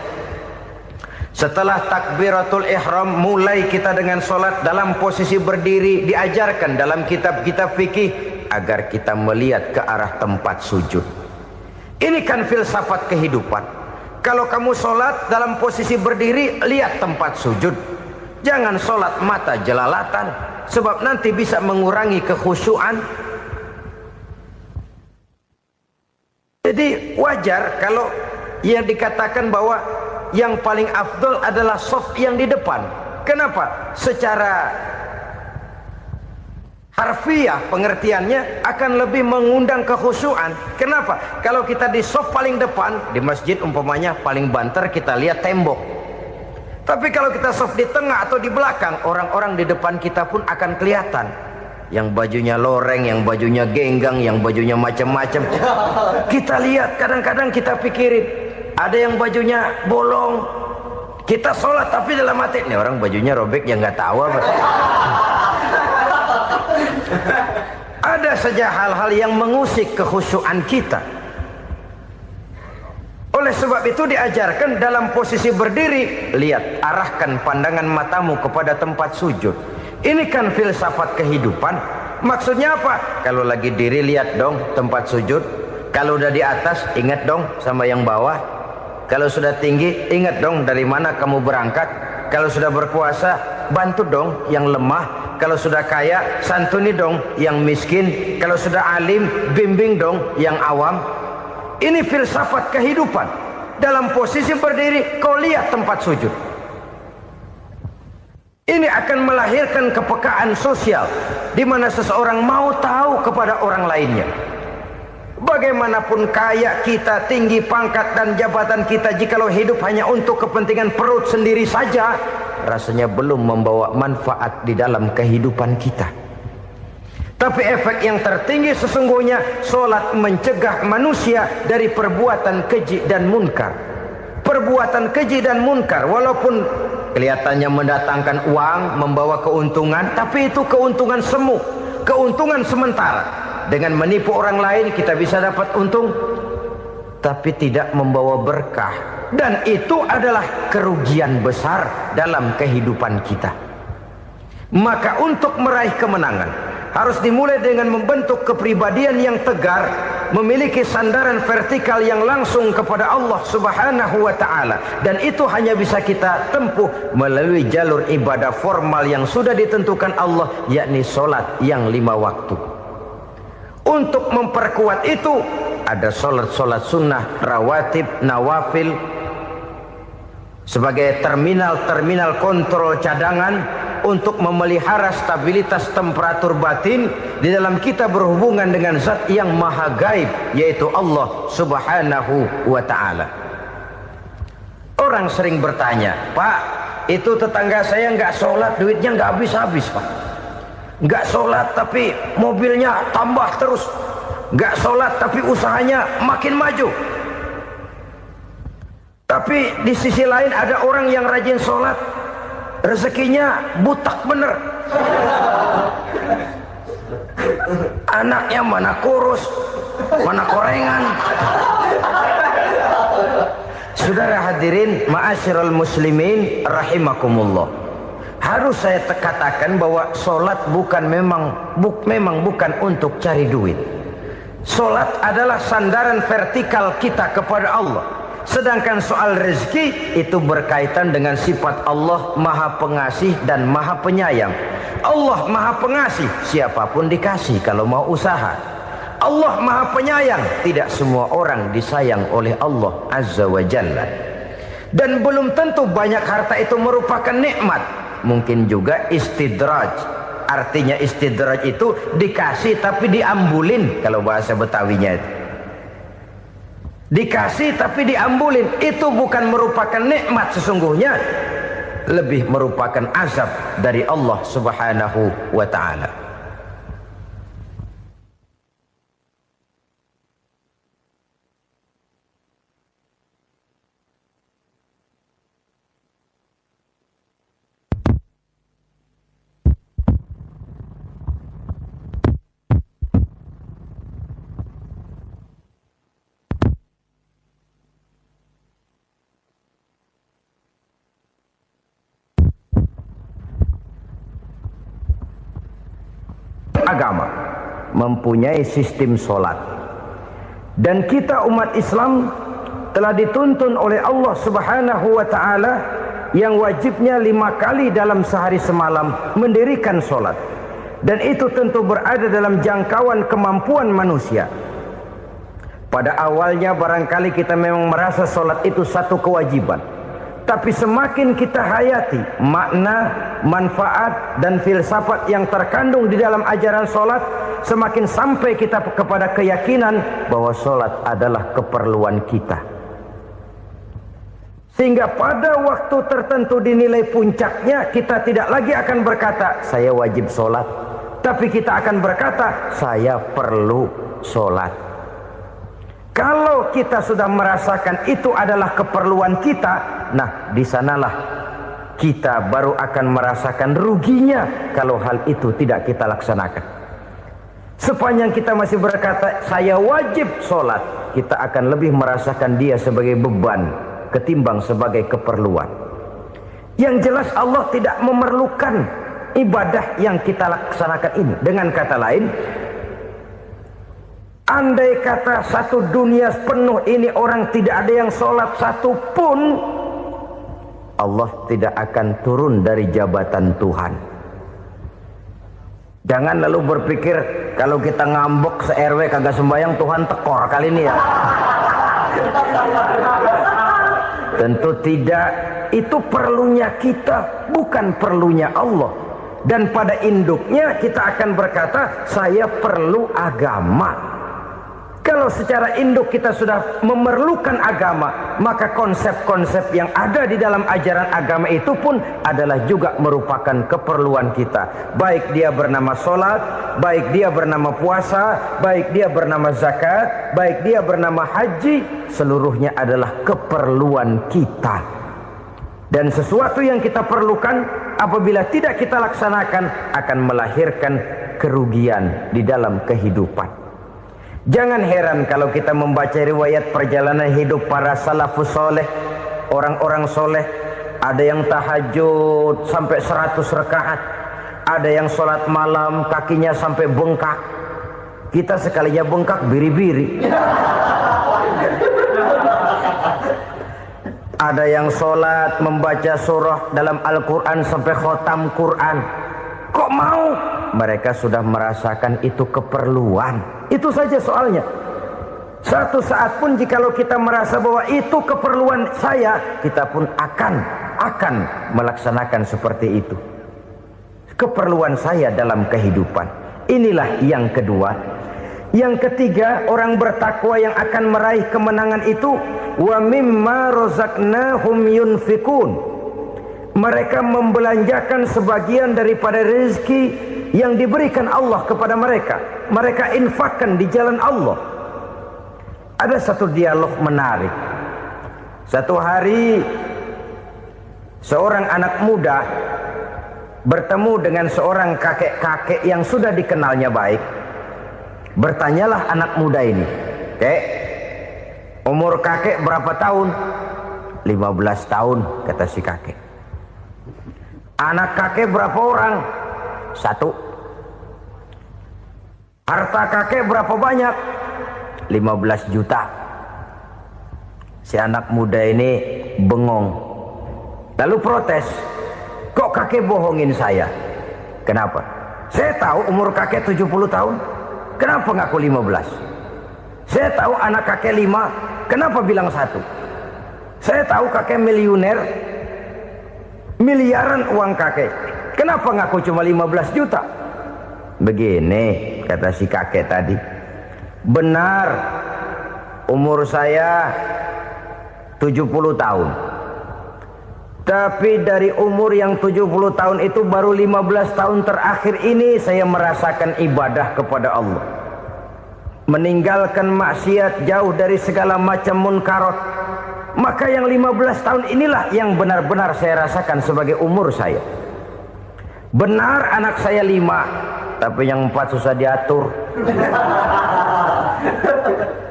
setelah takbiratul ihram mulai kita dengan sholat dalam posisi berdiri, diajarkan dalam kitab-kitab fikih agar kita melihat ke arah tempat sujud. Ini kan filsafat kehidupan. Kalau kamu sholat dalam posisi berdiri, lihat tempat sujud. Jangan sholat mata jelalatan, sebab nanti bisa mengurangi kekhusyuan. Jadi wajar kalau yang dikatakan bahwa yang paling afdol adalah shaf yang di depan. Kenapa? Secara harfiah pengertiannya akan lebih mengundang kekhusyuan. Kenapa? Kalau kita di shaf paling depan di masjid umpamanya paling banter kita lihat tembok. Tapi kalau kita shaf di tengah atau di belakang, orang-orang di depan kita pun akan kelihatan. Yang bajunya loreng, yang bajunya genggang, yang bajunya macam-macam. Kita lihat, kadang-kadang kita pikirin, ada yang bajunya bolong. Kita sholat tapi dalam hati, nih orang bajunya robek yang nggak tahu apa. Ada saja hal-hal yang mengusik kekhusyuan kita. Oleh sebab itu diajarkan dalam posisi berdiri, lihat, arahkan pandangan matamu kepada tempat sujud. Ini kan filsafat kehidupan. Maksudnya apa? Kalau lagi diri lihat dong tempat sujud. Kalau udah di atas ingat dong sama yang bawah. Kalau sudah tinggi ingat dong dari mana kamu berangkat. Kalau sudah berkuasa bantu dong yang lemah. Kalau sudah kaya santuni dong yang miskin. Kalau sudah alim bimbing dong yang awam. Ini filsafat kehidupan. Dalam posisi berdiri kau lihat tempat sujud. Ini akan melahirkan kepekaan sosial di mana seseorang mau tahu kepada orang lainnya. Bagaimanapun kaya kita, tinggi pangkat dan jabatan kita, jikalau hidup hanya untuk kepentingan perut sendiri saja, rasanya belum membawa manfaat di dalam kehidupan kita. Tapi efek yang tertinggi sesungguhnya, sholat mencegah manusia dari perbuatan keji dan munkar. Perbuatan keji dan munkar walaupun kelihatannya mendatangkan uang, membawa keuntungan, tapi itu keuntungan semu, keuntungan sementara. Dengan menipu orang lain kita bisa dapat untung, tapi tidak membawa berkah. Dan itu adalah kerugian besar dalam kehidupan kita. Maka untuk meraih kemenangan harus dimulai dengan membentuk kepribadian yang tegar, memiliki sandaran vertikal yang langsung kepada Allah Subhanahu wa ta'ala. Dan itu hanya bisa kita tempuh melalui jalur ibadah formal yang sudah ditentukan Allah, yakni sholat yang 5 waktu. Untuk memperkuat itu ada sholat-sholat sunnah, rawatib, nawafil sebagai terminal-terminal kontrol cadangan untuk memelihara stabilitas temperatur batin di dalam kita berhubungan dengan zat yang maha gaib, yaitu Allah Subhanahu wa ta'ala. Orang sering bertanya, Pak, itu tetangga saya nggak sholat, duitnya nggak habis-habis, Pak. Nggak sholat tapi mobilnya tambah terus. Nggak sholat tapi usahanya makin maju. Tapi di sisi lain ada orang yang rajin sholat, rezekinya butak bener. Anaknya mana kurus, mana korengan. Saudara hadirin ma'asyiral muslimin rahimakumullah. Harus saya katakan bahwa sholat memang bukan untuk cari duit. Sholat adalah sandaran vertikal kita kepada Allah. Sedangkan soal rezeki itu berkaitan dengan sifat Allah maha pengasih dan maha penyayang. Allah maha pengasih, siapapun dikasih kalau mau usaha. Allah maha penyayang, tidak semua orang disayang oleh Allah Azza wa Jalla. Dan belum tentu banyak harta itu merupakan nikmat. Mungkin juga istidraj. Artinya istidraj itu dikasih tapi diambulin, kalau bahasa Betawinya itu. Dikasih tapi diambulin, itu bukan merupakan nikmat sesungguhnya, lebih merupakan azab dari Allah Subhanahu wa ta'ala. Agama mempunyai sistem sholat, dan kita umat Islam telah dituntun oleh Allah Subhanahu wa ta'ala yang wajibnya 5 kali dalam sehari semalam mendirikan solat, dan itu tentu berada dalam jangkauan kemampuan manusia. Pada awalnya barangkali kita memang merasa solat itu satu kewajiban, tapi semakin kita hayati makna, manfaat dan filsafat yang terkandung di dalam ajaran solat, semakin sampai kita kepada keyakinan bahwa solat adalah keperluan kita. Sehingga pada waktu tertentu dinilai puncaknya, kita tidak lagi akan berkata saya wajib solat, tapi kita akan berkata saya perlu solat. Kalau kita sudah merasakan itu adalah keperluan kita, nah di sanalah kita baru akan merasakan ruginya kalau hal itu tidak kita laksanakan. Sepanjang kita masih berkata saya wajib sholat, kita akan lebih merasakan dia sebagai beban ketimbang sebagai keperluan. Yang jelas Allah tidak memerlukan ibadah yang kita laksanakan ini. Dengan kata lain, andai kata satu dunia penuh ini orang tidak ada yang sholat satu pun, Allah tidak akan turun dari jabatan Tuhan. Jangan lalu berpikir kalau kita ngambek se-RW kagak sembahyang Tuhan tekor kali ini ya. Tentu tidak. Itu perlunya kita, bukan perlunya Allah. Dan pada induknya kita akan berkata saya perlu agama. Kalau secara induk kita sudah memerlukan agama, maka konsep-konsep yang ada di dalam ajaran agama itu pun adalah juga merupakan keperluan kita. Baik dia bernama sholat, baik dia bernama puasa, baik dia bernama zakat, baik dia bernama haji, seluruhnya adalah keperluan kita. Dan sesuatu yang kita perlukan apabila tidak kita laksanakan akan melahirkan kerugian di dalam kehidupan. Jangan heran kalau kita membaca riwayat perjalanan hidup para salafus soleh, orang-orang soleh. Ada yang tahajud sampai 100 rakaat, ada yang sholat malam kakinya sampai bengkak. Kita sekalinya bengkak biri-biri. Ada yang sholat membaca surah dalam Al-Quran sampai khotam Quran. Kok mau? Mereka sudah merasakan itu keperluan. Itu saja soalnya. Satu saat pun jikalau kita merasa bahwa itu keperluan saya, kita pun akan melaksanakan seperti itu. Keperluan saya dalam kehidupan. Inilah yang kedua. Yang ketiga, orang bertakwa yang akan meraih kemenangan itu, wa mimma razaqnahum yunfikun. Mereka membelanjakan sebagian daripada rezeki yang diberikan Allah kepada mereka. Mereka infakkan di jalan Allah. Ada satu dialog menarik. Satu hari seorang anak muda bertemu dengan seorang kakek-kakek yang sudah dikenalnya baik. Bertanyalah anak muda ini, "Kek, umur kakek berapa tahun?" 15 tahun, kata si kakek. "Anak kakek berapa orang?" 1. "Harta kakek berapa banyak?" 15 juta. Si anak muda ini bengong, lalu protes, "Kok kakek bohongin saya?" "Kenapa?" "Saya tahu umur kakek 70 tahun. Kenapa ngaku 15? Saya tahu anak kakek 5. Kenapa bilang 1? Saya tahu kakek miliuner, miliaran uang kakek. Kenapa ngaku cuma 15 juta? Begini, kata si kakek tadi. Benar, umur saya 70 tahun. Tapi dari umur yang 70 tahun itu baru 15 tahun terakhir ini saya merasakan ibadah kepada Allah. Meninggalkan maksiat, jauh dari segala macam munkarat. Maka yang 15 tahun inilah yang benar-benar saya rasakan sebagai umur saya. Benar anak saya 5, tapi yang 4 susah diatur.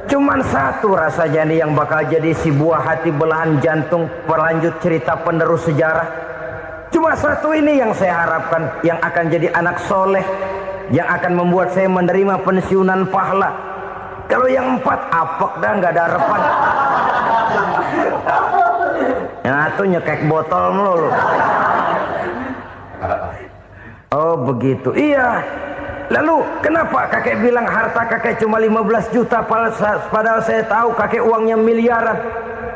Cuman 1 rasanya nih yang bakal jadi si buah hati belahan jantung berlanjut cerita penerus sejarah. Cuma 1 ini yang saya harapkan, yang akan jadi anak soleh, yang akan membuat saya menerima pensiunan pahala. Kalau yang 4 apek dah, nggak ada harapan. Yang satu nyekek botol melulu. Oh begitu. Iya. Lalu kenapa kakek bilang harta kakek cuma 15 juta padahal saya tahu kakek uangnya miliaran,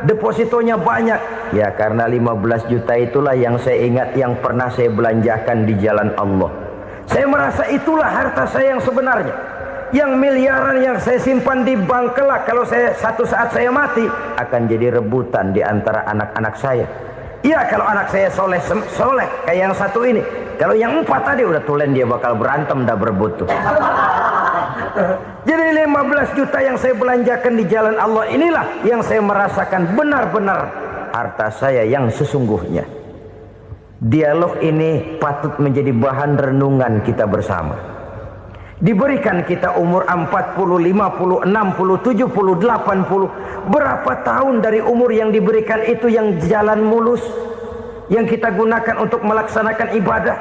depositonya banyak? Ya karena 15 juta itulah yang saya ingat yang pernah saya belanjakan di jalan Allah. Saya merasa itulah harta saya yang sebenarnya. Yang miliaran yang saya simpan di bank kelak kalau satu saat saya mati akan jadi rebutan di antara anak-anak saya. Ya kalau anak saya soleh kayak yang satu ini. Kalau yang 4 tadi udah tulen dia bakal berantem dah berebut tuh. Jadi 15 juta yang saya belanjakan di jalan Allah inilah yang saya merasakan benar-benar harta saya yang sesungguhnya. Dialog ini patut menjadi bahan renungan kita bersama. Diberikan kita umur 40, 50, 60, 70, 80. Berapa tahun dari umur yang diberikan itu yang jalan mulus, yang kita gunakan untuk melaksanakan ibadah?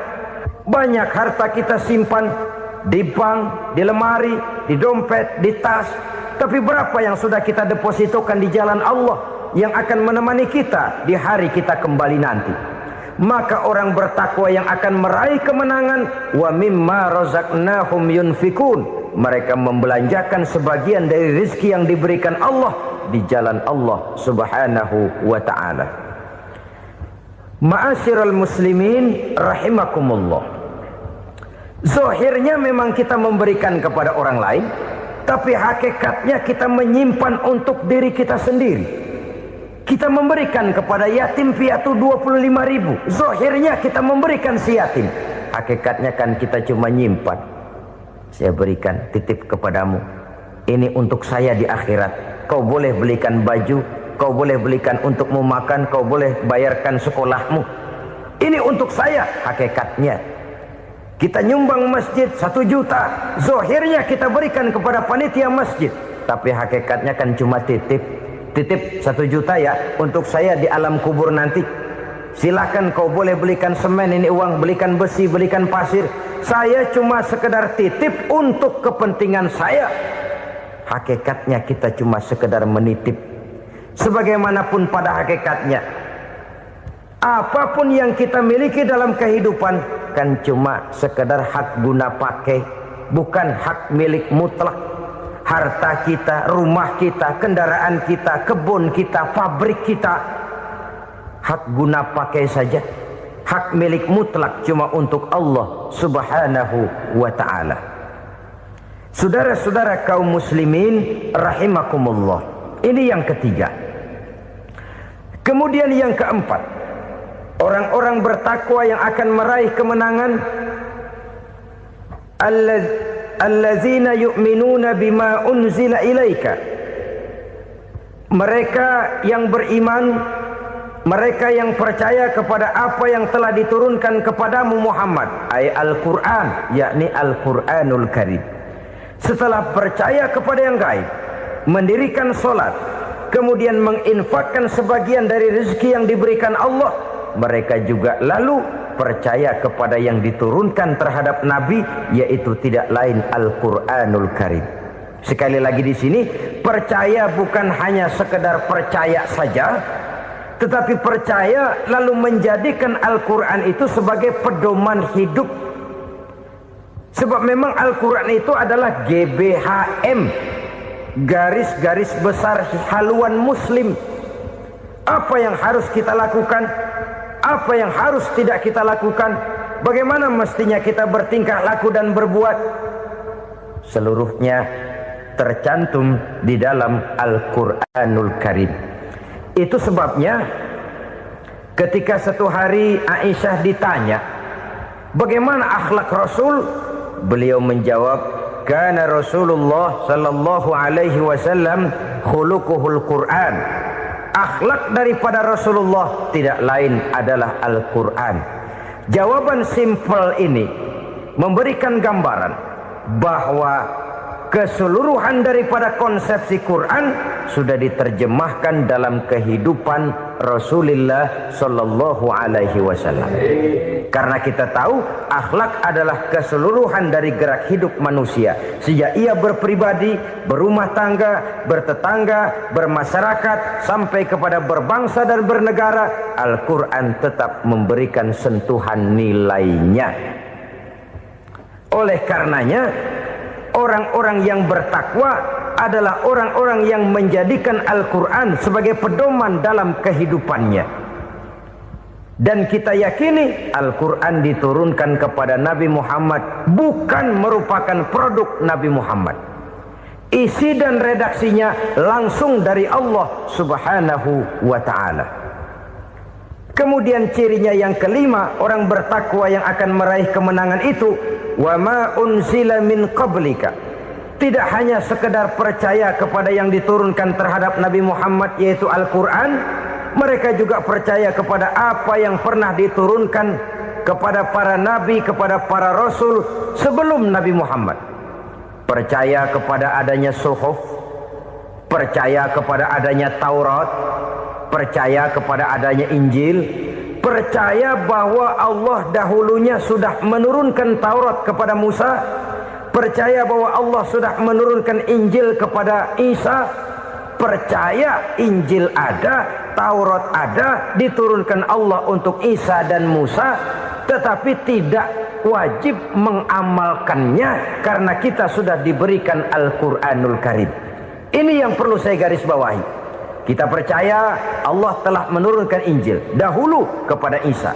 Banyak harta kita simpan di bank, di lemari, di dompet, di tas. Tapi berapa yang sudah kita depositokan di jalan Allah yang akan menemani kita di hari kita kembali nanti? Maka orang bertakwa yang akan meraih kemenangan, wa mimma razaqnahum yunfikun, mereka membelanjakan sebagian dari rezeki yang diberikan Allah di jalan Allah Subhanahu wa ta'ala. Ma'asyiral muslimin rahimakumullah. Zahirnya memang kita memberikan kepada orang lain, tapi hakikatnya kita menyimpan untuk diri kita sendiri. Kita memberikan kepada yatim piatu 25.000. Zahirnya kita memberikan si yatim, hakikatnya kan kita cuma nyimpan. Saya berikan, titip kepadamu, ini untuk saya di akhirat. Kau boleh belikan baju, kau boleh belikan untukmu makan, kau boleh bayarkan sekolahmu. Ini untuk saya. Hakikatnya kita nyumbang masjid 1 juta, zahirnya kita berikan kepada panitia masjid, tapi hakikatnya kan cuma titip 1 juta ya untuk saya di alam kubur nanti. Silakan kau boleh belikan semen, ini uang, belikan besi, belikan pasir. Saya cuma sekedar titip untuk kepentingan saya. Hakikatnya kita cuma sekedar menitip. Sebagaimanapun pada hakikatnya, apapun yang kita miliki dalam kehidupan kan cuma sekedar hak guna pakai, bukan hak milik mutlak. Harta kita, rumah kita, kendaraan kita, kebun kita, pabrik kita, hak guna pakai saja. Hak milik mutlak cuma untuk Allah Subhanahu wa ta'ala. Saudara-saudara kaum muslimin rahimakumullah. Ini yang ketiga. Kemudian yang keempat, orang-orang bertakwa yang akan meraih kemenangan, allazina yu'minuna bima unzila ilaika. Mereka yang beriman, mereka yang percaya kepada apa yang telah diturunkan kepadamu Muhammad, ay Al-Quran, yakni Al-Quranul Karim. Setelah percaya kepada yang gaib, mendirikan solat, kemudian menginfakkan sebagian dari rezeki yang diberikan Allah, mereka juga lalu percaya kepada yang diturunkan terhadap Nabi, yaitu tidak lain Al-Quranul Karim. Sekali lagi di sini, percaya bukan hanya sekedar percaya saja, tetapi percaya lalu menjadikan Al-Quran itu sebagai pedoman hidup. Sebab memang Al-Quran itu adalah GBHM, garis-garis besar haluan muslim. Apa yang harus kita lakukan, apa yang harus tidak kita lakukan, bagaimana mestinya kita bertingkah laku dan berbuat, seluruhnya tercantum di dalam Al-Quranul Karim. Itu sebabnya ketika satu hari Aisyah ditanya bagaimana akhlak Rasul, beliau menjawab, kana Rasulullah sallallahu alaihi wasallam khuluquhul Quran. Akhlak daripada Rasulullah tidak lain adalah Al-Quran. Jawaban simpel ini memberikan gambaran bahwa keseluruhan daripada konsepsi Quran sudah diterjemahkan dalam kehidupan Rasulullah sallallahu alaihi wasallam. Karena kita tahu akhlak adalah keseluruhan dari gerak hidup manusia. Sejak ia berpribadi, berumah tangga, bertetangga, bermasyarakat, sampai kepada berbangsa dan bernegara, Al-Quran tetap memberikan sentuhan nilainya. Oleh karenanya, orang-orang yang bertakwa adalah orang-orang yang menjadikan Al-Quran sebagai pedoman dalam kehidupannya. Dan kita yakini Al-Quran diturunkan kepada Nabi Muhammad bukan merupakan produk Nabi Muhammad. Isi dan redaksinya langsung dari Allah Subhanahu wa ta'ala. Kemudian cirinya yang kelima, orang bertakwa yang akan meraih kemenangan itu, wa ma unzila min qablika. Tidak hanya sekedar percaya kepada yang diturunkan terhadap Nabi Muhammad yaitu Al-Quran, mereka juga percaya kepada apa yang pernah diturunkan kepada para nabi, kepada para rasul sebelum Nabi Muhammad. Percaya kepada adanya suhuf, percaya kepada adanya Taurat, percaya kepada adanya Injil, percaya bahwa Allah dahulunya sudah menurunkan Taurat kepada Musa, percaya bahwa Allah sudah menurunkan Injil kepada Isa, percaya Injil ada, Taurat ada, diturunkan Allah untuk Isa dan Musa, tetapi tidak wajib mengamalkannya karena kita sudah diberikan Al-Quranul Karim. Ini yang perlu saya garis bawahi. Kita percaya Allah telah menurunkan Injil dahulu kepada Isa.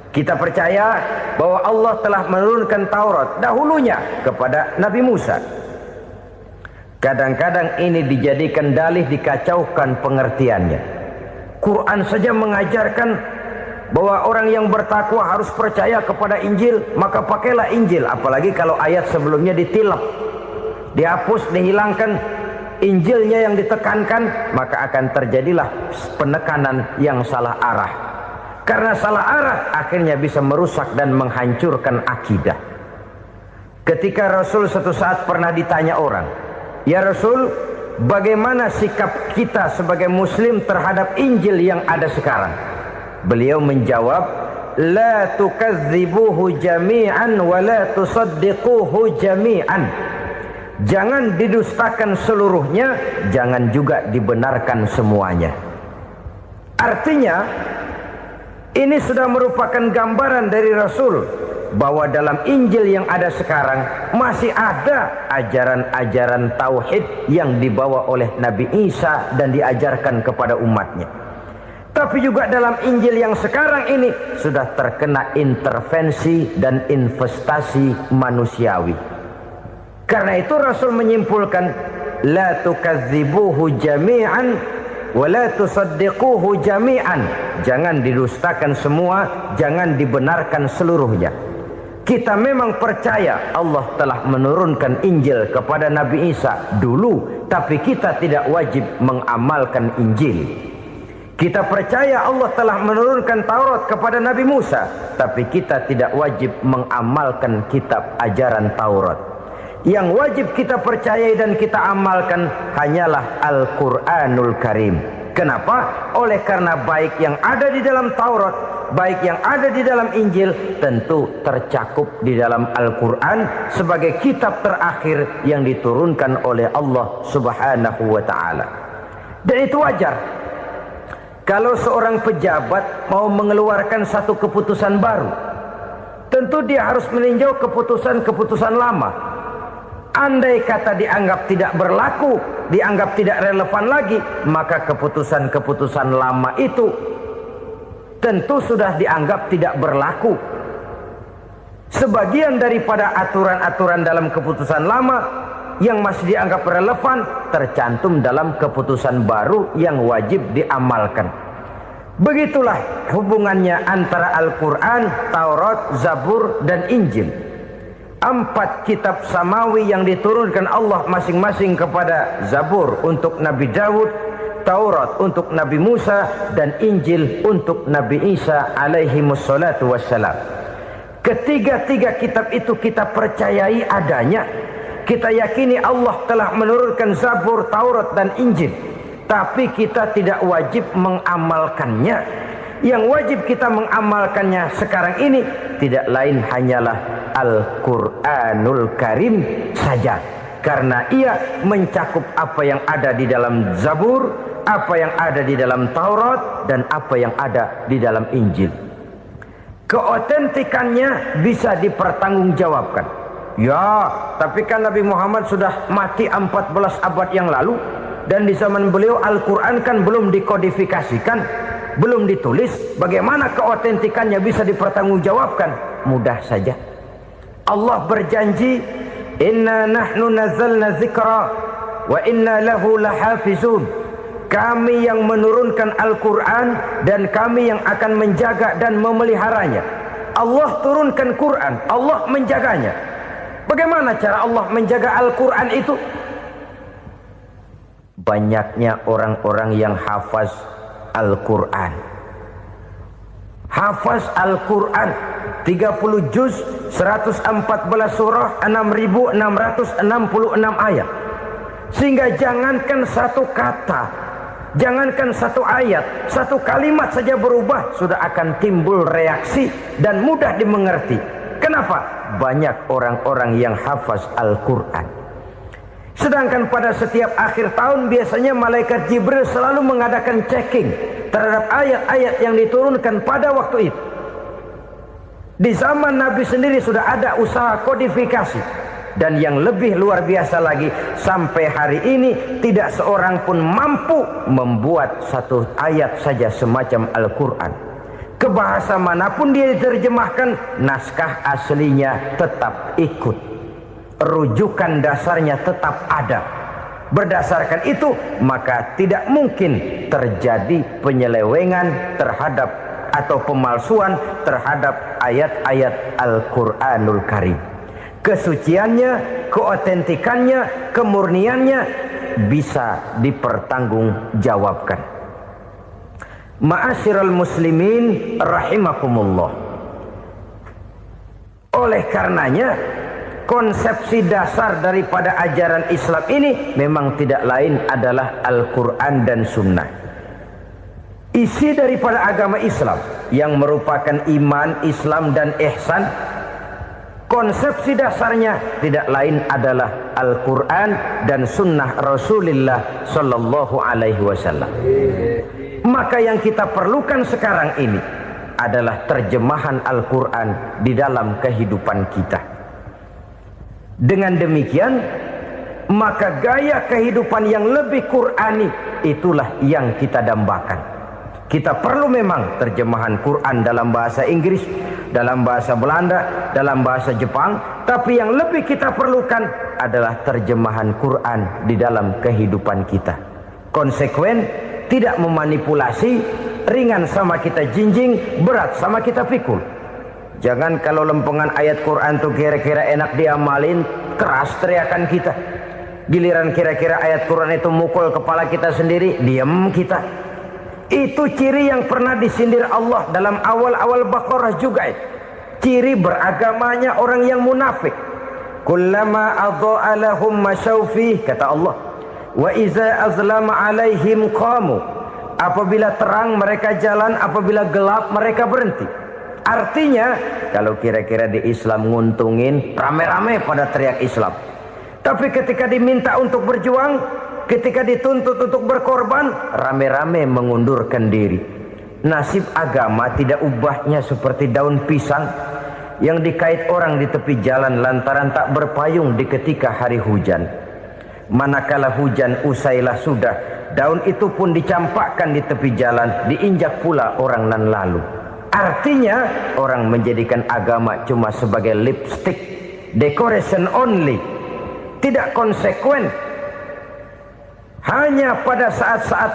Kita percaya bahwa Allah telah menurunkan Taurat dahulunya kepada Nabi Musa. Kadang-kadang ini dijadikan dalih, dikacaukan pengertiannya. Quran saja mengajarkan bahwa orang yang bertakwa harus percaya kepada Injil, maka pakailah Injil. Apalagi kalau ayat sebelumnya ditilap, dihapus, dihilangkan, Injilnya yang ditekankan, maka akan terjadilah penekanan yang salah arah. Karena salah arah akhirnya bisa merusak dan menghancurkan akidah. Ketika Rasul suatu saat pernah ditanya orang, "Ya Rasul, bagaimana sikap kita sebagai muslim terhadap Injil yang ada sekarang?" Beliau menjawab, "La tukadzibuhu jami'an wa la tusaddiquhu jami'an." Jangan didustakan seluruhnya, jangan juga dibenarkan semuanya. Artinya, ini sudah merupakan gambaran dari Rasul bahwa dalam Injil yang ada sekarang masih ada ajaran-ajaran tauhid yang dibawa oleh Nabi Isa dan diajarkan kepada umatnya. Tapi juga dalam Injil yang sekarang ini sudah terkena intervensi dan investasi manusiawi. Karena itu Rasul menyimpulkan, la tukadzibuhu jami'an wa la tusaddiquhu jami'an. Jangan didustakan semua, jangan dibenarkan seluruhnya. Kita memang percaya Allah telah menurunkan Injil kepada Nabi Isa dulu, tapi kita tidak wajib mengamalkan Injil. Kita percaya Allah telah menurunkan Taurat kepada Nabi Musa, tapi kita tidak wajib mengamalkan kitab ajaran Taurat. Yang wajib kita percayai dan kita amalkan hanyalah Al-Quranul Karim. Kenapa? Oleh karena baik yang ada di dalam Taurat, baik yang ada di dalam Injil, tentu tercakup di dalam Al-Quran sebagai kitab terakhir yang diturunkan oleh Allah Subhanahu wa ta'ala. Dan itu wajar. Kalau seorang pejabat mau mengeluarkan satu keputusan baru, tentu dia harus meninjau keputusan-keputusan lama. Andai kata dianggap tidak berlaku, dianggap tidak relevan lagi, maka keputusan-keputusan lama itu tentu sudah dianggap tidak berlaku. Sebagian daripada aturan-aturan dalam keputusan lama yang masih dianggap relevan tercantum dalam keputusan baru yang wajib diamalkan. Begitulah hubungannya antara Al-Quran, Taurat, Zabur, dan Injil. 4 kitab samawi yang diturunkan Allah masing-masing kepada Zabur untuk Nabi Daud, Taurat untuk Nabi Musa, dan Injil untuk Nabi Isa alaihi wassalatu wassalam. Ketiga-tiga kitab itu kita percayai adanya. Kita yakini Allah telah menurunkan Zabur, Taurat, dan Injil. tapi kita tidak wajib mengamalkannya. Yang wajib kita mengamalkannya sekarang ini tidak lain hanyalah Al-Quranul Karim saja, karena ia mencakup apa yang ada di dalam Zabur, apa yang ada di dalam Taurat, dan apa yang ada di dalam Injil. Keotentikannya bisa dipertanggungjawabkan. Ya, tapi kan Nabi Muhammad sudah mati 14 abad yang lalu, dan di zaman beliau Al-Quran kan belum dikodifikasikan, belum ditulis. Bagaimana keotentikannya bisa dipertanggungjawabkan? Mudah saja. Allah berjanji, inna nahnu nazzalna dzikra wa inna lahu lahafizun. Kami yang menurunkan Al-Quran dan kami yang akan menjaga dan memeliharanya. Allah turunkan Quran, Allah menjaganya. Bagaimana cara Allah menjaga Al-Quran itu? Banyaknya orang-orang yang hafaz Al-Quran. Hafaz Al-Quran 30 juz, 114 surah, 6.666 ayat. Sehingga jangankan satu kata, jangankan satu ayat, satu kalimat saja berubah sudah akan timbul reaksi dan mudah dimengerti. Kenapa? Banyak orang-orang yang hafaz Al-Quran. Sedangkan pada setiap akhir tahun biasanya malaikat Jibril selalu mengadakan checking terhadap ayat-ayat yang diturunkan pada waktu itu. Di zaman Nabi sendiri sudah ada usaha kodifikasi. Dan yang lebih luar biasa lagi, sampai hari ini tidak seorang pun mampu membuat satu ayat saja semacam Al-Quran. Ke bahasa manapun dia diterjemahkan, naskah aslinya tetap ikut, rujukan dasarnya tetap ada. Berdasarkan itu maka tidak mungkin terjadi penyelewengan terhadap atau pemalsuan terhadap ayat-ayat Al-Quranul Karim. Kesuciannya, keotentikannya, kemurniannya bisa dipertanggungjawabkan. Ma'asyiral muslimin rahimakumullah. Oleh karenanya, konsepsi dasar daripada ajaran Islam ini memang tidak lain adalah Al-Quran dan Sunnah. Isi daripada agama Islam yang merupakan iman, Islam dan ihsan, konsepsi dasarnya tidak lain adalah Al-Quran dan Sunnah Rasulullah Sallallahu Alaihi Wasallam. Maka yang kita perlukan sekarang ini adalah terjemahan Al-Quran di dalam kehidupan kita. Dengan demikian, maka gaya kehidupan yang lebih Qurani itulah yang kita dambakan. Kita perlu memang terjemahan Quran dalam bahasa Inggris, dalam bahasa Belanda, dalam bahasa Jepang, tapi yang lebih kita perlukan adalah terjemahan Quran di dalam kehidupan kita. Konsekuen, tidak memanipulasi, ringan sama kita jinjing, berat sama kita pikul. Jangan kalau lempengan ayat Quran tuh kira-kira enak diamalin, keras teriakan kita. Giliran kira-kira ayat Quran itu mukul kepala kita sendiri, diam kita. Itu ciri yang pernah disindir Allah dalam awal-awal Baqarah juga. Ciri beragamanya orang yang munafik. Kullama adha'a lahum masyawfih, kata Allah. Wa iza azlama alaihim qamu. Apabila terang mereka jalan, apabila gelap mereka berhenti. Artinya, kalau kira-kira di Islam nguntungin, rame-rame pada teriak Islam. Tapi ketika diminta untuk berjuang, ketika dituntut untuk berkorban, rame-rame mengundurkan diri. Nasib agama tidak ubahnya seperti daun pisang yang dikait orang di tepi jalan lantaran tak berpayung di ketika hari hujan. Manakala hujan usailah sudah, daun itu pun dicampakkan di tepi jalan, diinjak pula orang nan lalu. Artinya orang menjadikan agama cuma sebagai lipstick, decoration only, tidak konsekuen. Hanya pada saat-saat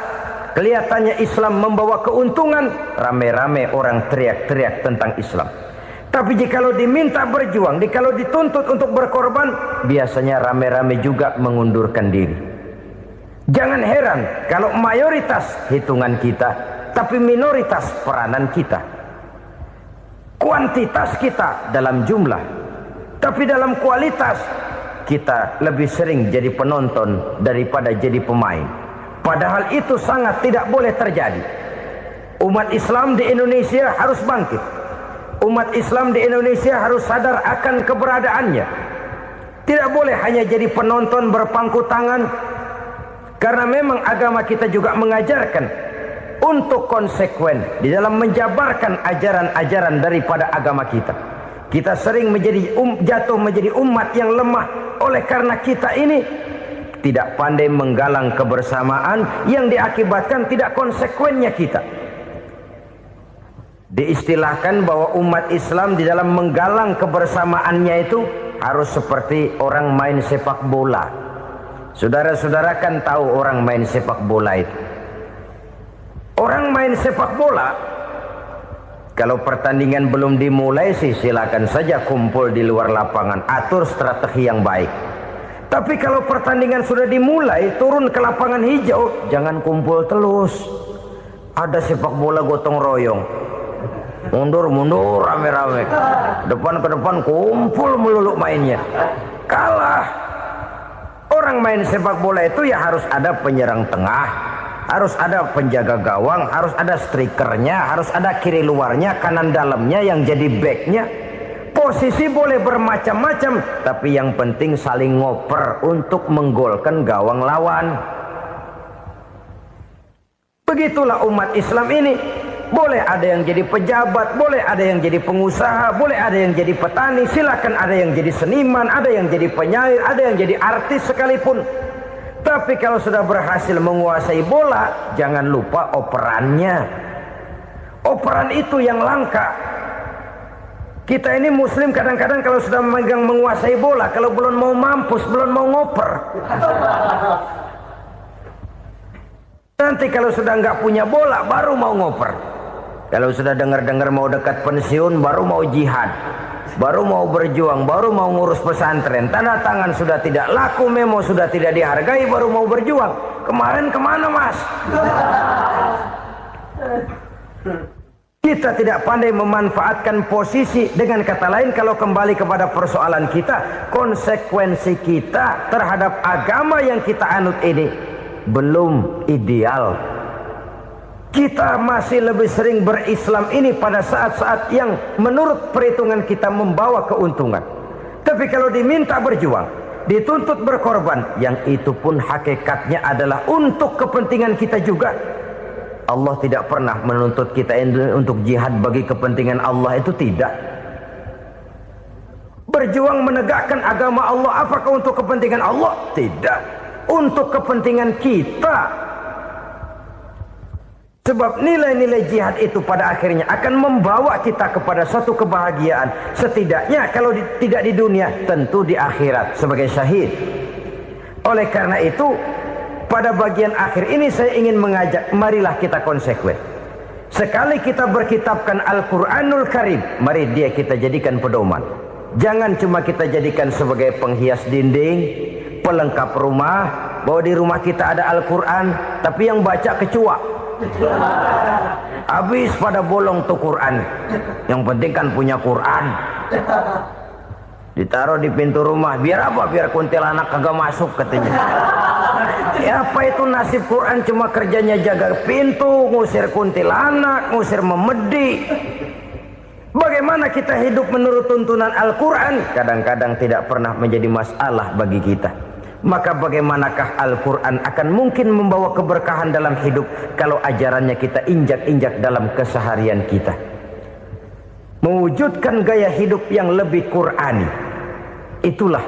kelihatannya Islam membawa keuntungan, rame-rame orang teriak-teriak tentang Islam. Tapi jikalau diminta berjuang, jikalau dituntut untuk berkorban, biasanya rame-rame juga mengundurkan diri. Jangan heran kalau mayoritas hitungan kita, tapi minoritas peranan kita. Kuantitas kita dalam jumlah, tapi dalam kualitas kita lebih sering jadi penonton daripada jadi pemain. Padahal itu sangat tidak boleh terjadi. Umat Islam di Indonesia harus bangkit. Umat Islam di Indonesia harus sadar akan keberadaannya. Tidak boleh hanya jadi penonton berpangku tangan. Karena memang agama kita juga mengajarkan untuk konsekuen di dalam menjabarkan ajaran-ajaran daripada agama kita. Kita sering jatuh menjadi umat yang lemah oleh karena kita ini tidak pandai menggalang kebersamaan yang diakibatkan tidak konsekuennya kita. Diistilahkan bahwa umat Islam di dalam menggalang kebersamaannya itu harus seperti orang main sepak bola. Saudara-saudara kan tahu orang main sepak bola itu. Orang main sepak bola, kalau pertandingan belum dimulai sih silakan saja kumpul di luar lapangan, atur strategi yang baik. Tapi kalau pertandingan sudah dimulai, turun ke lapangan hijau, jangan kumpul terus. Ada sepak bola gotong royong, mundur-mundur rame-rame, depan ke depan kumpul melulu mainnya. Kalah. Orang main sepak bola itu ya harus ada penyerang tengah, harus ada penjaga gawang, harus ada strikernya, harus ada kiri luarnya, kanan dalamnya yang jadi backnya. Posisi boleh bermacam-macam, tapi yang penting saling ngoper untuk menggolkan gawang lawan. Begitulah umat Islam ini. Boleh ada yang jadi pejabat, boleh ada yang jadi pengusaha, boleh ada yang jadi petani, silakan ada yang jadi seniman, ada yang jadi penyair, ada yang jadi artis sekalipun. Tapi kalau sudah berhasil menguasai bola, jangan lupa operannya. Operan itu yang langka. Kita ini muslim kadang-kadang kalau sudah memegang menguasai bola, kalau belum mau mampus, belum mau ngoper. Nanti kalau sudah nggak punya bola, baru mau ngoper. Kalau sudah dengar-dengar mau dekat pensiun, baru mau jihad, baru mau berjuang, baru mau ngurus pesantren. Tanda tangan sudah tidak laku, memo sudah tidak dihargai, baru mau berjuang. Kemarin kemana mas? Kita tidak pandai memanfaatkan posisi. Dengan kata lain, kalau kembali kepada persoalan kita, konsekuensi kita terhadap agama yang kita anut ini belum ideal. Kita masih lebih sering berislam ini pada saat-saat yang menurut perhitungan kita membawa keuntungan. Tapi kalau diminta berjuang, dituntut berkorban, yang itu pun hakikatnya adalah untuk kepentingan kita juga. Allah tidak pernah menuntut kita untuk jihad bagi kepentingan Allah, itu tidak. Berjuang menegakkan agama Allah, apakah untuk kepentingan Allah? Tidak. Untuk kepentingan kita. Sebab nilai-nilai jihad itu pada akhirnya akan membawa kita kepada satu kebahagiaan. Setidaknya kalau tidak di dunia, tentu di akhirat sebagai syahid. Oleh karena itu, pada bagian akhir ini saya ingin mengajak, marilah kita konsekuen. Sekali kita berkitabkan Al-Quranul Karim, mari dia kita jadikan pedoman. Jangan cuma kita jadikan sebagai penghias dinding, pelengkap rumah, bahwa di rumah kita ada Al-Quran, tapi yang baca kecoa. Habis pada bolong tuh Quran. Yang penting kan punya Quran. Ditaruh di pintu rumah. Biar apa? Biar kuntilanak kagak masuk katanya. Ya apa itu nasib Quran, cuma kerjanya jaga pintu, ngusir kuntilanak, ngusir memedi. Bagaimana kita hidup menurut tuntunan Al-Quran? Kadang-kadang tidak pernah menjadi masalah bagi kita. Maka bagaimanakah Al-Quran akan mungkin membawa keberkahan dalam hidup kalau ajarannya kita injak-injak dalam keseharian kita. Mewujudkan gaya hidup yang lebih Qurani, itulah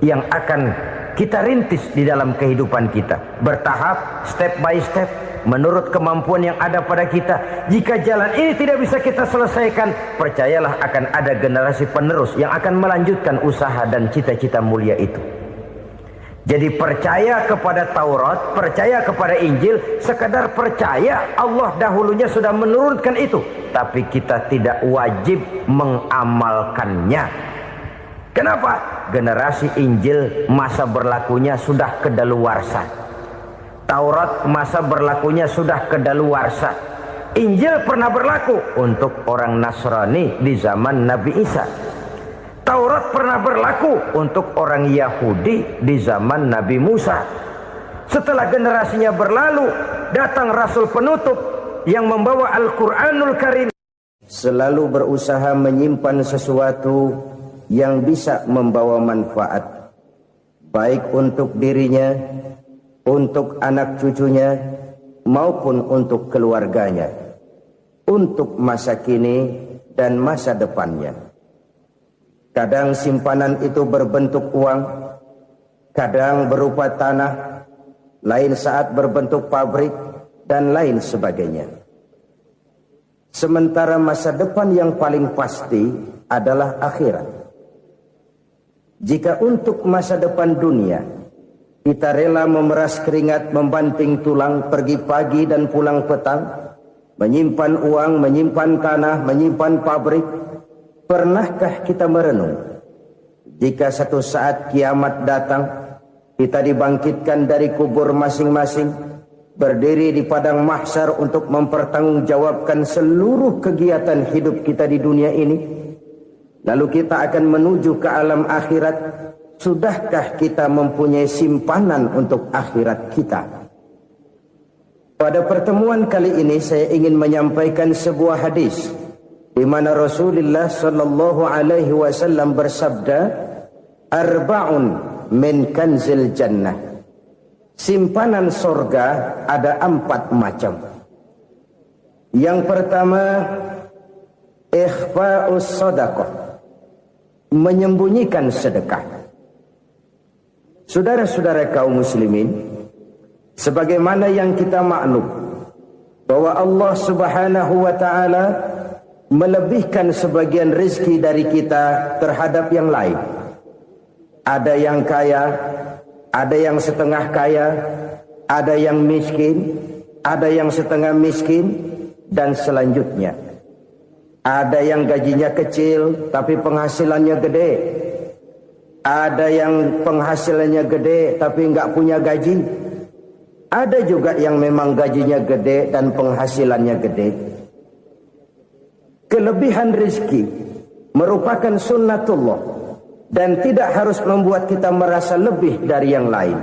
yang akan kita rintis di dalam kehidupan kita. Bertahap, step by step, menurut kemampuan yang ada pada kita. Jika jalan ini tidak bisa kita selesaikan, percayalah akan ada generasi penerus yang akan melanjutkan usaha dan cita-cita mulia itu. Jadi percaya kepada Taurat, percaya kepada Injil, sekadar percaya Allah dahulunya sudah menurunkan itu. Tapi kita tidak wajib mengamalkannya. Kenapa? Generasi Injil masa berlakunya sudah kedaluarsa. Taurat masa berlakunya sudah kedaluarsa. Injil pernah berlaku untuk orang Nasrani di zaman Nabi Isa. Taurat pernah berlaku untuk orang Yahudi di zaman Nabi Musa. Setelah generasinya berlalu, datang Rasul penutup yang membawa Al-Quranul Karim. Selalu berusaha menyimpan sesuatu yang bisa membawa manfaat, baik untuk dirinya, untuk anak cucunya, maupun untuk keluarganya, untuk masa kini dan masa depannya. Kadang simpanan itu berbentuk uang, kadang berupa tanah, lain saat berbentuk pabrik, dan lain sebagainya. Sementara masa depan yang paling pasti adalah akhirat. Jika untuk masa depan dunia kita rela memeras keringat, membanting tulang, pergi pagi dan pulang petang, menyimpan uang, menyimpan tanah, menyimpan pabrik, pernahkah kita merenung jika satu saat kiamat datang, kita dibangkitkan dari kubur masing-masing, berdiri di padang mahsyar untuk mempertanggungjawabkan seluruh kegiatan hidup kita di dunia ini? Lalu kita akan menuju ke alam akhirat. Sudahkah kita mempunyai simpanan untuk akhirat kita? Pada pertemuan kali ini saya ingin menyampaikan sebuah hadis di mana Rasulullah sallallahu alaihi wasallam bersabda, "Arba'un min kanzil jannah." Simpanan sorga ada 4 macam. Yang pertama, ikhfa'us sadaqah, menyembunyikan sedekah. Saudara-saudara kaum muslimin, sebagaimana yang kita maklum bahwa Allah Subhanahu wa taala melebihkan sebagian rezeki dari kita terhadap yang lain. Ada yang kaya, ada yang setengah kaya, ada yang miskin, ada yang setengah miskin, dan selanjutnya. Ada yang gajinya kecil tapi penghasilannya gede. Ada yang penghasilannya gede tapi nggak punya gaji. Ada juga yang memang gajinya gede dan penghasilannya gede. Kelebihan rezeki merupakan sunnatullah dan tidak harus membuat kita merasa lebih dari yang lain.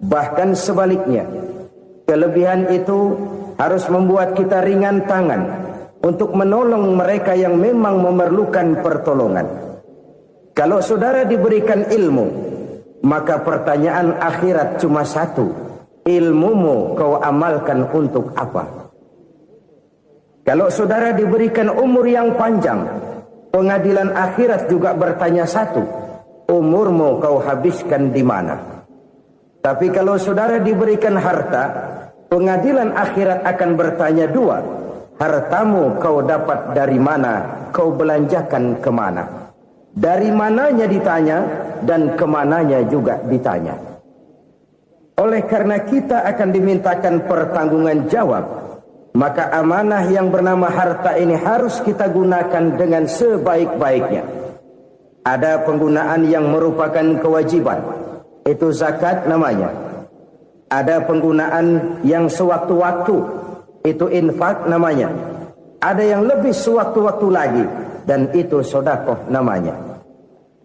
Bahkan sebaliknya, kelebihan itu harus membuat kita ringan tangan untuk menolong mereka yang memang memerlukan pertolongan. Kalau saudara diberikan ilmu, maka pertanyaan akhirat cuma satu: ilmumu kau amalkan untuk apa? Kalau saudara diberikan umur yang panjang, pengadilan akhirat juga bertanya satu: umurmu kau habiskan di mana? Tapi kalau saudara diberikan harta, pengadilan akhirat akan bertanya dua: hartamu kau dapat dari mana, kau belanjakan kemana? Dari mananya ditanya, dan kemananya juga ditanya. Oleh karena kita akan dimintakan pertanggungan jawab, maka amanah yang bernama harta ini harus kita gunakan dengan sebaik-baiknya. Ada penggunaan yang merupakan kewajiban, itu zakat namanya. Ada penggunaan yang sewaktu-waktu, itu infak namanya. Ada yang lebih sewaktu-waktu lagi, dan itu sedekah namanya.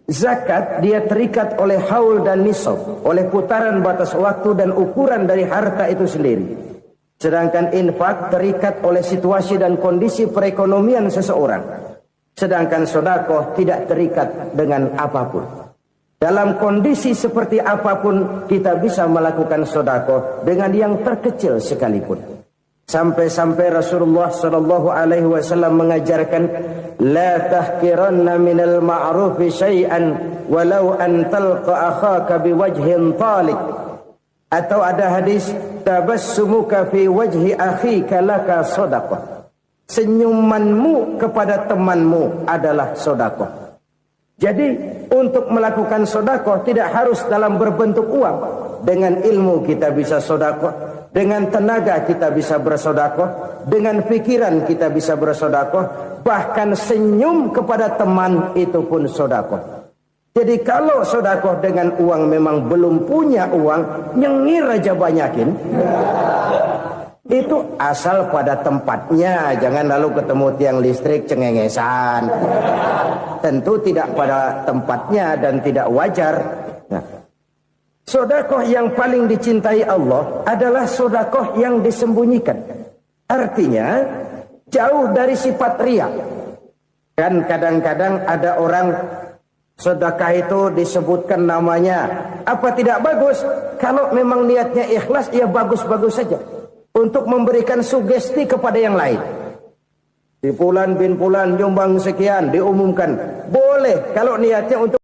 Zakat dia terikat oleh haul dan nisab, oleh putaran batas waktu dan ukuran dari harta itu sendiri. Sedangkan infak terikat oleh situasi dan kondisi perekonomian seseorang. Sedangkan sedekah tidak terikat dengan apapun. Dalam kondisi seperti apapun kita bisa melakukan sedekah dengan yang terkecil sekalipun. Sampai-sampai Rasulullah sallallahu alaihi wasallam mengajarkan, la tahqiranna minal ma'rufi syai'an walau an talqa akhaka biwajhin talik. Atau ada hadis, tabassumuka fi wajhi akhika laka shadaqah. Senyumanmu kepada temanmu adalah sedekah. Jadi untuk melakukan sedekah tidak harus dalam berbentuk uang. Dengan ilmu kita bisa sedekah. Dengan tenaga kita bisa bersedekah, dengan pikiran kita bisa bersedekah, bahkan senyum kepada teman itu pun sedekah. Jadi kalau sedekah dengan uang memang belum punya uang, nyengir aja banyakin. Itu asal pada tempatnya, jangan lalu ketemu tiang listrik cengengesan. Tentu tidak pada tempatnya dan tidak wajar. Nah, Sedekah yang paling dicintai Allah adalah sedekah yang disembunyikan. Artinya jauh dari sifat riya. Kan kadang-kadang ada orang sedekah itu disebutkan namanya. Apa tidak bagus? Kalau memang niatnya ikhlas, ya bagus-bagus saja. Untuk memberikan sugesti kepada yang lain. Si Fulan bin Fulan nyumbang sekian, diumumkan. Boleh kalau niatnya untuk